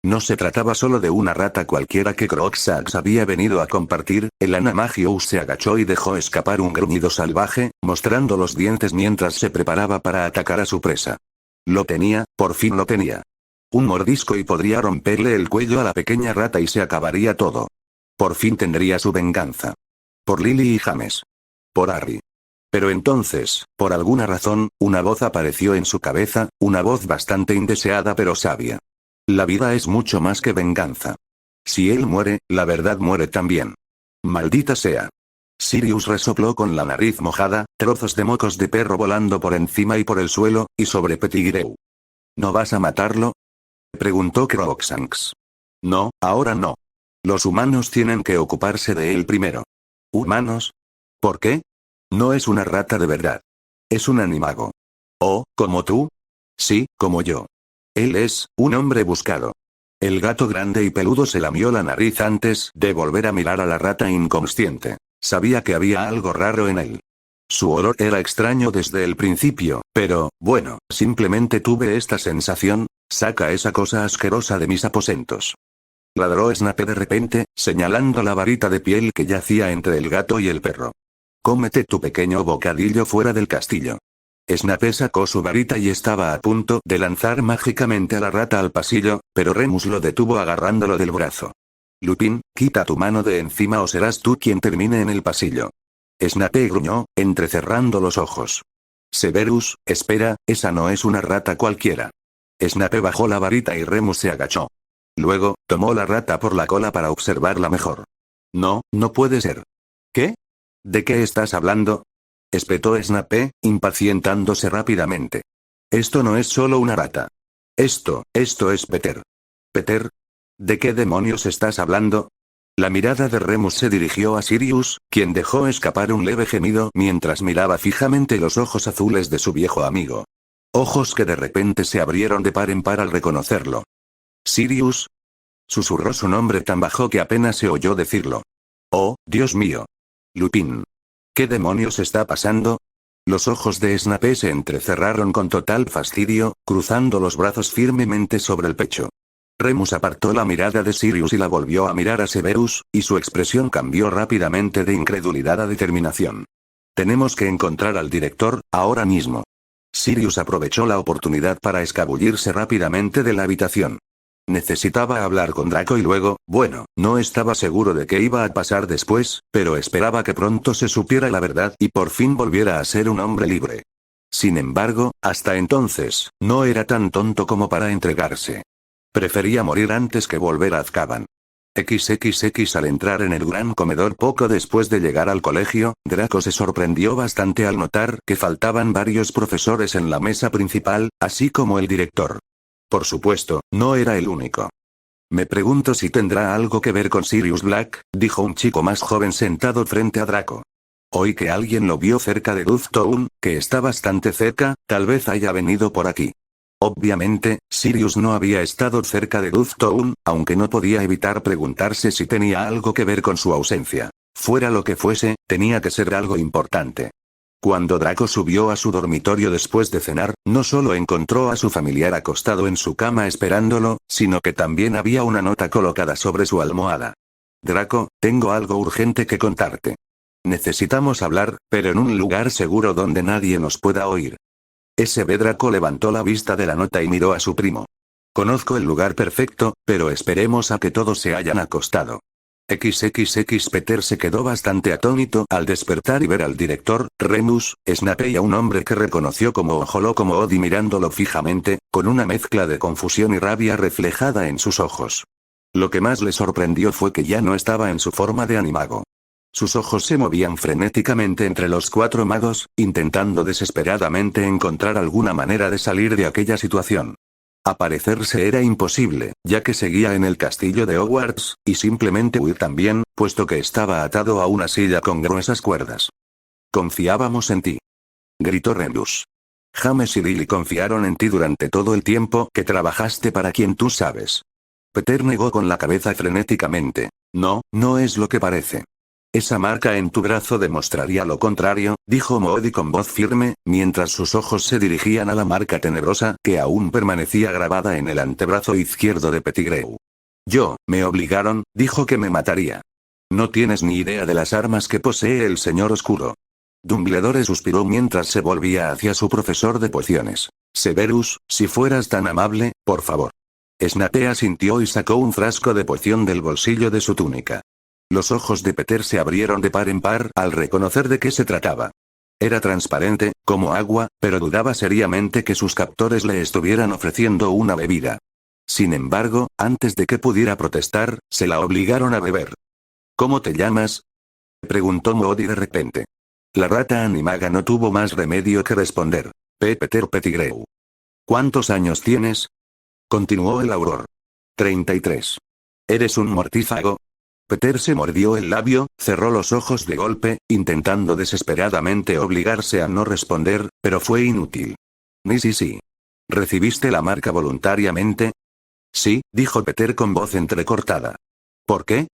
No se trataba solo de una rata cualquiera que Crookshanks había venido a compartir, el Animagious se agachó y dejó escapar un gruñido salvaje, mostrando los dientes mientras se preparaba para atacar a su presa. Lo tenía, por fin lo tenía. Un mordisco y podría romperle el cuello a la pequeña rata y se acabaría todo. Por fin tendría su venganza. Por Lily y James. Por Harry. Pero entonces, por alguna razón, una voz apareció en su cabeza, una voz bastante indeseada pero sabia. La vida es mucho más que venganza. Si él muere, la verdad muere también. Maldita sea. Sirius resopló con la nariz mojada, trozos de mocos de perro volando por encima y por el suelo, y sobre Pettigrew. ¿No vas a matarlo?, preguntó Crookshanks. No, ahora no. Los humanos tienen que ocuparse de él primero. ¿Humanos? ¿Por qué? No es una rata de verdad. Es un animago. ¿Oh, como tú? Sí, como yo. Él es un hombre buscado. El gato grande y peludo se lamió la nariz antes de volver a mirar a la rata inconsciente. Sabía que había algo raro en él. Su olor era extraño desde el principio, pero, bueno, simplemente tuve esta sensación. Saca esa cosa asquerosa de mis aposentos. Ladró Snape de repente, señalando la varita de piel que yacía entre el gato y el perro. Cómete tu pequeño bocadillo fuera del castillo. Snape sacó su varita y estaba a punto de lanzar mágicamente a la rata al pasillo, pero Remus lo detuvo agarrándolo del brazo. Lupin, quita tu mano de encima o serás tú quien termine en el pasillo. Snape gruñó, entrecerrando los ojos. Severus, espera, esa no es una rata cualquiera. Snape bajó la varita y Remus se agachó. Luego, tomó la rata por la cola para observarla mejor. No, no puede ser. ¿Qué? ¿De qué estás hablando? Espetó Snape, impacientándose rápidamente. Esto no es solo una rata. Esto es Peter. ¿Peter? ¿De qué demonios estás hablando? La mirada de Remus se dirigió a Sirius, quien dejó escapar un leve gemido mientras miraba fijamente los ojos azules de su viejo amigo. Ojos que de repente se abrieron de par en par al reconocerlo. ¿Sirius? Susurró su nombre tan bajo que apenas se oyó decirlo. Oh, Dios mío. Lupin. ¿Qué demonios está pasando? Los ojos de Snape se entrecerraron con total fastidio, cruzando los brazos firmemente sobre el pecho. Remus apartó la mirada de Sirius y la volvió a mirar a Severus, y su expresión cambió rápidamente de incredulidad a determinación. Tenemos que encontrar al director, ahora mismo. Sirius aprovechó la oportunidad para escabullirse rápidamente de la habitación. Necesitaba hablar con Draco y luego, bueno, no estaba seguro de qué iba a pasar después, pero esperaba que pronto se supiera la verdad y por fin volviera a ser un hombre libre. Sin embargo, hasta entonces, no era tan tonto como para entregarse. Prefería morir antes que volver a Azkaban. XXX Al entrar en el gran comedor poco después de llegar al colegio, Draco se sorprendió bastante al notar que faltaban varios profesores en la mesa principal, así como el director. Por supuesto, no era el único. Me pregunto si tendrá algo que ver con Sirius Black, dijo un chico más joven sentado frente a Draco. Oí que alguien lo vio cerca de Dufftown, que está bastante cerca, tal vez haya venido por aquí. Obviamente, Sirius no había estado cerca de Dufftown, aunque no podía evitar preguntarse si tenía algo que ver con su ausencia. Fuera lo que fuese, tenía que ser algo importante. Cuando Draco subió a su dormitorio después de cenar, no solo encontró a su familiar acostado en su cama esperándolo, sino que también había una nota colocada sobre su almohada. Draco, tengo algo urgente que contarte. Necesitamos hablar, pero en un lugar seguro donde nadie nos pueda oír. S.B. Draco levantó la vista de la nota y miró a su primo. Conozco el lugar perfecto, pero esperemos a que todos se hayan acostado. XXX Peter se quedó bastante atónito al despertar y ver al director, Remus, Snape y a un hombre que reconoció como Ojoloco Moody mirándolo fijamente, con una mezcla de confusión y rabia reflejada en sus ojos. Lo que más le sorprendió fue que ya no estaba en su forma de animago. Sus ojos se movían frenéticamente entre los cuatro magos, intentando desesperadamente encontrar alguna manera de salir de aquella situación. Aparecerse era imposible, ya que seguía en el castillo de Hogwarts, y simplemente huir también, puesto que estaba atado a una silla con gruesas cuerdas. Confiábamos en ti. Gritó Remus. James y Lily confiaron en ti durante todo el tiempo que trabajaste para quien tú sabes. Peter negó con la cabeza frenéticamente. No, no es lo que parece. Esa marca en tu brazo demostraría lo contrario, dijo Moody con voz firme, mientras sus ojos se dirigían a la marca tenebrosa que aún permanecía grabada en el antebrazo izquierdo de Pettigrew. Me obligaron, dijo que me mataría. No tienes ni idea de las armas que posee el señor oscuro. Dumbledore suspiró mientras se volvía hacia su profesor de pociones. Severus, si fueras tan amable, por favor. Snape asintió y sacó un frasco de poción del bolsillo de su túnica. Los ojos de Peter se abrieron de par en par al reconocer de qué se trataba. Era transparente, como agua, pero dudaba seriamente que sus captores le estuvieran ofreciendo una bebida. Sin embargo, antes de que pudiera protestar, se la obligaron a beber. ¿Cómo te llamas?, preguntó Moody de repente. La rata animaga no tuvo más remedio que responder. Peter Pettigrew. ¿Cuántos años tienes?, continuó el auror. 33. ¿Eres un mortífago? Peter se mordió el labio, cerró los ojos de golpe, intentando desesperadamente obligarse a no responder, pero fue inútil. Sí. ¿Recibiste la marca voluntariamente? Sí, dijo Peter con voz entrecortada. ¿Por qué?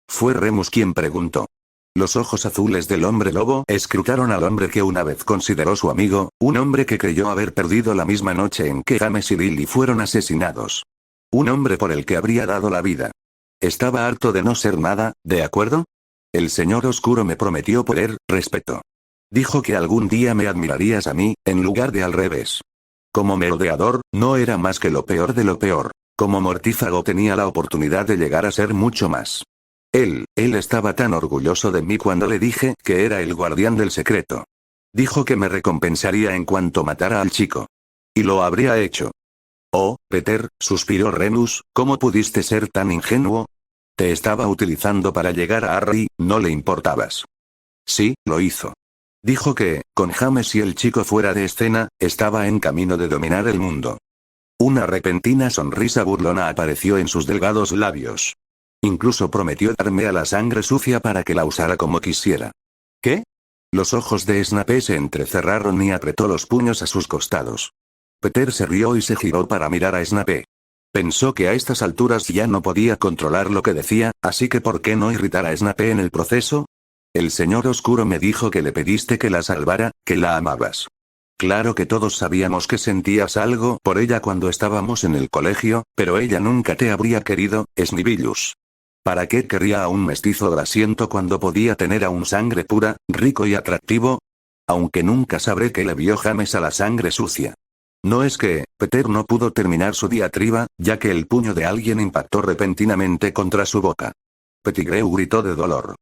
Fue Remus quien preguntó. Los ojos azules del hombre lobo escrutaron al hombre que una vez consideró su amigo, un hombre que creyó haber perdido la misma noche en que James y Lily fueron asesinados. Un hombre por el que habría dado la vida. Estaba harto de no ser nada, ¿de acuerdo? El señor oscuro me prometió poder, respeto. Dijo que algún día me admirarías a mí, en lugar de al revés. Como merodeador, no era más que lo peor de lo peor. Como mortífago tenía la oportunidad de llegar a ser mucho más. Él estaba tan orgulloso de mí cuando le dije que era el guardián del secreto. Dijo que me recompensaría en cuanto matara al chico. Y lo habría hecho. Oh, Peter, suspiró Remus, ¿cómo pudiste ser tan ingenuo? Te estaba utilizando para llegar a Harry, no le importabas. Sí, lo hizo. Dijo que, con James y el chico fuera de escena, estaba en camino de dominar el mundo. Una repentina sonrisa burlona apareció en sus delgados labios. Incluso prometió darme a la sangre sucia para que la usara como quisiera. ¿Qué? Los ojos de Snape se entrecerraron y apretó los puños a sus costados. Peter se rió y se giró para mirar a Snape. Pensó que a estas alturas ya no podía controlar lo que decía, así que ¿por qué no irritar a Snape en el proceso? El señor oscuro me dijo que le pediste que la salvara, que la amabas. Claro que todos sabíamos que sentías algo por ella cuando estábamos en el colegio, pero ella nunca te habría querido, Snivellus. ¿Para qué querría a un mestizo grasiento cuando podía tener a un sangre pura, rico y atractivo? Aunque nunca sabré qué le vio James a la sangre sucia. No es que, Peter no pudo terminar su diatriba, ya que el puño de alguien impactó repentinamente contra su boca. Pettigrew gritó de dolor.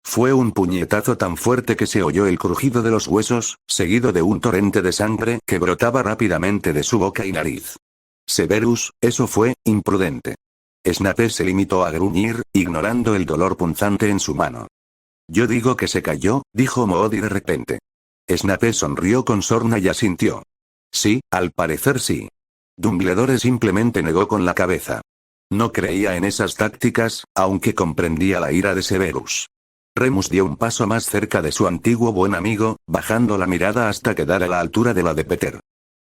Fue un puñetazo tan fuerte que se oyó el crujido de los huesos, seguido de un torrente de sangre que brotaba rápidamente de su boca y nariz. Severus, eso fue imprudente. Snape se limitó a gruñir, ignorando el dolor punzante en su mano. Yo digo que se cayó, dijo Moody de repente. Snape sonrió con sorna y asintió. Sí, al parecer sí. Dumbledore simplemente negó con la cabeza. No creía en esas tácticas, aunque comprendía la ira de Severus. Remus dio un paso más cerca de su antiguo buen amigo, bajando la mirada hasta quedar a la altura de la de Peter.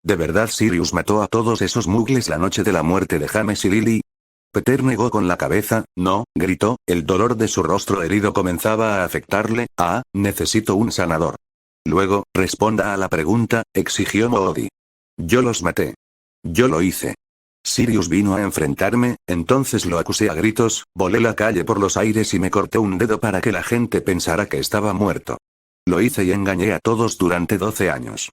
¿De verdad Sirius mató a todos esos muggles la noche de la muerte de James y Lily? Peter negó con la cabeza. No, gritó, el dolor de su rostro herido comenzaba a afectarle. Necesito un sanador. Luego, responda a la pregunta, exigió Moody. Yo los maté. Yo lo hice. Sirius vino a enfrentarme, entonces lo acusé a gritos, volé la calle por los aires y me corté un dedo para que la gente pensara que estaba muerto. Lo hice y engañé a todos durante 12 años.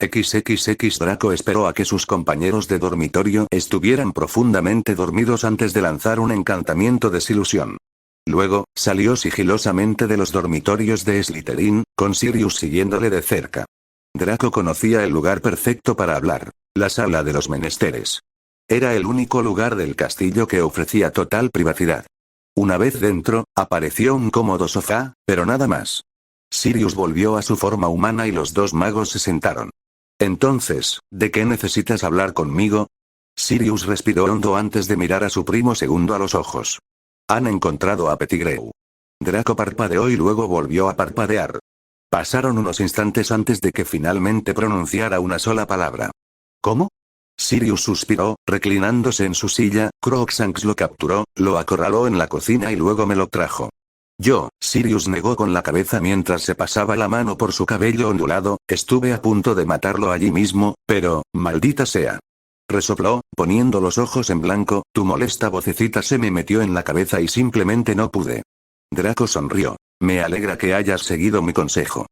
XXX Draco esperó a que sus compañeros de dormitorio estuvieran profundamente dormidos antes de lanzar un encantamiento de desilusión. Luego, salió sigilosamente de los dormitorios de Slytherin, con Sirius siguiéndole de cerca. Draco conocía el lugar perfecto para hablar, la sala de los menesteres. Era el único lugar del castillo que ofrecía total privacidad. Una vez dentro, apareció un cómodo sofá, pero nada más. Sirius volvió a su forma humana y los dos magos se sentaron. Entonces, ¿de qué necesitas hablar conmigo? Sirius respiró hondo antes de mirar a su primo segundo a los ojos. Han encontrado a Pettigrew. Draco parpadeó y luego volvió a parpadear. Pasaron unos instantes antes de que finalmente pronunciara una sola palabra. ¿Cómo? Sirius suspiró, reclinándose en su silla. Crookshanks lo capturó, lo acorraló en la cocina y luego me lo trajo. Sirius negó con la cabeza mientras se pasaba la mano por su cabello ondulado, estuve a punto de matarlo allí mismo, pero, maldita sea. Resopló, poniendo los ojos en blanco, tu molesta vocecita se me metió en la cabeza y simplemente no pude. Draco sonrió. Me alegra que hayas seguido mi consejo.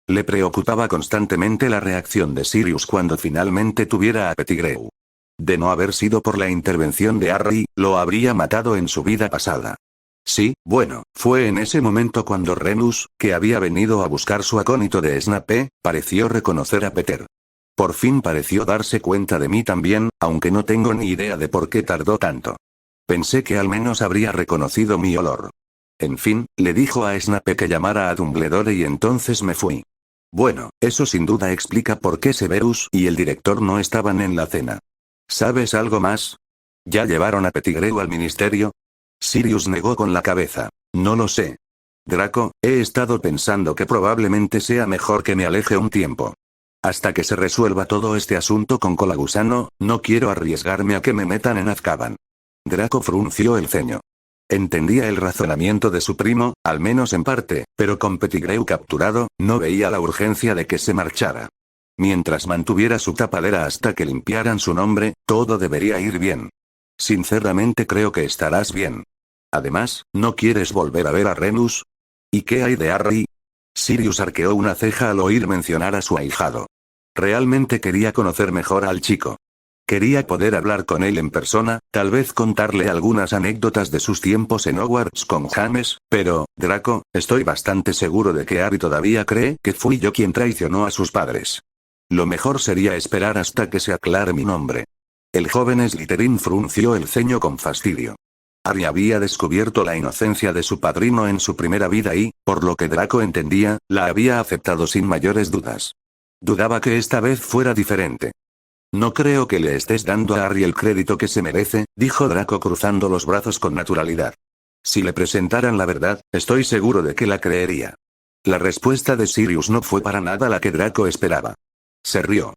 Le preocupaba constantemente la reacción de Sirius cuando finalmente tuviera a Pettigrew. De no haber sido por la intervención de Harry, lo habría matado en su vida pasada. Sí, bueno, fue en ese momento cuando Remus, que había venido a buscar su acónito de Snape, pareció reconocer a Peter. Por fin pareció darse cuenta de mí también, aunque no tengo ni idea de por qué tardó tanto. Pensé que al menos habría reconocido mi olor. En fin, le dijo a Snape que llamara a Dumbledore y entonces me fui. Bueno, eso sin duda explica por qué Severus y el director no estaban en la cena. ¿Sabes algo más? ¿Ya llevaron a Pettigrew al ministerio? Sirius negó con la cabeza. No lo sé. Draco, he estado pensando que probablemente sea mejor que me aleje un tiempo. Hasta que se resuelva todo este asunto con Colagusano, no quiero arriesgarme a que me metan en Azkaban. Draco frunció el ceño. Entendía el razonamiento de su primo, al menos en parte, pero con Pettigrew capturado, no veía la urgencia de que se marchara. Mientras mantuviera su tapadera hasta que limpiaran su nombre, todo debería ir bien. Sinceramente creo que estarás bien. Además, ¿no quieres volver a ver a Remus? ¿Y qué hay de Harry? Sirius arqueó una ceja al oír mencionar a su ahijado. Realmente quería conocer mejor al chico. Quería poder hablar con él en persona, tal vez contarle algunas anécdotas de sus tiempos en Hogwarts con James, pero, Draco, estoy bastante seguro de que Harry todavía cree que fui yo quien traicionó a sus padres. Lo mejor sería esperar hasta que se aclare mi nombre. El joven Slytherin frunció el ceño con fastidio. Harry había descubierto la inocencia de su padrino en su primera vida y, por lo que Draco entendía, la había aceptado sin mayores dudas. Dudaba que esta vez fuera diferente. No creo que le estés dando a Harry el crédito que se merece, dijo Draco cruzando los brazos con naturalidad. Si le presentaran la verdad, estoy seguro de que la creería. La respuesta de Sirius no fue para nada la que Draco esperaba. Se rió.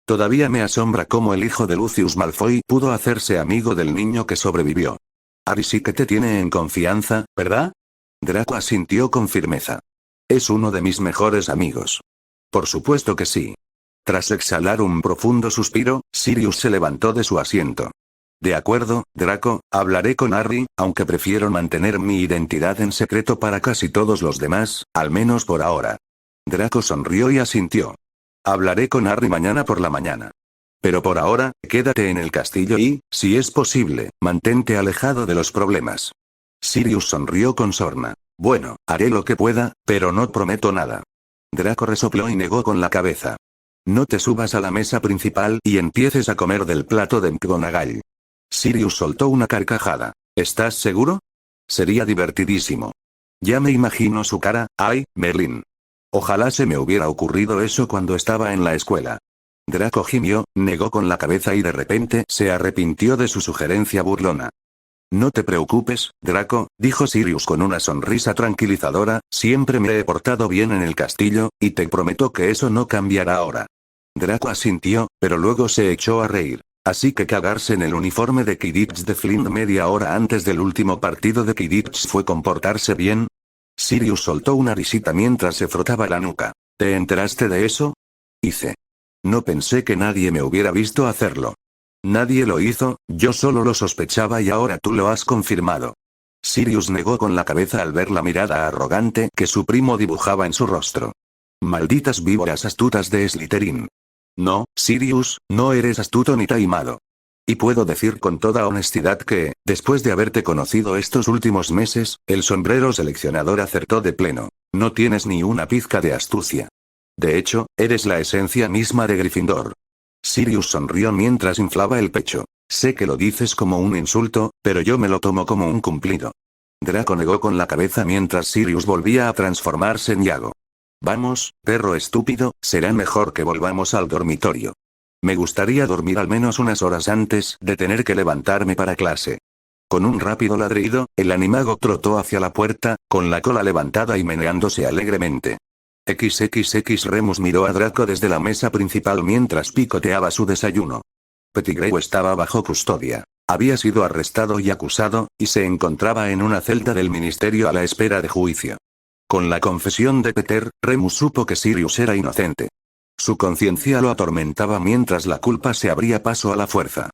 Todavía me asombra cómo el hijo de Lucius Malfoy pudo hacerse amigo del niño que sobrevivió. Harry sí que te tiene en confianza, ¿verdad? Draco asintió con firmeza. Es uno de mis mejores amigos. Por supuesto que sí. Tras exhalar un profundo suspiro, Sirius se levantó de su asiento. De acuerdo, Draco, hablaré con Harry, aunque prefiero mantener mi identidad en secreto para casi todos los demás, al menos por ahora. Draco sonrió y asintió. Hablaré con Harry mañana por la mañana. Pero por ahora, quédate en el castillo y, si es posible, mantente alejado de los problemas. Sirius sonrió con sorna. Bueno, haré lo que pueda, pero no prometo nada. Draco resopló y negó con la cabeza. No te subas a la mesa principal y empieces a comer del plato de McGonagall. Sirius soltó una carcajada. ¿Estás seguro? Sería divertidísimo. Ya me imagino su cara. ¡Ay, Merlin! Ojalá se me hubiera ocurrido eso cuando estaba en la escuela. Draco gimió, negó con la cabeza y de repente se arrepintió de su sugerencia burlona. No te preocupes, Draco, dijo Sirius con una sonrisa tranquilizadora, siempre me he portado bien en el castillo, y te prometo que eso no cambiará ahora. Draco asintió, pero luego se echó a reír. Así que cagarse en el uniforme de Quidditch de Flint media hora antes del último partido de Quidditch fue comportarse bien. Sirius soltó una risita mientras se frotaba la nuca. ¿Te enteraste de eso? Hice. No pensé que nadie me hubiera visto hacerlo. Nadie lo hizo, yo solo lo sospechaba y ahora tú lo has confirmado. Sirius negó con la cabeza al ver la mirada arrogante que su primo dibujaba en su rostro. Malditas víboras astutas de Slytherin. No, Sirius, no eres astuto ni taimado. Y puedo decir con toda honestidad que, después de haberte conocido estos últimos meses, el sombrero seleccionador acertó de pleno. No tienes ni una pizca de astucia. De hecho, eres la esencia misma de Gryffindor. Sirius sonrió mientras inflaba el pecho. Sé que lo dices como un insulto, pero yo me lo tomo como un cumplido. Draco negó con la cabeza mientras Sirius volvía a transformarse en Yago. Vamos, perro estúpido, será mejor que volvamos al dormitorio. Me gustaría dormir al menos unas horas antes de tener que levantarme para clase. Con un rápido ladrido, el animago trotó hacia la puerta, con la cola levantada y meneándose alegremente. XXX Remus miró a Draco desde la mesa principal mientras picoteaba su desayuno. Pettigrew estaba bajo custodia. Había sido arrestado y acusado, y se encontraba en una celda del ministerio a la espera de juicio. Con la confesión de Peter, Remus supo que Sirius era inocente. Su conciencia lo atormentaba mientras la culpa se abría paso a la fuerza.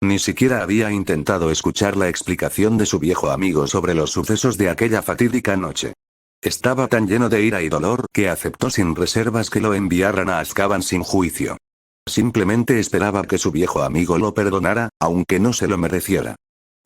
Ni siquiera había intentado escuchar la explicación de su viejo amigo sobre los sucesos de aquella fatídica noche. Estaba tan lleno de ira y dolor que aceptó sin reservas que lo enviaran a Azkaban sin juicio. Simplemente esperaba que su viejo amigo lo perdonara, aunque no se lo mereciera.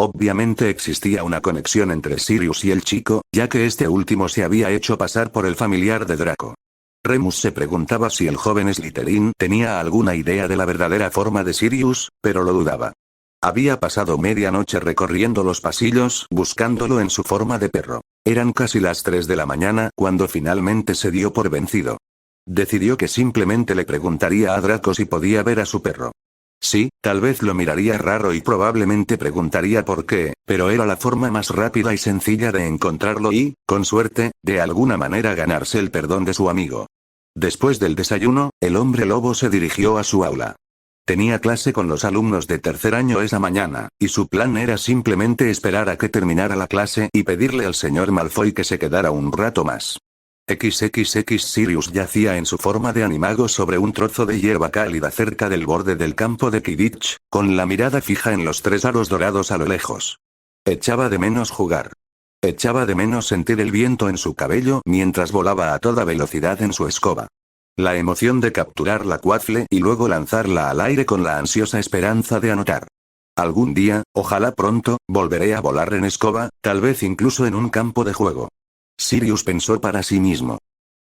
Obviamente existía una conexión entre Sirius y el chico, ya que este último se había hecho pasar por el familiar de Draco. Remus se preguntaba si el joven Slytherin tenía alguna idea de la verdadera forma de Sirius, pero lo dudaba. Había pasado media noche recorriendo los pasillos buscándolo en su forma de perro. Eran casi las 3 de la mañana cuando finalmente se dio por vencido. Decidió que simplemente le preguntaría a Draco si podía ver a su perro. Sí, tal vez lo miraría raro y probablemente preguntaría por qué, pero era la forma más rápida y sencilla de encontrarlo y, con suerte, de alguna manera ganarse el perdón de su amigo. Después del desayuno, el hombre lobo se dirigió a su aula. Tenía clase con los alumnos de tercer año esa mañana, y su plan era simplemente esperar a que terminara la clase y pedirle al señor Malfoy que se quedara un rato más. XXX Sirius yacía en su forma de animago sobre un trozo de hierba cálida cerca del borde del campo de Quidditch, con la mirada fija en los 3 aros dorados a lo lejos. Echaba de menos jugar. Echaba de menos sentir el viento en su cabello mientras volaba a toda velocidad en su escoba. La emoción de capturar la Quaffle y luego lanzarla al aire con la ansiosa esperanza de anotar. Algún día, ojalá pronto, volveré a volar en escoba, tal vez incluso en un campo de juego. Sirius pensó para sí mismo.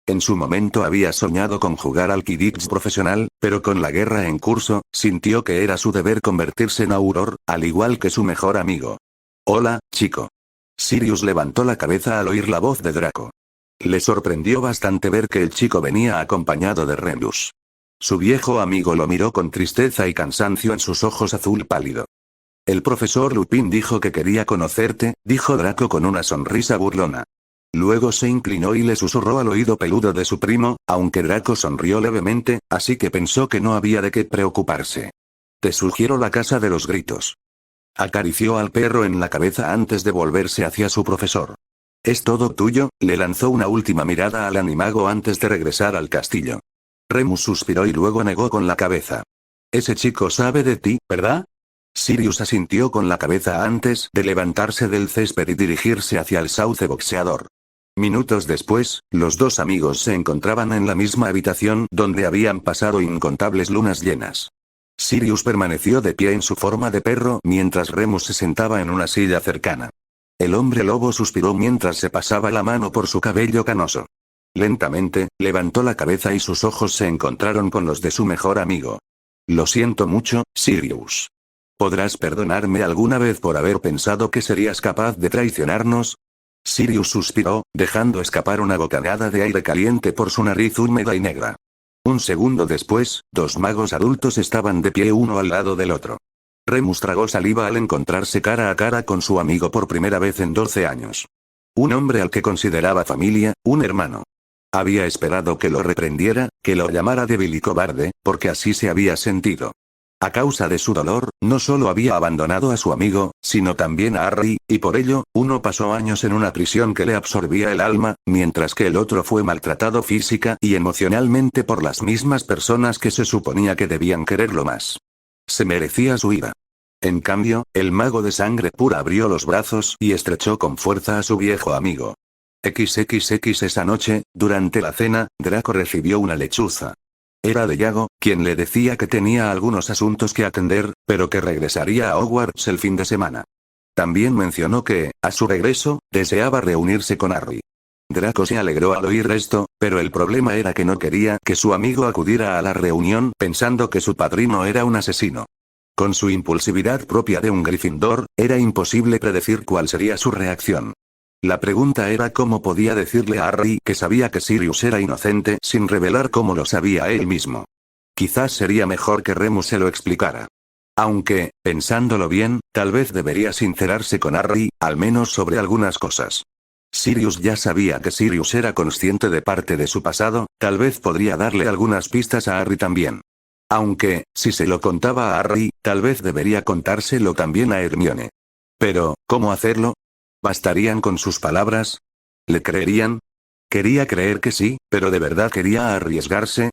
En su momento había soñado con jugar al Quidditch profesional, pero con la guerra en curso, sintió que era su deber convertirse en Auror, al igual que su mejor amigo. Hola, chico. Sirius levantó la cabeza al oír la voz de Draco. Le sorprendió bastante ver que el chico venía acompañado de Remus. Su viejo amigo lo miró con tristeza y cansancio en sus ojos azul pálido. El profesor Lupin dijo que quería conocerte, dijo Draco con una sonrisa burlona. Luego se inclinó y le susurró al oído peludo de su primo, aunque Draco sonrió levemente, así que pensó que no había de qué preocuparse. Te sugiero la casa de los gritos. Acarició al perro en la cabeza antes de volverse hacia su profesor. Es todo tuyo, le lanzó una última mirada al animago antes de regresar al castillo. Remus suspiró y luego negó con la cabeza. Ese chico sabe de ti, ¿verdad? Sirius asintió con la cabeza antes de levantarse del césped y dirigirse hacia el sauce boxeador. Minutos después, los dos amigos se encontraban en la misma habitación donde habían pasado incontables lunas llenas. Sirius permaneció de pie en su forma de perro mientras Remus se sentaba en una silla cercana. El hombre lobo suspiró mientras se pasaba la mano por su cabello canoso. Lentamente, levantó la cabeza y sus ojos se encontraron con los de su mejor amigo. Lo siento mucho, Sirius. ¿Podrás perdonarme alguna vez por haber pensado que serías capaz de traicionarnos? Sirius suspiró, dejando escapar una bocanada de aire caliente por su nariz húmeda y negra. Un segundo después, dos magos adultos estaban de pie uno al lado del otro. Remus tragó saliva al encontrarse cara a cara con su amigo por primera vez en 12 años. Un hombre al que consideraba familia, un hermano. Había esperado que lo reprendiera, que lo llamara débil y cobarde, porque así se había sentido. A causa de su dolor, no solo había abandonado a su amigo, sino también a Harry, y por ello, uno pasó años en una prisión que le absorbía el alma, mientras que el otro fue maltratado física y emocionalmente por las mismas personas que se suponía que debían quererlo más. Se merecía su ira. En cambio, el mago de sangre pura abrió los brazos y estrechó con fuerza a su viejo amigo. XXX esa noche, durante la cena, Draco recibió una lechuza. Era de Yago, quien le decía que tenía algunos asuntos que atender, pero que regresaría a Hogwarts el fin de semana. También mencionó que, a su regreso, deseaba reunirse con Harry. Draco se alegró al oír esto, pero el problema era que no quería que su amigo acudiera a la reunión pensando que su padrino era un asesino. Con su impulsividad propia de un Gryffindor, era imposible predecir cuál sería su reacción. La pregunta era cómo podía decirle a Harry que sabía que Sirius era inocente sin revelar cómo lo sabía él mismo. Quizás sería mejor que Remus se lo explicara. Aunque, pensándolo bien, tal vez debería sincerarse con Harry, al menos sobre algunas cosas. Sirius ya sabía que Sirius era consciente de parte de su pasado, tal vez podría darle algunas pistas a Harry también. Aunque, si se lo contaba a Harry, tal vez debería contárselo también a Hermione. Pero, ¿cómo hacerlo? ¿Bastarían con sus palabras? ¿Le creerían? Quería creer que sí, pero ¿de verdad quería arriesgarse?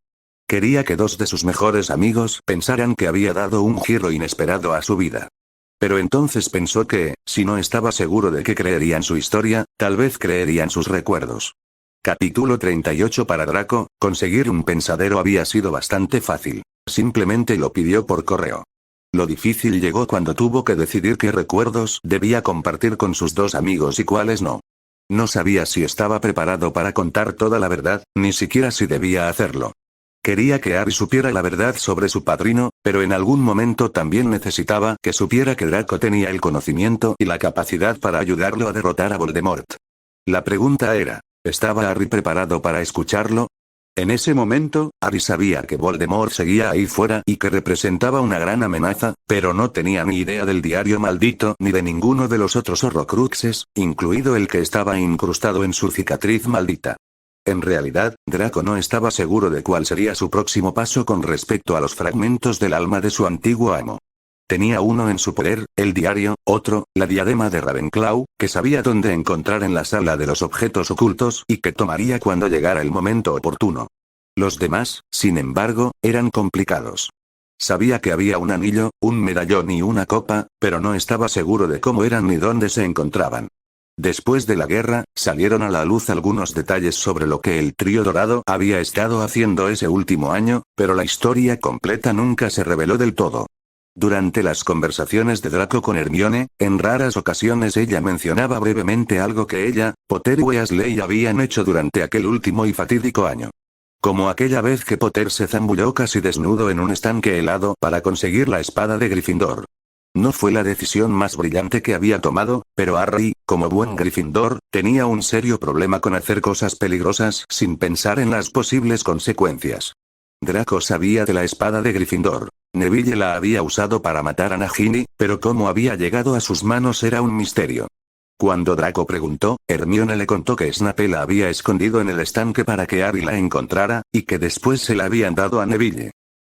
Quería que dos de sus mejores amigos pensaran que había dado un giro inesperado a su vida. Pero entonces pensó que, si no estaba seguro de que creerían su historia, tal vez creerían sus recuerdos. Capítulo 38 para Draco, conseguir un pensadero había sido bastante fácil. Simplemente lo pidió por correo. Lo difícil llegó cuando tuvo que decidir qué recuerdos debía compartir con sus dos amigos y cuáles no. No sabía si estaba preparado para contar toda la verdad, ni siquiera si debía hacerlo. Quería que Harry supiera la verdad sobre su padrino, pero en algún momento también necesitaba que supiera que Draco tenía el conocimiento y la capacidad para ayudarlo a derrotar a Voldemort. La pregunta era, ¿estaba Harry preparado para escucharlo? En ese momento, Harry sabía que Voldemort seguía ahí fuera y que representaba una gran amenaza, pero no tenía ni idea del diario maldito ni de ninguno de los otros Horrocruxes, incluido el que estaba incrustado en su cicatriz maldita. En realidad, Draco no estaba seguro de cuál sería su próximo paso con respecto a los fragmentos del alma de su antiguo amo. Tenía uno en su poder, el diario, otro, la diadema de Ravenclaw, que sabía dónde encontrar en la sala de los objetos ocultos y que tomaría cuando llegara el momento oportuno. Los demás, sin embargo, eran complicados. Sabía que había un anillo, un medallón y una copa, pero no estaba seguro de cómo eran ni dónde se encontraban. Después de la guerra, salieron a la luz algunos detalles sobre lo que el trío dorado había estado haciendo ese último año, pero la historia completa nunca se reveló del todo. Durante las conversaciones de Draco con Hermione, en raras ocasiones ella mencionaba brevemente algo que ella, Potter y Weasley habían hecho durante aquel último y fatídico año. Como aquella vez que Potter se zambulló casi desnudo en un estanque helado para conseguir la espada de Gryffindor. No fue la decisión más brillante que había tomado, pero Harry, como buen Gryffindor, tenía un serio problema con hacer cosas peligrosas sin pensar en las posibles consecuencias. Draco sabía de la espada de Gryffindor. Neville la había usado para matar a Nagini, pero cómo había llegado a sus manos era un misterio. Cuando Draco preguntó, Hermione le contó que Snape la había escondido en el estanque para que Harry la encontrara, y que después se la habían dado a Neville.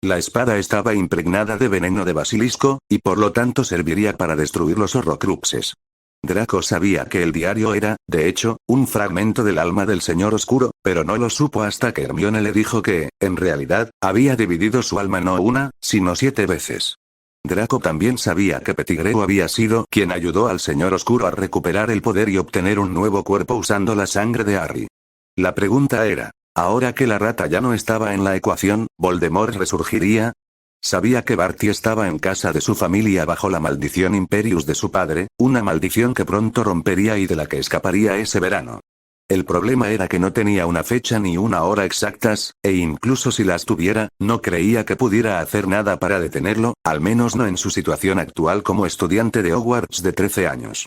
La espada estaba impregnada de veneno de basilisco, y por lo tanto serviría para destruir los Horrocruxes. Draco sabía que el diario era, de hecho, un fragmento del alma del Señor Oscuro, pero no lo supo hasta que Hermione le dijo que, en realidad, había dividido su alma no una, sino 7 veces. Draco también sabía que Pettigrew había sido quien ayudó al Señor Oscuro a recuperar el poder y obtener un nuevo cuerpo usando la sangre de Harry. La pregunta era, ahora que la rata ya no estaba en la ecuación, ¿Voldemort resurgiría? Sabía que Barty estaba en casa de su familia bajo la maldición Imperius de su padre, una maldición que pronto rompería y de la que escaparía ese verano. El problema era que no tenía una fecha ni una hora exactas, e incluso si las tuviera, no creía que pudiera hacer nada para detenerlo, al menos no en su situación actual como estudiante de Hogwarts de 13 años.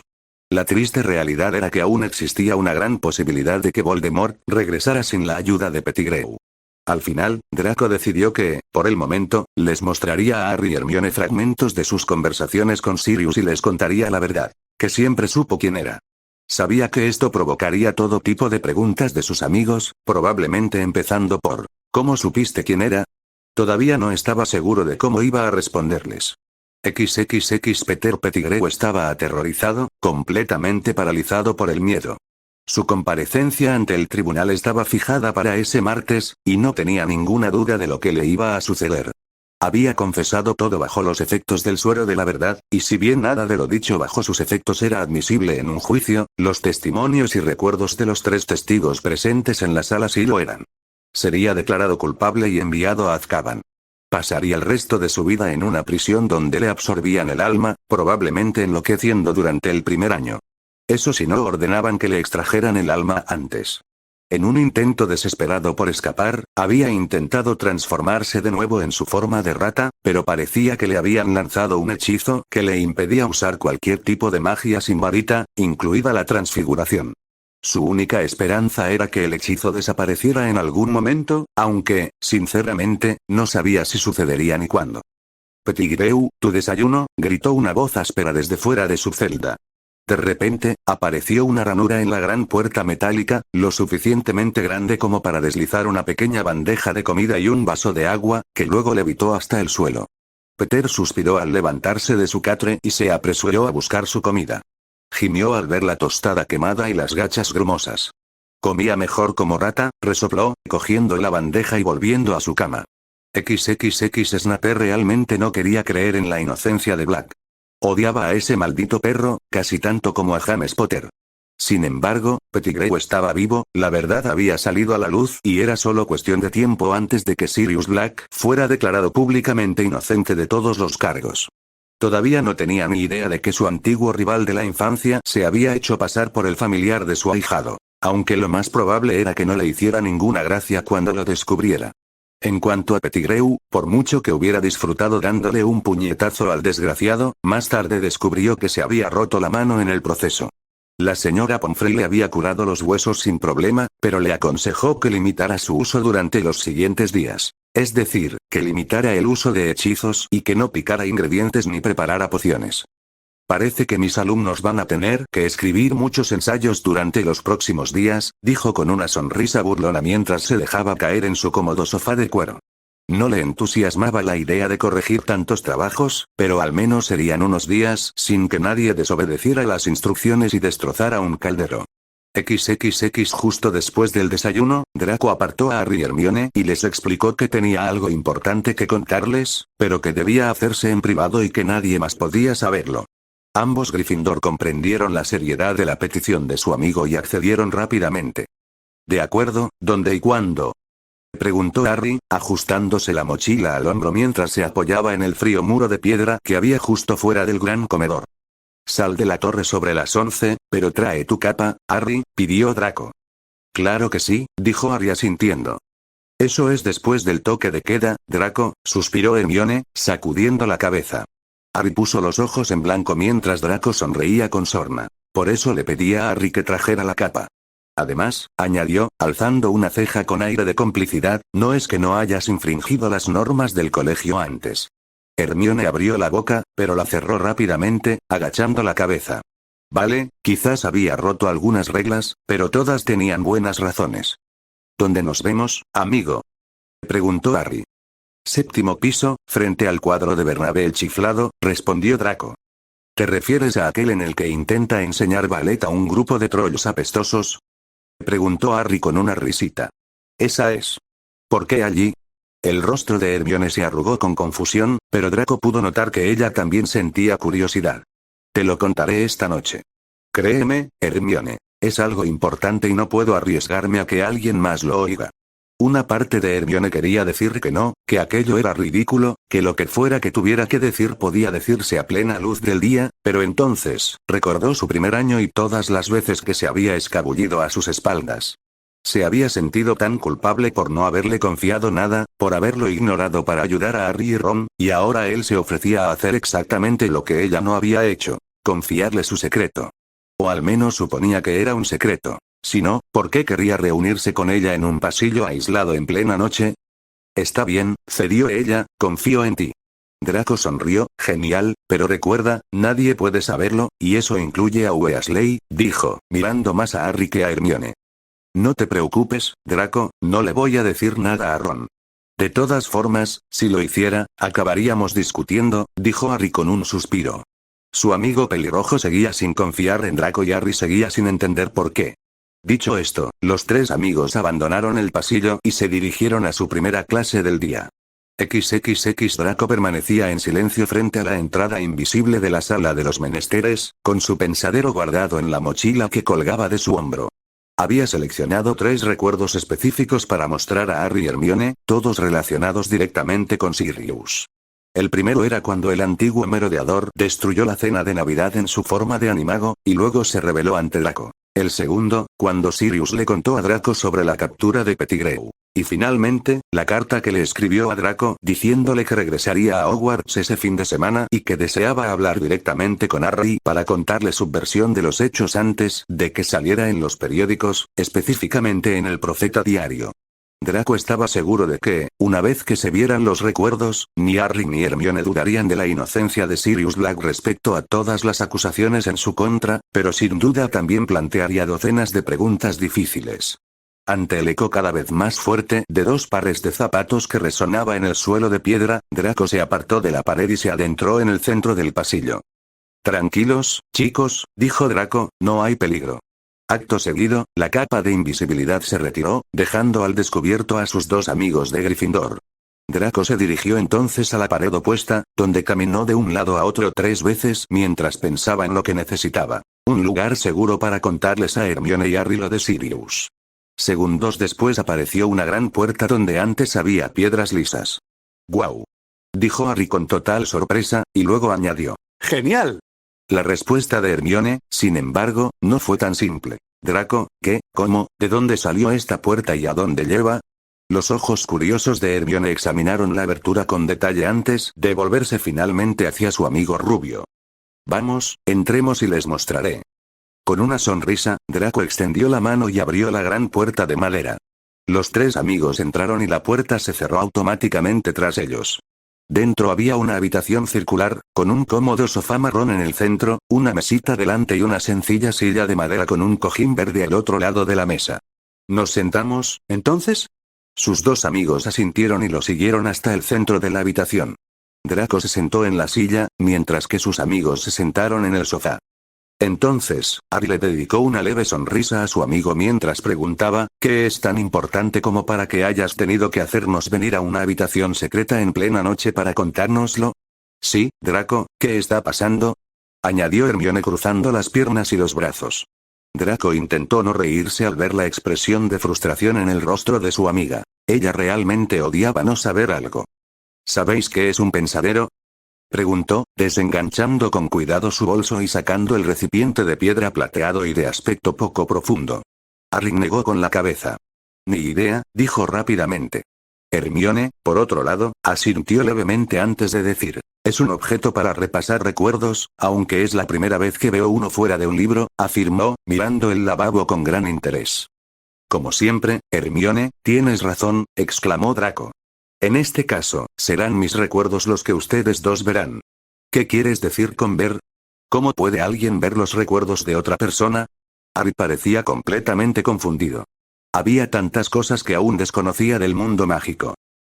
La triste realidad era que aún existía una gran posibilidad de que Voldemort regresara sin la ayuda de Pettigrew. Al final, Draco decidió que, por el momento, les mostraría a Harry y Hermione fragmentos de sus conversaciones con Sirius y les contaría la verdad, que siempre supo quién era. Sabía que esto provocaría todo tipo de preguntas de sus amigos, probablemente empezando por, ¿cómo supiste quién era? Todavía no estaba seguro de cómo iba a responderles. XXX Peter Pettigrew estaba aterrorizado, completamente paralizado por el miedo. Su comparecencia ante el tribunal estaba fijada para ese martes, y no tenía ninguna duda de lo que le iba a suceder. Había confesado todo bajo los efectos del suero de la verdad, y si bien nada de lo dicho bajo sus efectos era admisible en un juicio, los testimonios y recuerdos de los 3 testigos presentes en la sala sí lo eran. Sería declarado culpable y enviado a Azkaban. Pasaría el resto de su vida en una prisión donde le absorbían el alma, probablemente enloqueciendo durante el primer año. Eso si no ordenaban que le extrajeran el alma antes. En un intento desesperado por escapar, había intentado transformarse de nuevo en su forma de rata, pero parecía que le habían lanzado un hechizo que le impedía usar cualquier tipo de magia sin varita, incluida la transfiguración. Su única esperanza era que el hechizo desapareciera en algún momento, aunque, sinceramente, no sabía si sucedería ni cuándo. Pettigrew, tu desayuno, gritó una voz áspera desde fuera de su celda. De repente, apareció una ranura en la gran puerta metálica, lo suficientemente grande como para deslizar una pequeña bandeja de comida y un vaso de agua, que luego levitó hasta el suelo. Peter suspiró al levantarse de su catre y se apresuró a buscar su comida. Gimió al ver la tostada quemada y las gachas grumosas. Comía mejor como rata, resopló, cogiendo la bandeja y volviendo a su cama. XXX Snape realmente no quería creer en la inocencia de Black. Odiaba a ese maldito perro, casi tanto como a James Potter. Sin embargo, Pettigrew estaba vivo, la verdad había salido a la luz y era solo cuestión de tiempo antes de que Sirius Black fuera declarado públicamente inocente de todos los cargos. Todavía no tenía ni idea de que su antiguo rival de la infancia se había hecho pasar por el familiar de su ahijado, aunque lo más probable era que no le hiciera ninguna gracia cuando lo descubriera. En cuanto a Pettigrew, por mucho que hubiera disfrutado dándole un puñetazo al desgraciado, más tarde descubrió que se había roto la mano en el proceso. La señora Pomfrey le había curado los huesos sin problema, pero le aconsejó que limitara su uso durante los siguientes días. Es decir, que limitara el uso de hechizos y que no picara ingredientes ni preparara pociones. Parece que mis alumnos van a tener que escribir muchos ensayos durante los próximos días, dijo con una sonrisa burlona mientras se dejaba caer en su cómodo sofá de cuero. No le entusiasmaba la idea de corregir tantos trabajos, pero al menos serían unos días sin que nadie desobedeciera las instrucciones y destrozara un caldero. XXX Justo después del desayuno, Draco apartó a Harry y Hermione y les explicó que tenía algo importante que contarles, pero que debía hacerse en privado y que nadie más podía saberlo. Ambos Gryffindor comprendieron la seriedad de la petición de su amigo y accedieron rápidamente. ¿De acuerdo, dónde y cuándo? Preguntó Harry, ajustándose la mochila al hombro mientras se apoyaba en el frío muro de piedra que había justo fuera del gran comedor. Sal de la torre sobre las 11, pero trae tu capa, Harry, pidió Draco. Claro que sí, dijo Harry asintiendo. Eso es después del toque de queda, Draco, suspiró Hermione, sacudiendo la cabeza. Harry puso los ojos en blanco mientras Draco sonreía con sorna. Por eso le pedía a Harry que trajera la capa. Además, añadió, alzando una ceja con aire de complicidad, no es que no hayas infringido las normas del colegio antes. Hermione abrió la boca, pero la cerró rápidamente, agachando la cabeza. Vale, quizás había roto algunas reglas, pero todas tenían buenas razones. ¿Dónde nos vemos, amigo?, preguntó Harry. Séptimo piso, frente al cuadro de Bernabé el chiflado, respondió Draco. ¿Te refieres a aquel en el que intenta enseñar ballet a un grupo de trolls apestosos?, preguntó Harry con una risita. Esa es. ¿Por qué allí? El rostro de Hermione se arrugó con confusión, pero Draco pudo notar que ella también sentía curiosidad. Te lo contaré esta noche. Créeme, Hermione, es algo importante y no puedo arriesgarme a que alguien más lo oiga. Una parte de Hermione quería decir que no, que aquello era ridículo, que lo que fuera que tuviera que decir podía decirse a plena luz del día, pero entonces, recordó su primer año y todas las veces que se había escabullido a sus espaldas. Se había sentido tan culpable por no haberle confiado nada, por haberlo ignorado para ayudar a Harry y Ron, y ahora él se ofrecía a hacer exactamente lo que ella no había hecho, confiarle su secreto. O al menos suponía que era un secreto. Si no, ¿por qué querría reunirse con ella en un pasillo aislado en plena noche? Está bien, cedió ella, confío en ti. Draco sonrió, genial, pero recuerda, nadie puede saberlo, y eso incluye a Weasley, dijo, mirando más a Harry que a Hermione. No te preocupes, Draco, no le voy a decir nada a Ron. De todas formas, si lo hiciera, acabaríamos discutiendo, dijo Harry con un suspiro. Su amigo pelirrojo seguía sin confiar en Draco y Harry seguía sin entender por qué. Dicho esto, los tres amigos abandonaron el pasillo y se dirigieron a su primera clase del día. XXX Draco permanecía en silencio frente a la entrada invisible de la sala de los menesteres, con su pensadero guardado en la mochila que colgaba de su hombro. Había seleccionado 3 recuerdos específicos para mostrar a Harry y Hermione, todos relacionados directamente con Sirius. El primero era cuando el antiguo merodeador destruyó la cena de Navidad en su forma de animago, y luego se rebeló ante Draco. El segundo, cuando Sirius le contó a Draco sobre la captura de Pettigrew. Y finalmente, la carta que le escribió a Draco diciéndole que regresaría a Hogwarts ese fin de semana y que deseaba hablar directamente con Harry para contarle su versión de los hechos antes de que saliera en los periódicos, específicamente en el Profeta Diario. Draco estaba seguro de que, una vez que se vieran los recuerdos, ni Harry ni Hermione dudarían de la inocencia de Sirius Black respecto a todas las acusaciones en su contra, pero sin duda también plantearía docenas de preguntas difíciles. Ante el eco cada vez más fuerte de 2 pares de zapatos que resonaba en el suelo de piedra, Draco se apartó de la pared y se adentró en el centro del pasillo. Tranquilos, chicos, dijo Draco, no hay peligro. Acto seguido, la capa de invisibilidad se retiró, dejando al descubierto a sus 2 amigos de Gryffindor. Draco se dirigió entonces a la pared opuesta, donde caminó de un lado a otro 3 veces mientras pensaba en lo que necesitaba. Un lugar seguro para contarles a Hermione y Harry lo de Sirius. Segundos después apareció una gran puerta donde antes había piedras lisas. «¡Guau!», dijo Harry con total sorpresa, y luego añadió. «¡Genial!». La respuesta de Hermione, sin embargo, no fue tan simple. Draco, ¿qué? ¿Cómo? ¿De dónde salió esta puerta y a dónde lleva? Los ojos curiosos de Hermione examinaron la abertura con detalle antes de volverse finalmente hacia su amigo rubio. Vamos, entremos y les mostraré. Con una sonrisa, Draco extendió la mano y abrió la gran puerta de madera. Los 3 amigos entraron y la puerta se cerró automáticamente tras ellos. Dentro había una habitación circular, con un cómodo sofá marrón en el centro, una mesita delante y una sencilla silla de madera con un cojín verde al otro lado de la mesa. ¿Nos sentamos, entonces? Sus 2 amigos asintieron y lo siguieron hasta el centro de la habitación. Draco se sentó en la silla, mientras que sus amigos se sentaron en el sofá. Entonces, Harry le dedicó una leve sonrisa a su amigo mientras preguntaba, ¿qué es tan importante como para que hayas tenido que hacernos venir a una habitación secreta en plena noche para contárnoslo? Sí, Draco, ¿qué está pasando? añadió Hermione cruzando las piernas y los brazos. Draco intentó no reírse al ver la expresión de frustración en el rostro de su amiga. Ella realmente odiaba no saber algo. ¿Sabéis qué es un pensadero? Preguntó, desenganchando con cuidado su bolso y sacando el recipiente de piedra plateado y de aspecto poco profundo. Harry negó con la cabeza. Ni idea, dijo rápidamente. Hermione, por otro lado, asintió levemente antes de decir. Es un objeto para repasar recuerdos, aunque es la primera vez que veo uno fuera de un libro, afirmó, mirando el lavabo con gran interés. Como siempre, Hermione, tienes razón, exclamó Draco. En este caso, serán mis recuerdos los que ustedes dos verán. ¿Qué quieres decir con ver? ¿Cómo puede alguien ver los recuerdos de otra persona? Harry parecía completamente confundido. Había tantas cosas que aún desconocía del mundo mágico.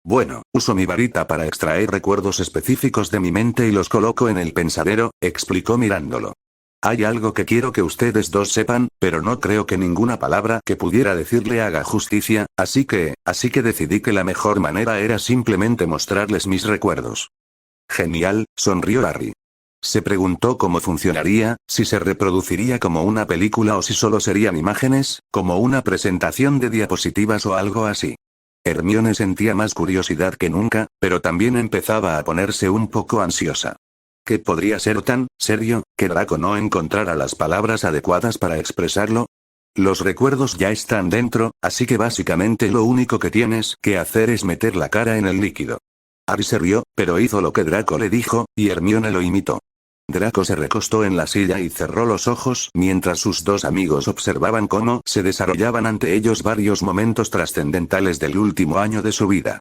Bueno, uso mi varita para extraer recuerdos específicos de mi mente y los coloco en el pensadero, explicó mirándolo. Hay algo que quiero que ustedes dos sepan, pero no creo que ninguna palabra que pudiera decirle haga justicia, así que decidí que la mejor manera era simplemente mostrarles mis recuerdos. Genial, sonrió Harry. Se preguntó cómo funcionaría, si se reproduciría como una película o si solo serían imágenes, como una presentación de diapositivas o algo así. Hermione sentía más curiosidad que nunca, pero también empezaba a ponerse un poco ansiosa. ¿Qué podría ser tan serio, que Draco no encontrara las palabras adecuadas para expresarlo? Los recuerdos ya están dentro, así que básicamente lo único que tienes que hacer es meter la cara en el líquido. Harry se rió, pero hizo lo que Draco le dijo, y Hermione lo imitó. Draco se recostó en la silla y cerró los ojos mientras sus dos amigos observaban cómo se desarrollaban ante ellos varios momentos trascendentales del último año de su vida.